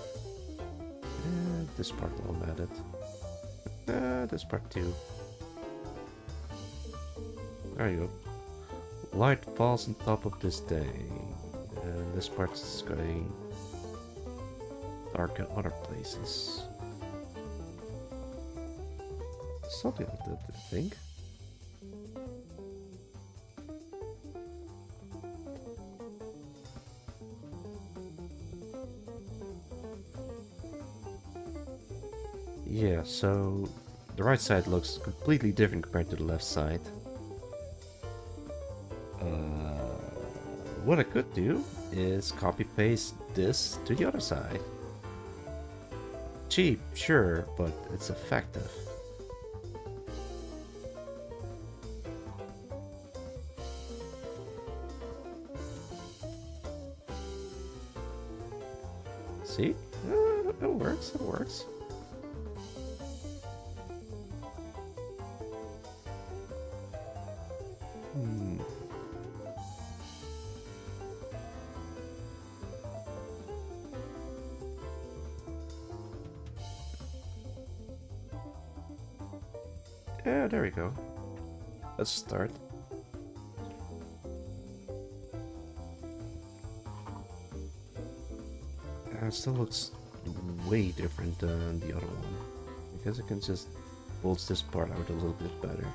And this part while I'm at it. This part too. There you go. Light falls on top of this day, and this part's getting dark in other places. Something like that, I think. Yeah, so the right side looks completely different compared to the left side. What I could do is copy paste this to the other side. Cheap, sure, but it's effective. See? It works, it works. Yeah, there we go. Let's start. It still looks way different than the other one. I guess I can just bolts this part out a little bit better.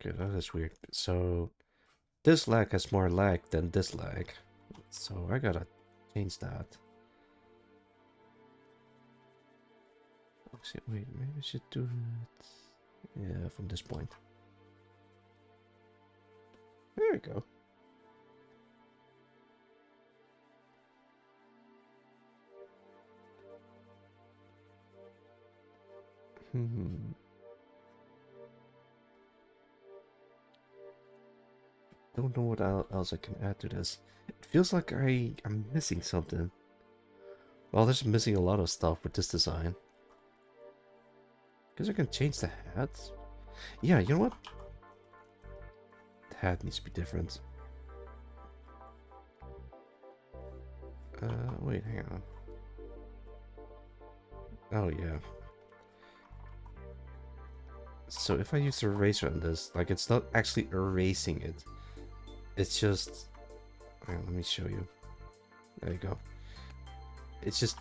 Okay, that is weird. So this lag has more lag than this lag. So I gotta change that. Actually, wait, maybe I should do it. Yeah, from this point. There we go. Don't know what else I can add to this. It feels like I'm missing something. Well, there's missing a lot of stuff with this design. Guess I can change the hat. Yeah, you know what? The hat needs to be different. Wait, hang on. Oh, yeah. So if I use the eraser on this, like it's not actually erasing it. It's just... Hang on, let me show you. There you go. It just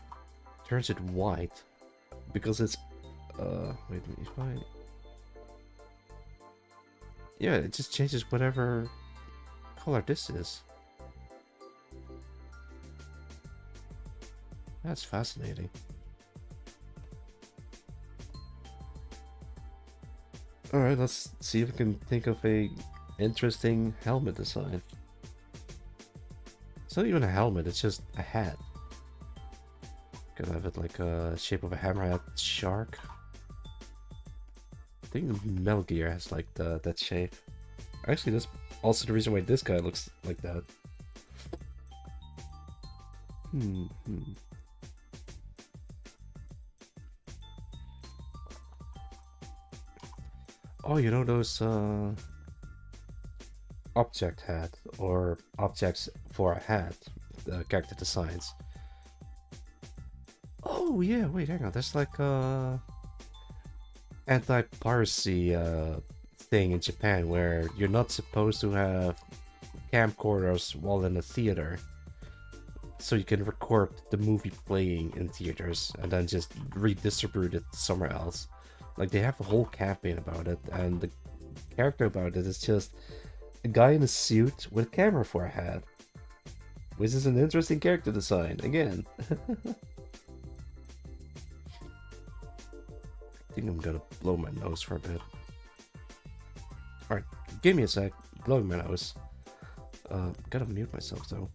turns it white. Because it's... wait, if I... Yeah, it just changes whatever color this is. That's fascinating. Alright, let's see if we can think of a interesting helmet design. It's not even a helmet, it's just a hat. Could have it like a shape of a hammerhead shark. I think Metal Gear has like that shape. Actually, that's also the reason why this guy looks like that. Oh, you know those object hat or objects for a hat, the character designs. Oh yeah, wait, hang on. There's like a anti-piracy thing in Japan where you're not supposed to have camcorders while in a theater, so you can record the movie playing in theaters and then just redistribute it somewhere else. Like, they have a whole campaign about it, and the character about it is just a guy in a suit with a camera for a hat. Which is an interesting character design, again. I think I'm gonna blow my nose for a bit. Alright, give me a sec. Blowing my nose. Gotta mute myself, though.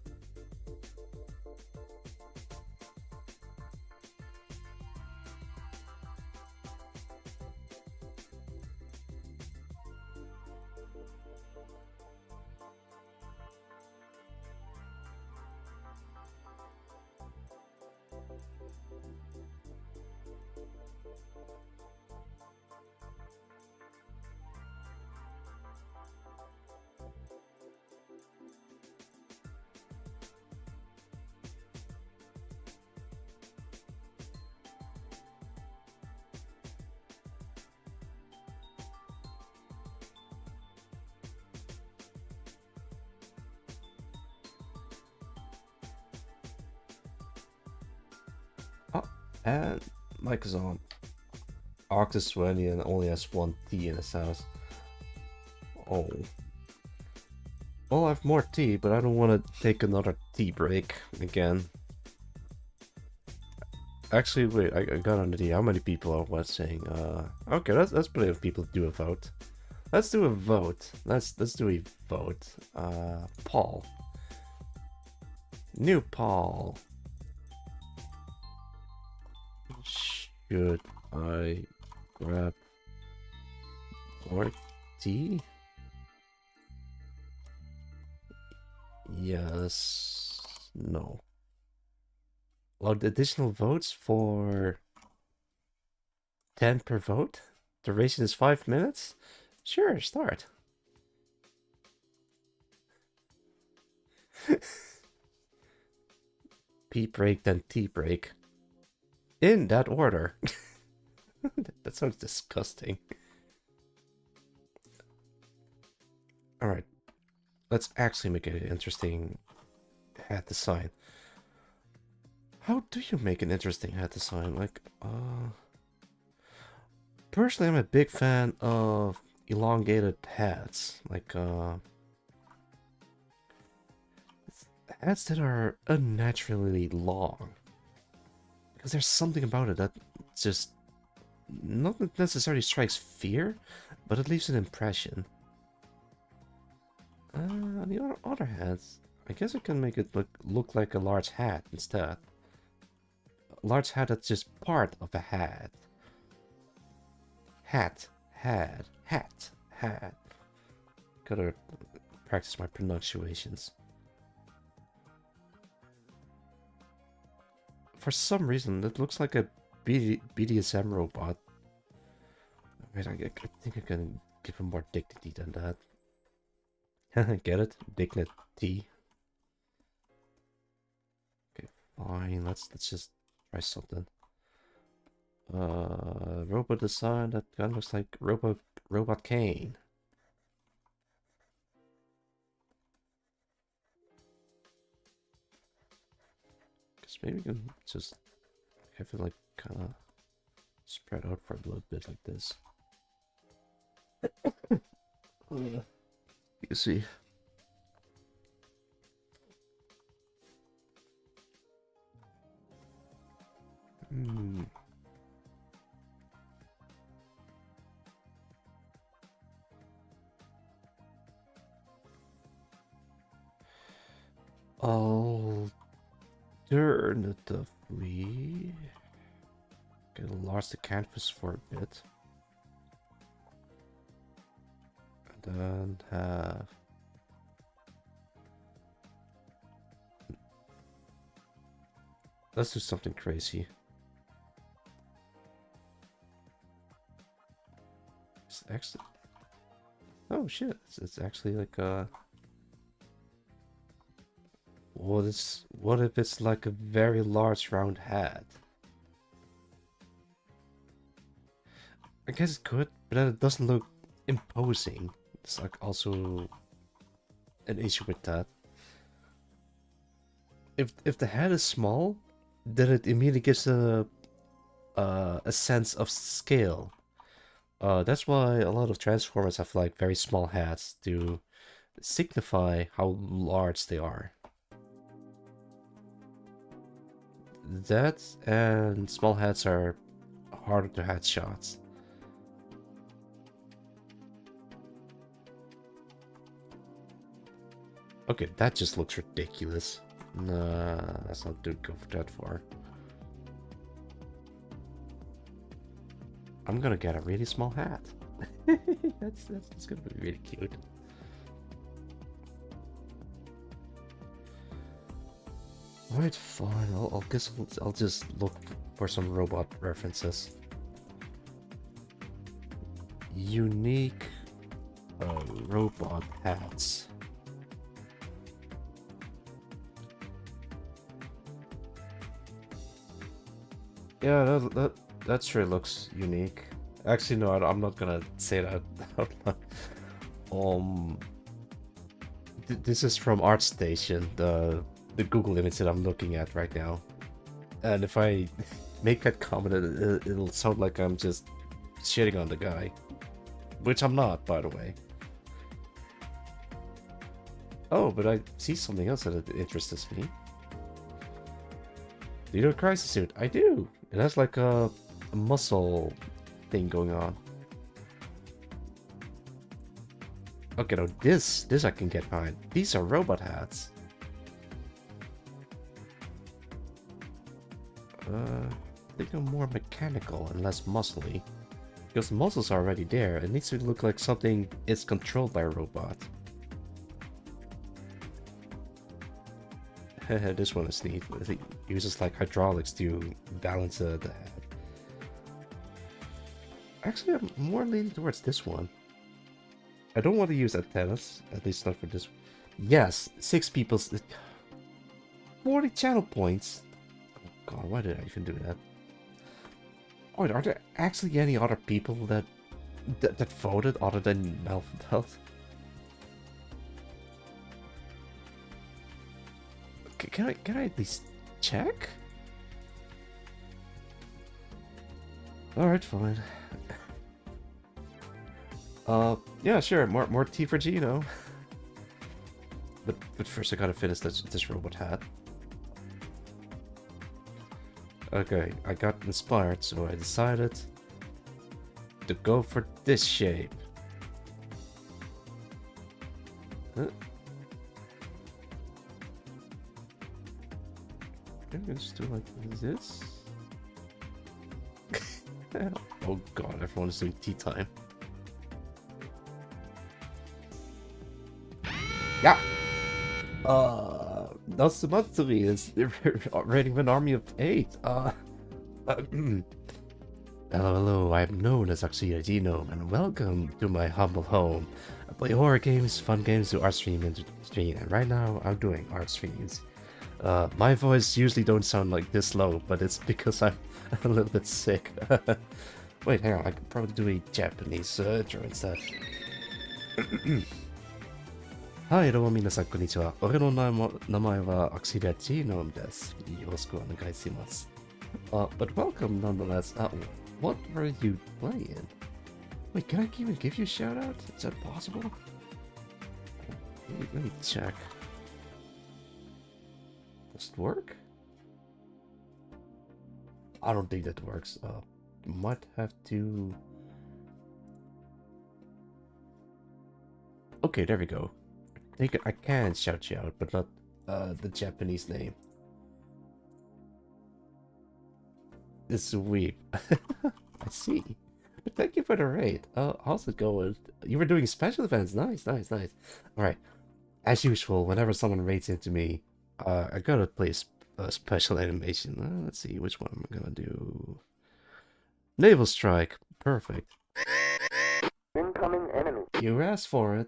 And Mike is on. Arc is 20 and only has one tea in his house. Oh. Well, I have more tea, but I don't want to take another tea break again. Actually, wait, I got an idea. How many people are watching? Okay, that's plenty of people to do a vote. Let's do a vote. Let's do a vote. Paul. New Paul. Should I grab more tea? Yes. No. Well, the additional votes for 10 per vote? Duration is 5 minutes? Sure, start. Pee break, then tea break. In that order. That sounds disgusting. Alright. Let's actually make an interesting hat design. How do you make an interesting hat design? Like, personally, I'm a big fan of elongated hats. Like, hats that are unnaturally long. Because there's something about it that just not necessarily strikes fear, but it leaves an impression. On the other hand, I guess I can make it look like a large hat instead. A large hat that's just part of a hat. Hat. Gotta practice my pronunciations. For some reason, it looks like a BDSM robot. Wait, I think I can give him more dignity than that. Get it? Dignity. Okay, fine. Let's just try something. Robot design that kind of looks like Robot Kane. Guess maybe we can just have it like kind of spread out for a little bit like this. You see. Alternatively, can enlarge the canvas for a bit. And then have let's do something crazy. It's actually oh shit! It's actually like a. What if it's like a very large round hat? I guess it could, but then it doesn't look imposing. It's like also an issue with that. If the hat is small, then it immediately gives a sense of scale. That's why a lot of Transformers have like very small hats to signify how large they are. That and small hats are harder to headshots. Okay, that just looks ridiculous. Nah, let's not go for that far. I'm gonna get a really small hat. that's gonna be really cute. Alright, fine. I'll guess I'll just look for some robot references. Unique robot hats. Yeah, that sure looks unique. Actually, no, I'm not gonna say that out loud. This is from ArtStation, the Google image that I'm looking at right now. And if I make that comment, it'll sound like I'm just shitting on the guy. Which I'm not, by the way. Oh, but I see something else that interests me. Do you know Crisis Suit? I do! It has like a muscle thing going on. Okay, no, this I can get behind. These are robot hats. I think they're more mechanical and less muscly. Because the muscles are already there, it needs to look like something is controlled by a robot. This one is neat. It uses like hydraulics to balance the head. Actually, I'm more leaning towards this one. I don't want to use antennas, at least not for this. Yes, 6 people. 40 channel points. Oh god, why did I even do that? Oh, are there actually any other people that voted other than Melvin? Can I at least check? Alright, fine. Yeah, sure. More tea for Gino. But first I gotta finish this robot hat. Okay, I got inspired, so I decided to go for this shape. Huh? I'm gonna just do like this. Oh god, everyone is doing tea time. Yeah. That's the monthly is rating an army of 8. Hello, I'm known as Oxida Genome, and welcome to my humble home. I play horror games, fun games, do art stream, and right now I'm doing art streams. My voice usually don't sound like this low, but it's because I'm a little bit sick. Wait, hang on, I could probably do a Japanese intro instead. はい、どうも皆さん、こんにちは。俺の名前は Oxida Genome です。よろしくお願いします。But welcome nonetheless. What were you playing? Wait, can I even give you a shout out? Is that possible? Let me check. Does it work? I don't think that works. Might have to. Okay, there we go. I think I can shout you out, but not the Japanese name. Sweet. I see. But thank you for the raid. How's it going? You were doing special events. Nice. Alright. As usual, whenever someone raids into me, I gotta play a special animation. Let's see, which one am I gonna do? Naval Strike. Perfect. Incoming enemy. You asked for it.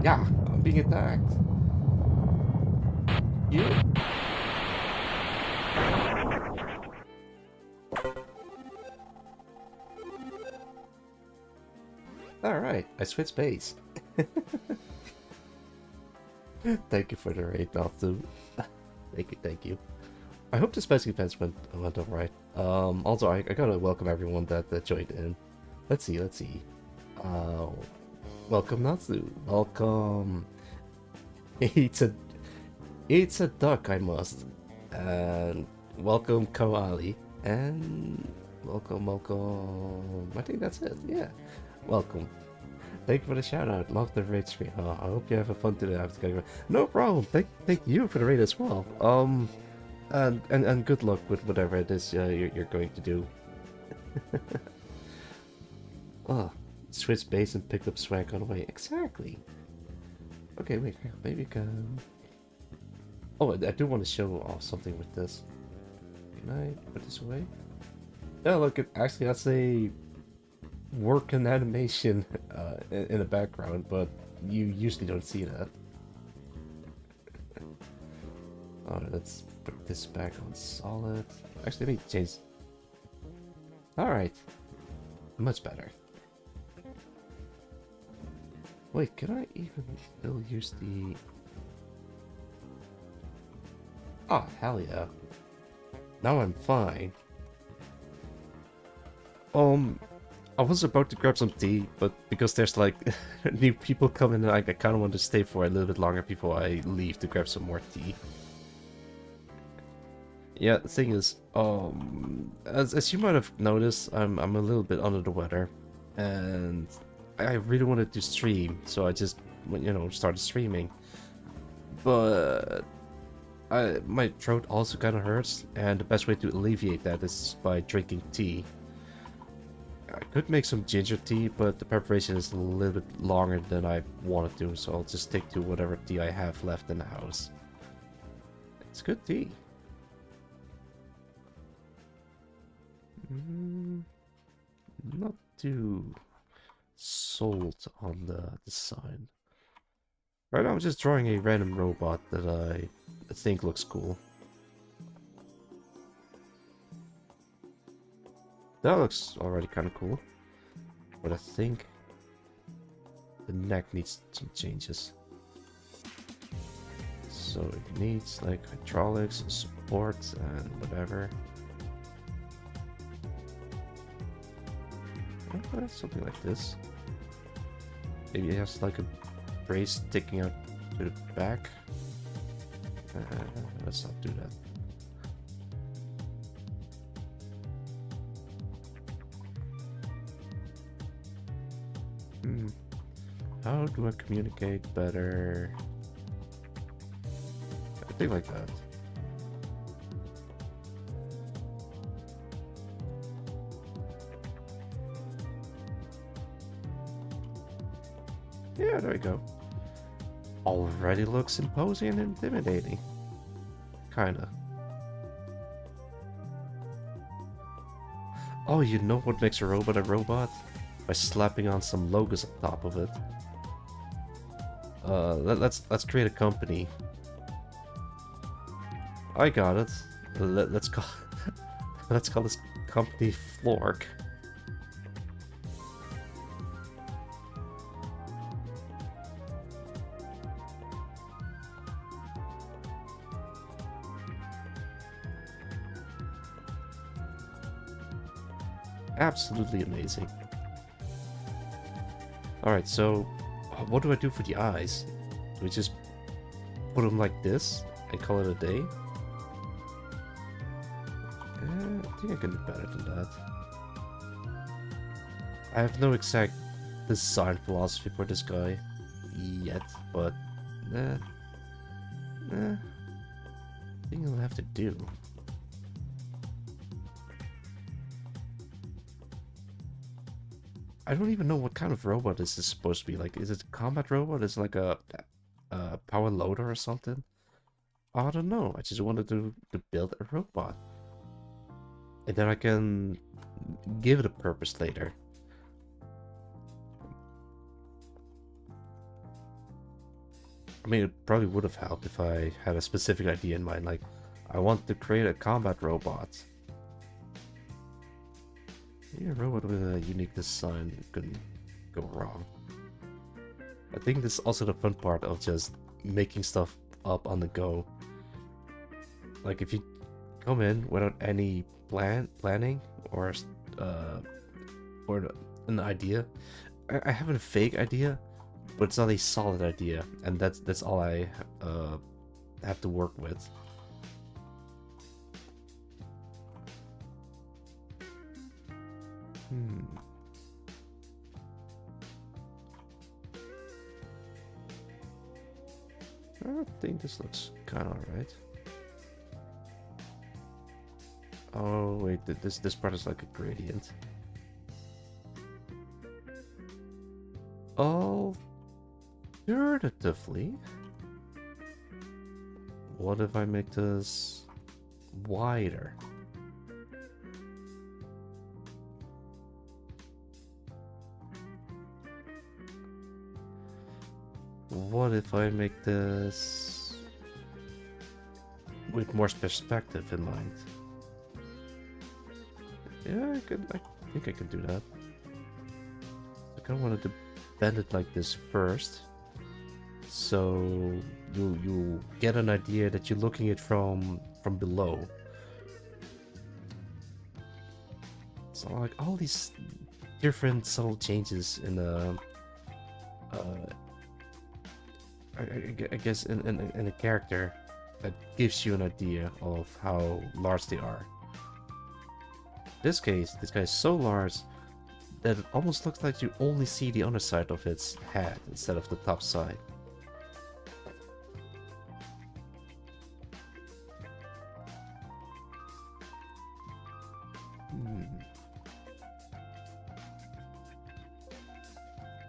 Yeah, I'm being attacked. You? Alright, I switched base. Thank you for the raid, Baltu. Thank you. I hope the special events went alright. Also, I gotta welcome everyone that joined in. Let's see. Welcome Natsu. Welcome. It's a duck, I must. And welcome Koali. And welcome. I think that's it. Yeah. Welcome. Thank you for the shout out. Love the raid stream. I hope you have a fun today. No problem. Thank you for the raid as well. And good luck with whatever it is you're going to do. Oh. Switch base and picked up swag on the way. Exactly. Okay, wait. Maybe we can. Oh, I do want to show off something with this. Can I put this away? Yeah, look. Actually, that's a working animation in the background, but you usually don't see that. Oh, let's put this back on solid. Actually, let me change. All right. Much better. Wait, can I even still use the... Oh, hell yeah. Now I'm fine. I was about to grab some tea, but because there's like new people coming in, I kind of want to stay for a little bit longer before I leave to grab some more tea. Yeah, the thing is, as you might have noticed, I'm a little bit under the weather, and I really wanted to stream, so I just, started streaming. But my throat also kind of hurts, and the best way to alleviate that is by drinking tea. I could make some ginger tea, but the preparation is a little bit longer than I wanted to, so I'll just stick to whatever tea I have left in the house. It's good tea. Not too sold on the design. Right now I'm just drawing a random robot that I think looks cool. That looks already kind of cool. But I think the neck needs some changes. So it needs like hydraulics, support, and whatever. Something like this. Maybe it has like a brace sticking out to the back. Let's not do that. How do I communicate better? I think like that. Yeah, there we go. Already looks imposing and intimidating. Kinda. Oh, you know what makes a robot a robot? By slapping on some logos on top of it. Let's create a company. I got it. Let's call let's call this company Flork. Absolutely amazing. Alright, so what do I do for the eyes? Do we just put them like this and call it a day? I think I can do better than that. I have no exact design philosophy for this guy yet, but I think I'll have to do. I don't even know what kind of robot this is supposed to be. Like, is it a combat robot? Is it like a power loader or something? I don't know. I just wanted to build a robot. And then I can give it a purpose later. I mean, it probably would have helped if I had a specific idea in mind. Like, I want to create a combat robot. Yeah, a robot with a unique design couldn't go wrong. I think this is also the fun part of just making stuff up on the go. Like, if you come in without any planning or an idea. I have a vague idea, but it's not a solid idea, and that's all I have to work with. I think this looks kind of alright. Oh wait, this part is like a gradient. Alternatively, what if I make this wider? What if I make this with more perspective in mind? Yeah, I think I can do that. kind of wanted to bend it like this first, so you get an idea that you're looking at from below. So like all these different subtle changes in the I guess in a character that gives you an idea of how large they are. In this case, this guy is so large that it almost looks like you only see the underside of its head instead of the top side.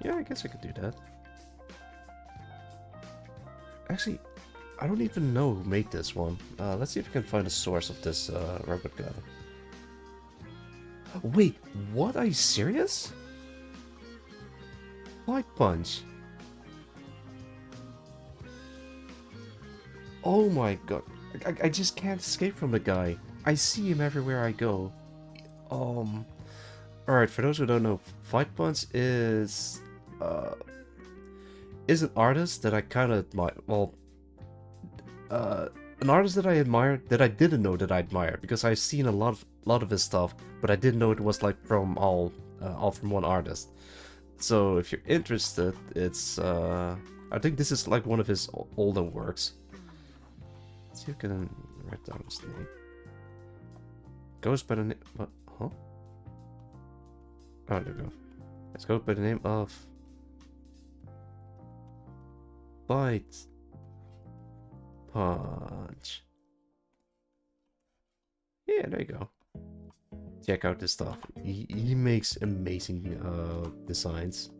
Yeah, I guess I could do that. Actually, I don't even know who made this one. Let's see if we can find a source of this robot guy. Wait, what? Are you serious? Light Punch. Oh my god. I just can't escape from the guy. I see him everywhere I go. Alright, for those who don't know, Fight Punch is an artist that I kind of admire. Well, an artist that I admire that I didn't know that I admire, because I've seen a lot of his stuff, but I didn't know it was like from all from one artist. So if you're interested, it's I think this is like one of his older works. Let's see if I can write down his name. Goes by the name. What? Huh? Oh, there we go. Let's go by the name of Bite Punch. Yeah, there you go. Check out this stuff. He makes amazing designs.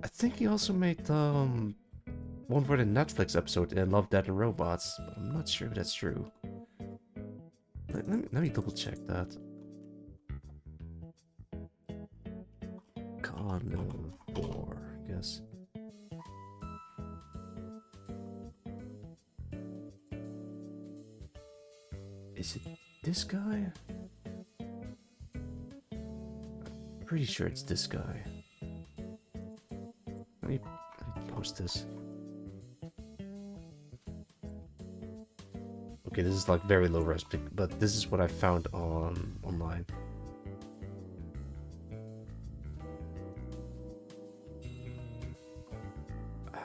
I think he also made one for the Netflix episode in Love, Death and Robots, but I'm not sure if that's true. Let me double check that. Carnivore, I guess. Is it this guy? Pretty sure it's this guy. Let me post this. Okay, this is like very low res, but this is what I found online.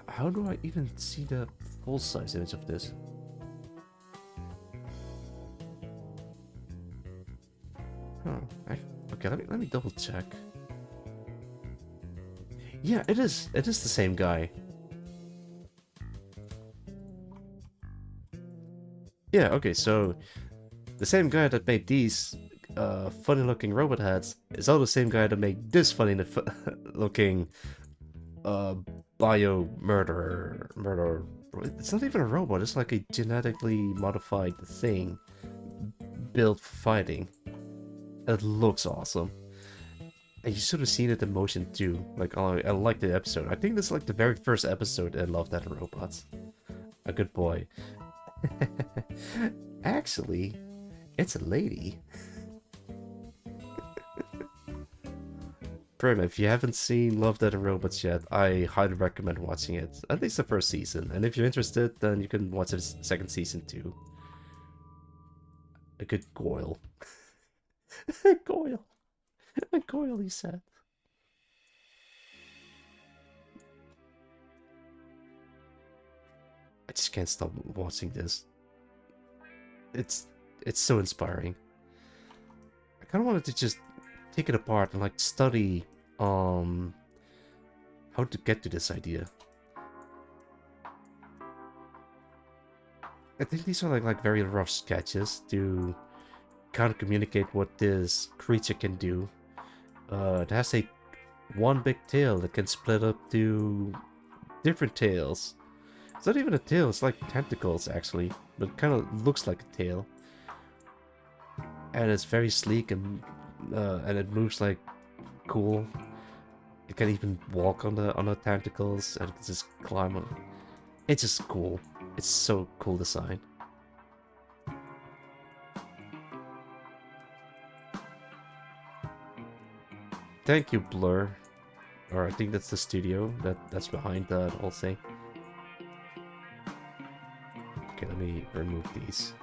How do I even see the full size image of this? Huh. Okay, let me double check. Yeah, it is. It is the same guy. Yeah, okay, so the same guy that made these funny looking robot heads is also the same guy that made this funny looking bio murderer. It's not even a robot, it's like a genetically modified thing built for fighting. It looks awesome. And you should have seen it in motion too. Like, I like the episode. I think this is like the very first episode in Love, Death and Robots. A good boy. Actually, it's a lady. Prim, if you haven't seen Love, Death and Robots yet, I highly recommend watching it. At least the first season. And if you're interested, then you can watch the second season too. A good Goyle. Goyle. Goyle, he said. I just can't stop watching this. It's so inspiring. I kind of wanted to just take it apart and like study how to get to this idea. I think these are like very rough sketches to kind of communicate what this creature can do. It has one big tail that can split up to different tails. It's not even a tail, it's like tentacles actually, but it kind of looks like a tail. And it's very sleek and it moves like cool. It can even walk on the tentacles and it can just climb on. It's just cool. It's so cool design. thank you, Blur. Or I think that's the studio that's behind the whole thing. Okay, let me remove these.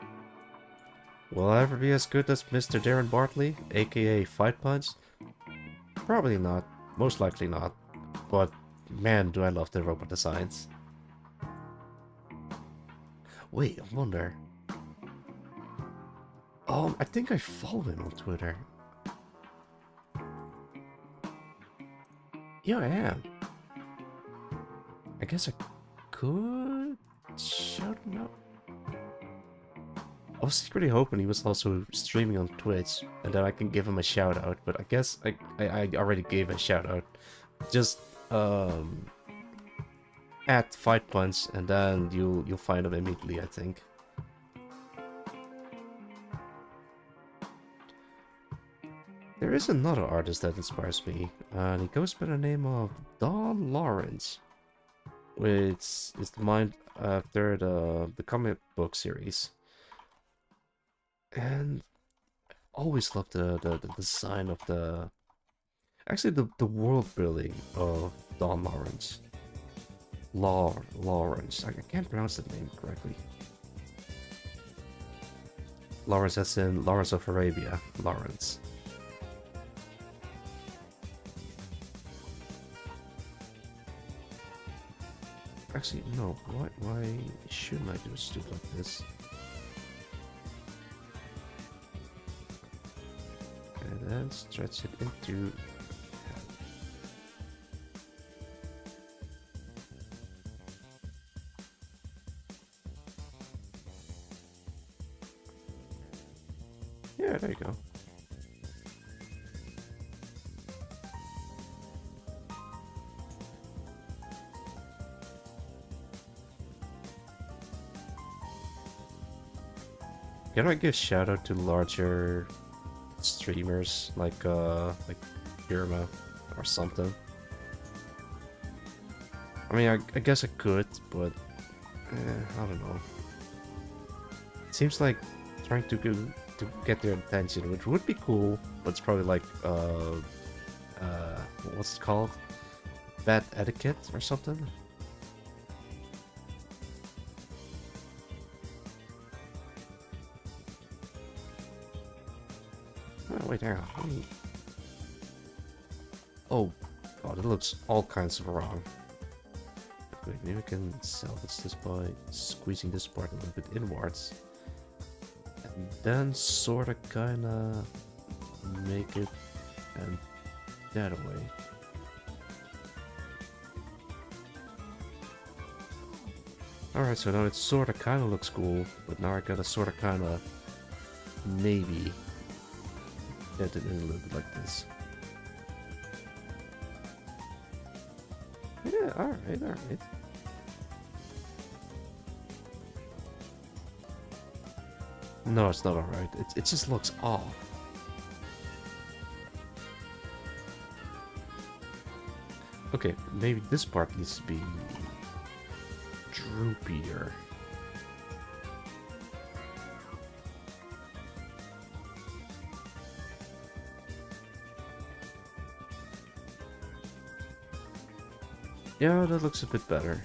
Will I ever be as good as Mr. Darren Bartley, aka Fight Punch? Probably not. Most likely not. But man, do I love the robot designs. Wait, I wonder. I think I follow him on Twitter. Yeah, I am. I guess I could shout him out. I was secretly hoping he was also streaming on Twitch, and then I can give him a shout out. But I guess I already gave a shout out. Just at Fight Punch, and then you'll find him immediately, I think. There is another artist that inspires me, and he goes by the name of Don Lawrence, which is the mind after the comic book series. And I always loved the design of actually the world building of Don Lawrence. Lawrence. I can't pronounce the name correctly. Lawrence as in Lawrence of Arabia. Lawrence. Actually, no. Why shouldn't I do a stupid like this? And then stretch it into... Yeah, there you go. Can I give shout out to larger streamers like Irma or something? I mean, I guess I could, but I don't know. It seems like trying to get their attention, which would be cool, but it's probably like what's it called? Bad etiquette or something? Oh, wait, hang on. Oh, God, it looks all kinds of wrong. Wait, maybe we can salvage this by squeezing this part a little bit inwards. And then sorta kinda make it and that away. Alright, so now it sorta kinda looks cool, but now I gotta sorta kinda maybe get it in a little bit like this. Yeah, alright, alright. No, it's not alright. It just looks off. Okay, maybe this part needs to be droopier. Yeah, that looks a bit better.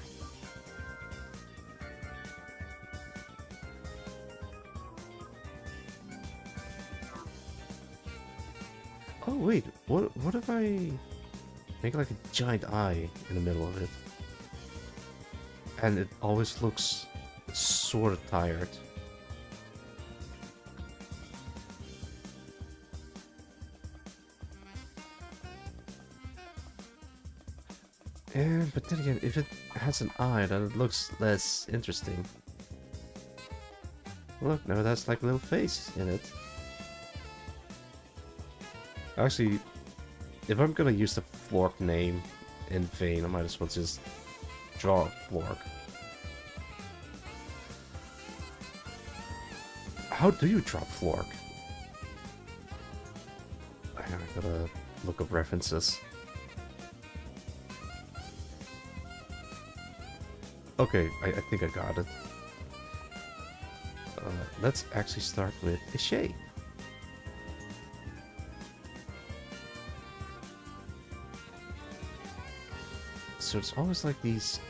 Oh wait, what if I make like a giant eye in the middle of it? And it always looks sort of tired. But then again, if it has an eye, then it looks less interesting. Look, now that's like a little face in it. Actually, if I'm gonna use the Flork name in vain, I might as well just draw a Flork. How do you draw Flork? I gotta look up references. Okay, I think I got it. Let's actually start with a shape. So it's always like these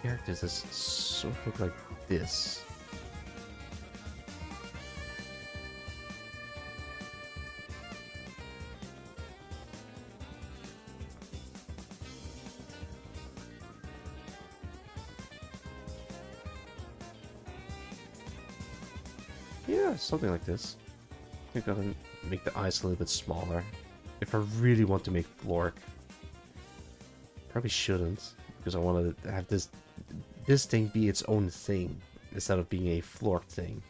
characters that sort of look like this. Yeah, something like this. I think I'll make the eyes a little bit smaller. If I really want to make Flork. Probably shouldn't, because I want to have this thing be its own thing, instead of being a Flork thing.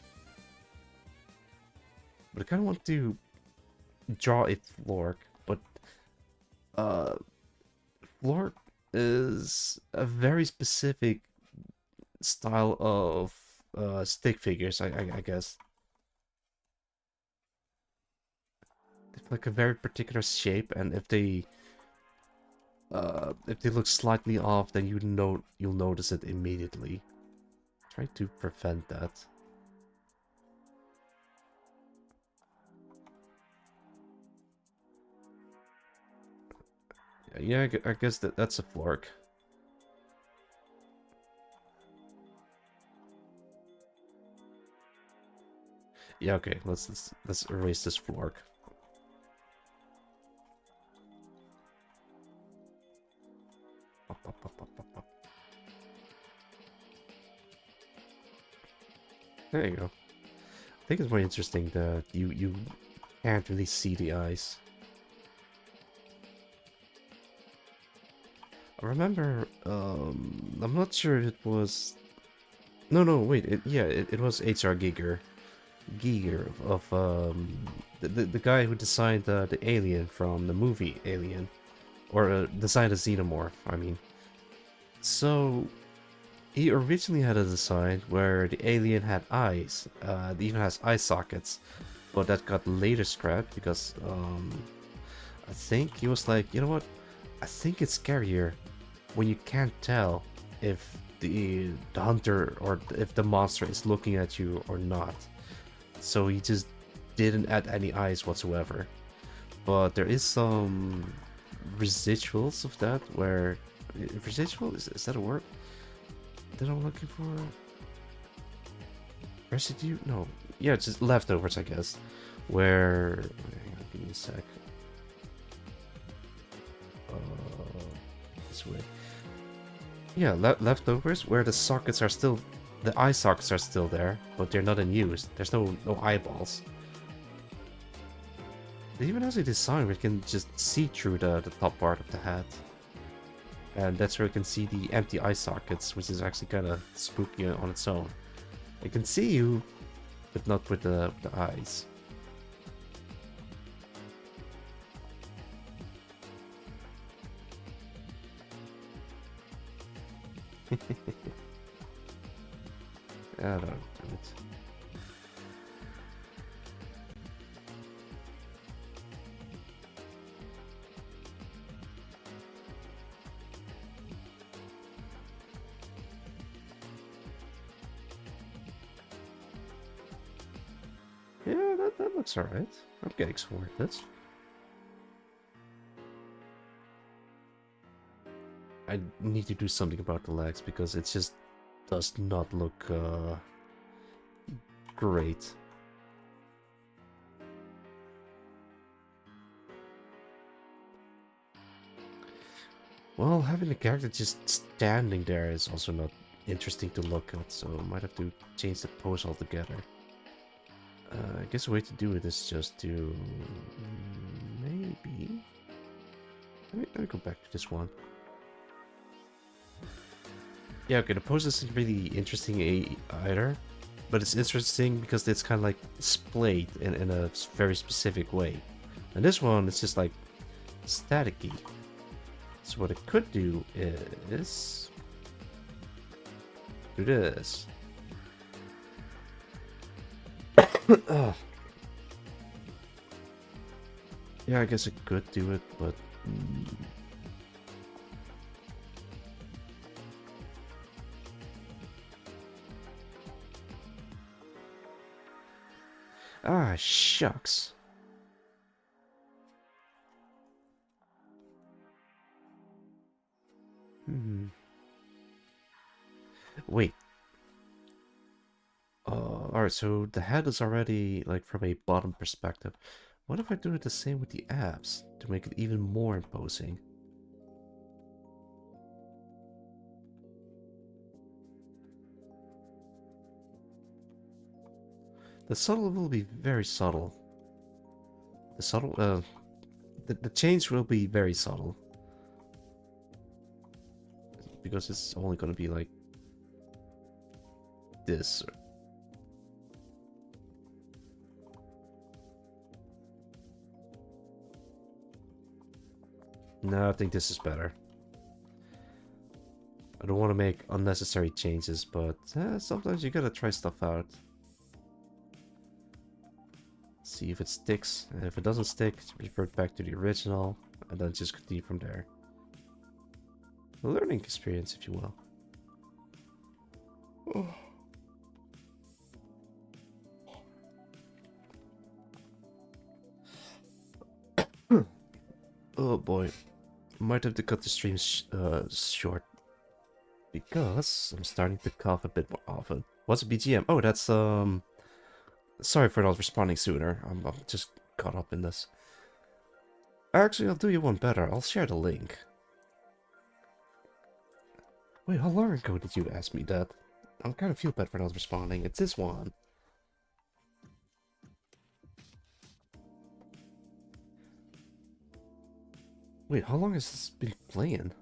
But I kind of want to draw a Flork, but Flork is a very specific style of stick figures, I guess. They have like a very particular shape, and if they look slightly off, then you'll notice it immediately. Try to prevent that. Yeah, I guess that's a Flork. Yeah, okay. Let's erase this Flork. Up, up, up, up, up, up. There you go. I think it's more interesting that you can't really see the eyes. I remember, I'm not sure if it was... No, wait, it was H.R. Giger. Giger of, the guy who designed the alien from the movie Alien. Or designed a xenomorph, I mean. So, he originally had a design where the alien had eyes. It even has eye sockets. But that got later scrapped because, I think he was like, you know what? I think it's scarier when you can't tell if the hunter or if the monster is looking at you or not. So he just didn't add any eyes whatsoever. But there is some residuals of that where... Residual? Is that a word that I'm looking for? Residue? No. Yeah, it's just leftovers, I guess. Where... Hang on, give me a sec. This way. Yeah, leftovers where the sockets are still... The eye sockets are still there, but they're not in use. There's no eyeballs. It even has a design where you can just see through the top part of the hat. And that's where you can see the empty eye sockets, which is actually kind of spooky on its own. It can see you, but not with the eyes. I don't do it. Yeah, that looks alright. I'm getting somewhere with this. I need to do something about the legs because it just does not look great. Well, having the character just standing there is also not interesting to look at, so I might have to change the pose altogether. I guess a way to do it is just to... maybe... Let me go back to this one. Yeah, okay, the pose isn't really interesting either, but it's interesting because it's kind of like splayed in a very specific way. And this one, it's just like staticky. So what it could do is... do this. Ugh. Yeah, I guess it could do it, but... Ah, shucks. Wait. Alright, so the head is already like from a bottom perspective. What if I do it the same with the abs to make it even more imposing? The subtle will be very subtle. The change will be very subtle. Because it's only gonna be like this. No, I think this is better. I don't want to make unnecessary changes, but sometimes you gotta try stuff out. See if it sticks, and if it doesn't stick, revert back to the original, and then just continue from there. A learning experience, if you will. Oh boy, might have to cut the stream short because I'm starting to cough a bit more often. What's a BGM? Oh, that's sorry for not responding sooner. I'm just caught up in this. Actually, I'll do you one better. I'll share the link. Wait, how long ago did you ask me that? I'm kind of feel bad for not responding. It's this one. Wait, how long has this been playing?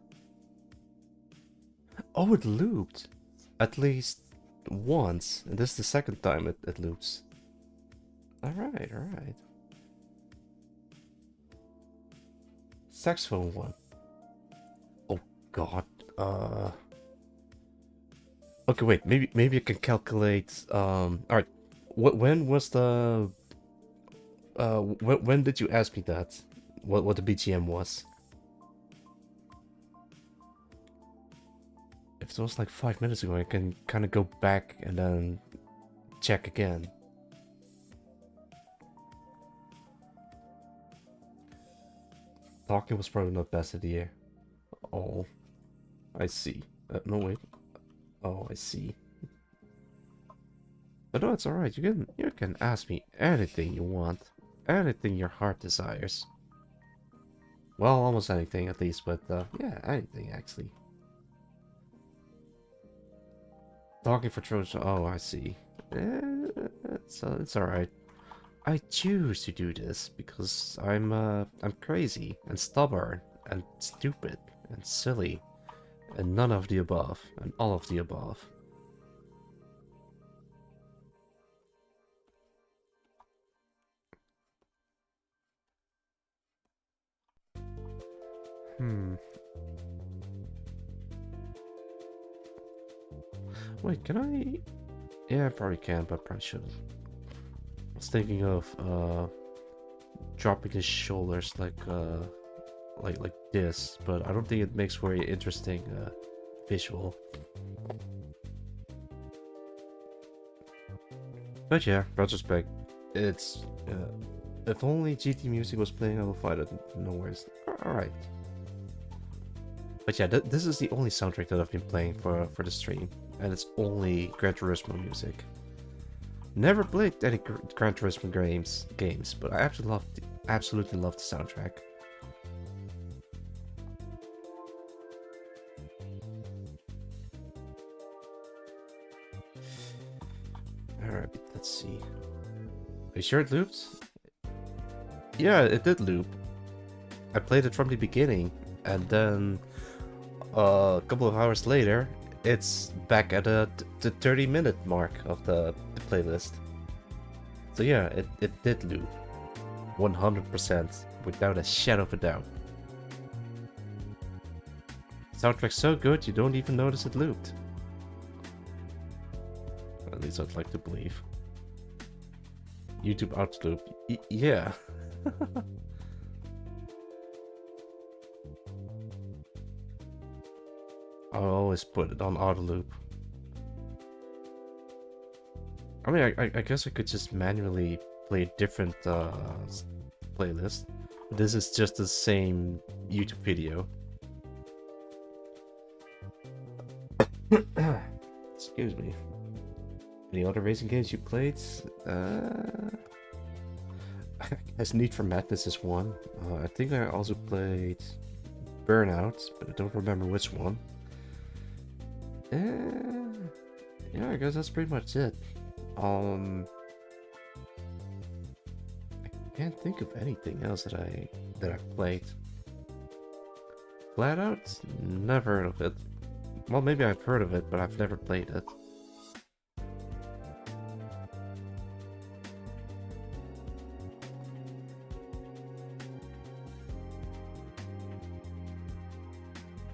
Oh, it looped. At least once. And this is the second time it loops. Alright, alright. Saxophone one. Oh god. Okay, wait, maybe I can calculate alright. When was the when did you ask me that? What the BGM was? If it was like 5 minutes ago, I can kind of go back and then check again. Talking was probably not best idea. Oh, I see. No wait. Oh, I see. But no, it's alright. You can ask me anything you want, anything your heart desires. Well, almost anything at least, but yeah, anything actually. Talking for Trojan. Oh, I see. It's alright. I choose to do this because I'm crazy and stubborn and stupid and silly and none of the above and all of the above. Wait, can I? Yeah, I probably can, but probably shouldn't. I was thinking of dropping his shoulders like this, but I don't think it makes for an interesting visual. But yeah, retrospect, it's if only GT music was playing, I will find it. No worries. All right. But yeah, this is the only soundtrack that I've been playing for the stream, and it's only Gran Turismo music. Never played any Gran Turismo games, but I absolutely love the soundtrack. Alright, let's see. Are you sure it looped? Yeah, it did loop. I played it from the beginning, and then a couple of hours later, it's back at the 30-minute mark of the playlist. So yeah, it did loop. 100%, without a shadow of a doubt. Soundtrack's so good, you don't even notice it looped. At least I'd like to believe. YouTube outloop. Yeah. I'll always put it on auto loop. I mean, I guess I could just manually play a different playlist. This is just the same YouTube video. Excuse me. Any other racing games you played? As Need for Madness is one. I think I also played Burnout, but I don't remember which one. Yeah, I guess that's pretty much it. I can't think of anything else that I played. Flat Out? Never heard of it. Well, maybe I've heard of it, but I've never played it.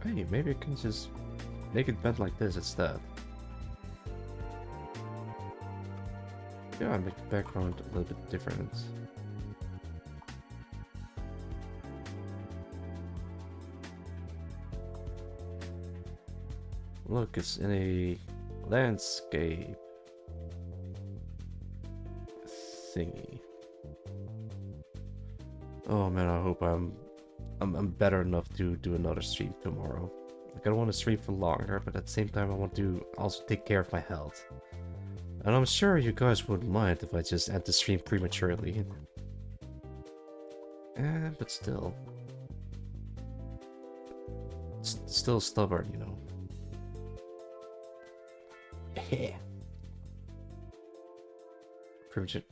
Hey, maybe I can just make it bend like this instead. Yeah, make the background a little bit different. Look, it's in a landscape thingy. Oh man, I hope I'm better enough to do another stream tomorrow. Like, I don't want to stream for longer, but at the same time I want to also take care of my health. And I'm sure you guys wouldn't mind if I just end the stream prematurely. But still. Still stubborn, you know. Yeah. Premature.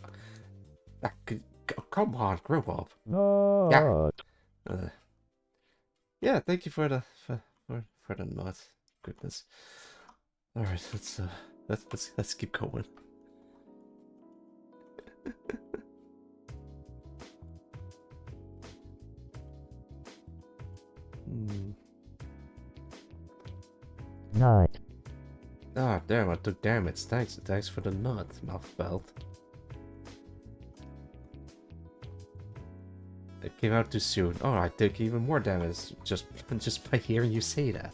Come on, grow up. No. Yeah, thank you for the nut. Goodness. All right, let's keep going. Nut. Ah, damn! I took damage. Thanks for the nut, mouth belt. It came out too soon. Oh, I took even more damage just by hearing you say that.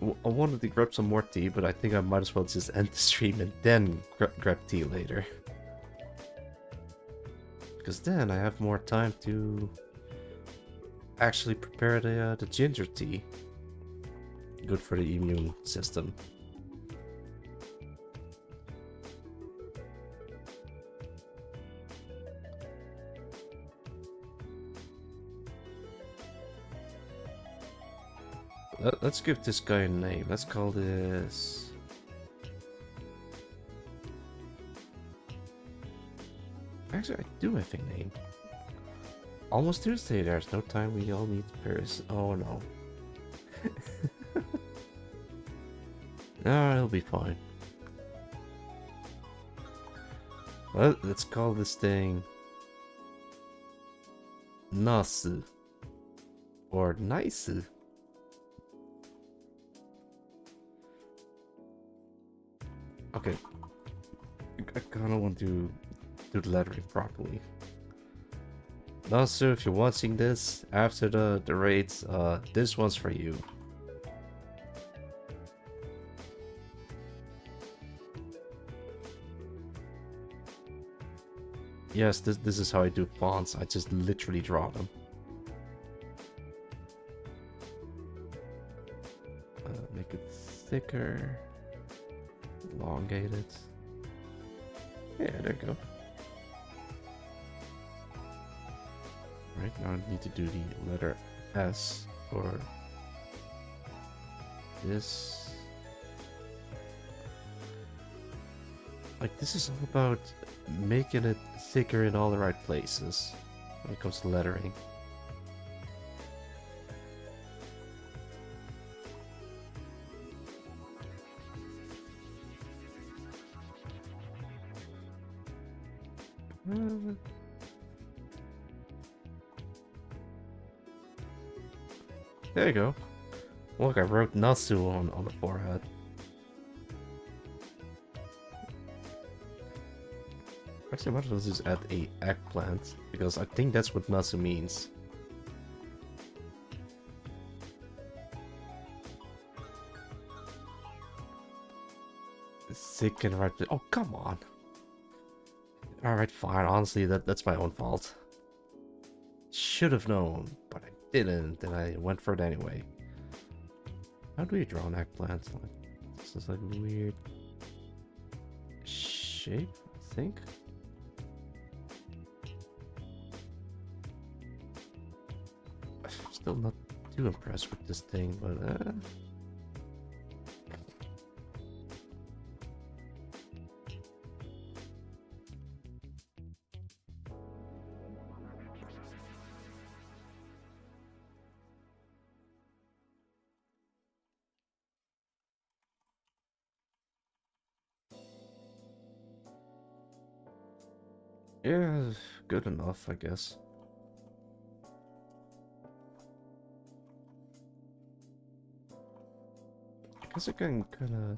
I wanted to grab some more tea, but I think I might as well just end the stream and then grab tea later. Because then I have more time to actually prepare the ginger tea. Good for the immune system. Let's give this guy a name. Let's call this... Actually, I do have a name. Almost Tuesday, there's no time, we all need Paris. Oh no. No, it'll be fine. Well, let's call this thing... Nasu. Or Naisu. Okay, I kind of want to do the lettering properly. Also, if you're watching this after the raids, this one's for you. Yes, this is how I do fonts. I just literally draw them. Make it thicker. Elongate it. Yeah, there you go. Right, now I need to do the letter S for this. Like, this is all about making it thicker in all the right places when it comes to lettering. There you go. Look, I wrote Nasu on the forehead. Actually, I might as well just add a eggplant, because I think that's what Nasu means. Sick and right. Oh, come on. Alright, fine. Honestly, that's my own fault. Should have known, but I didn't, and I went for it anyway. How do you draw an eggplant? Like, this is like a weird shape, I think. I'm still not too impressed with this thing, but yeah, good enough, I guess. I guess I can kind of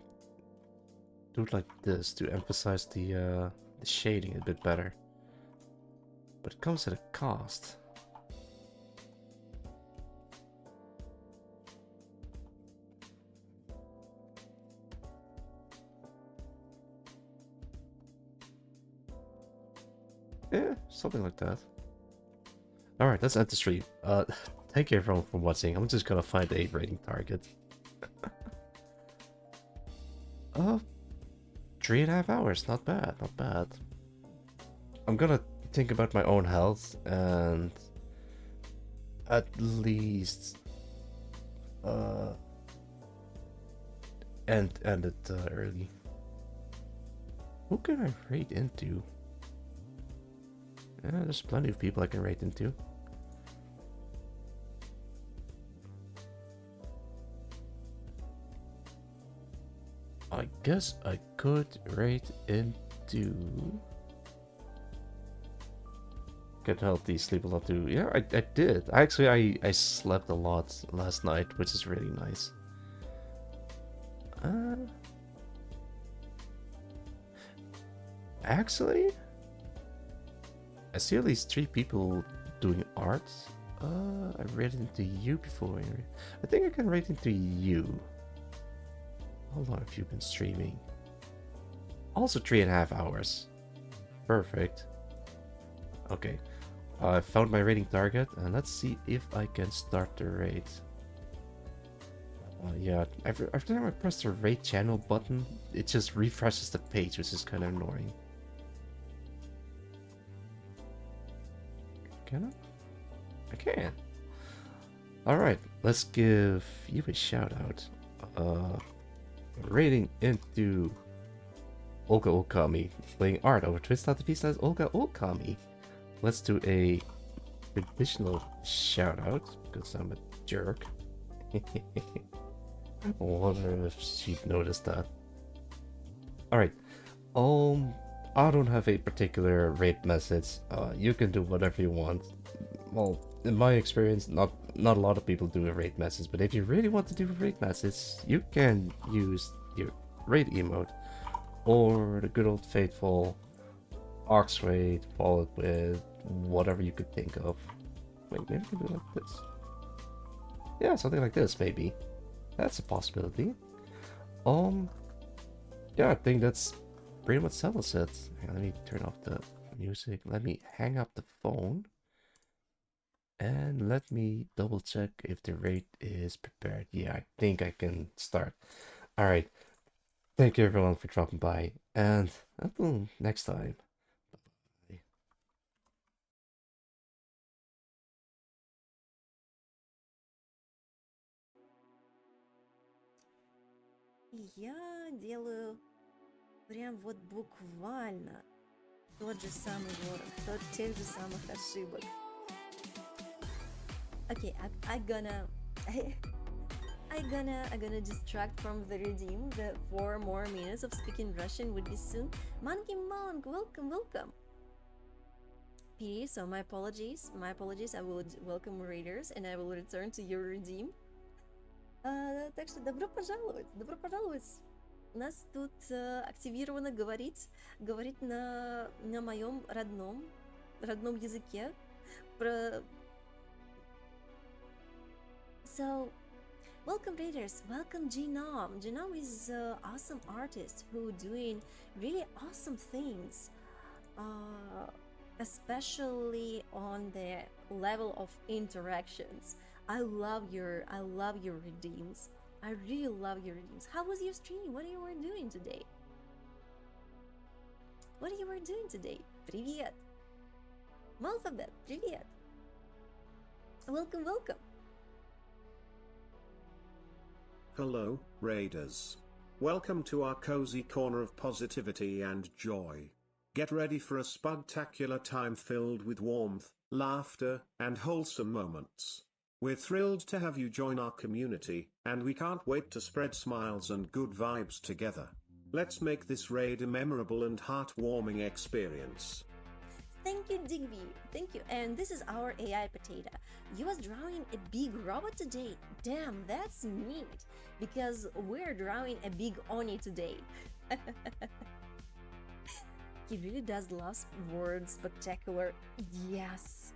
do it like this to emphasize the shading a bit better. But it comes at a cost. Yeah, something like that. Alright, let's end the stream. Thank you everyone for watching. I'm just gonna find a rating target. 3.5 hours, not bad, not bad. I'm gonna think about my own health and at least end it early. Who can I rate into? Yeah, there's plenty of people I can rate into. I guess I could rate into... Get healthy, sleep a lot too. Yeah, I did. Actually, I slept a lot last night, which is really nice. Actually, I see at least 3 people doing art. I read into you before. I think I can rate into you. How long have you been streaming? Also 3.5 hours. Perfect. Okay. I found my rating target, and let's see if I can start the raid. Yeah, every time I press the raid channel button, it just refreshes the page, which is kind of annoying. Can I? I can. Alright, let's give you a shout out. Rating into Olga Okami, playing art over twitch.tv/Olga Okami. Let's do a traditional shout out because I'm a jerk. I wonder if she'd noticed that. Alright. I don't have a particular raid message. You can do whatever you want. Well, in my experience, not a lot of people do a raid message, but if you really want to do a raid message, you can use your raid emote or the good old faithful Arcs raid followed with whatever you could think of. Wait, maybe we can do it like this. Yeah, something like this, maybe. That's a possibility. Yeah, I think that's pretty much settles it. Hang on, let me turn off the music. Let me hang up the phone. And let me double check if the raid is prepared. Yeah, I think I can start. Alright. Thank you everyone for dropping by. And until next time. Bye. Я делаю прям вот буквально тот же самый ворон, тех же самых ошибок. Okay, I'm gonna distract from the redeem. The 4 more minutes of speaking Russian would be soon. Monkey Monk, welcome. P, so my apologies. I will welcome readers and I will return to your redeem. Так что добро пожаловать. У нас тут активировано говорить на моем родном языке. So Welcome Raiders, welcome Genome. Genome is an awesome artist who doing really awesome things, especially on the level of interactions. I love your redeems. I really love your redeems. How was your stream? What you were doing today? What you were doing today? Привет. Malphabet, привет. Welcome, welcome. Hello, Raiders. Welcome to our cozy corner of positivity and joy. Get ready for a spectacular time filled with warmth, laughter, and wholesome moments. We're thrilled to have you join our community, and we can't wait to spread smiles and good vibes together. Let's make this raid a memorable and heartwarming experience. Thank you, Digby. Thank you. And this is our AI potato. You was drawing a big robot today. Damn, that's neat. Because we're drawing a big Oni today. He really does love words spectacular. Yes.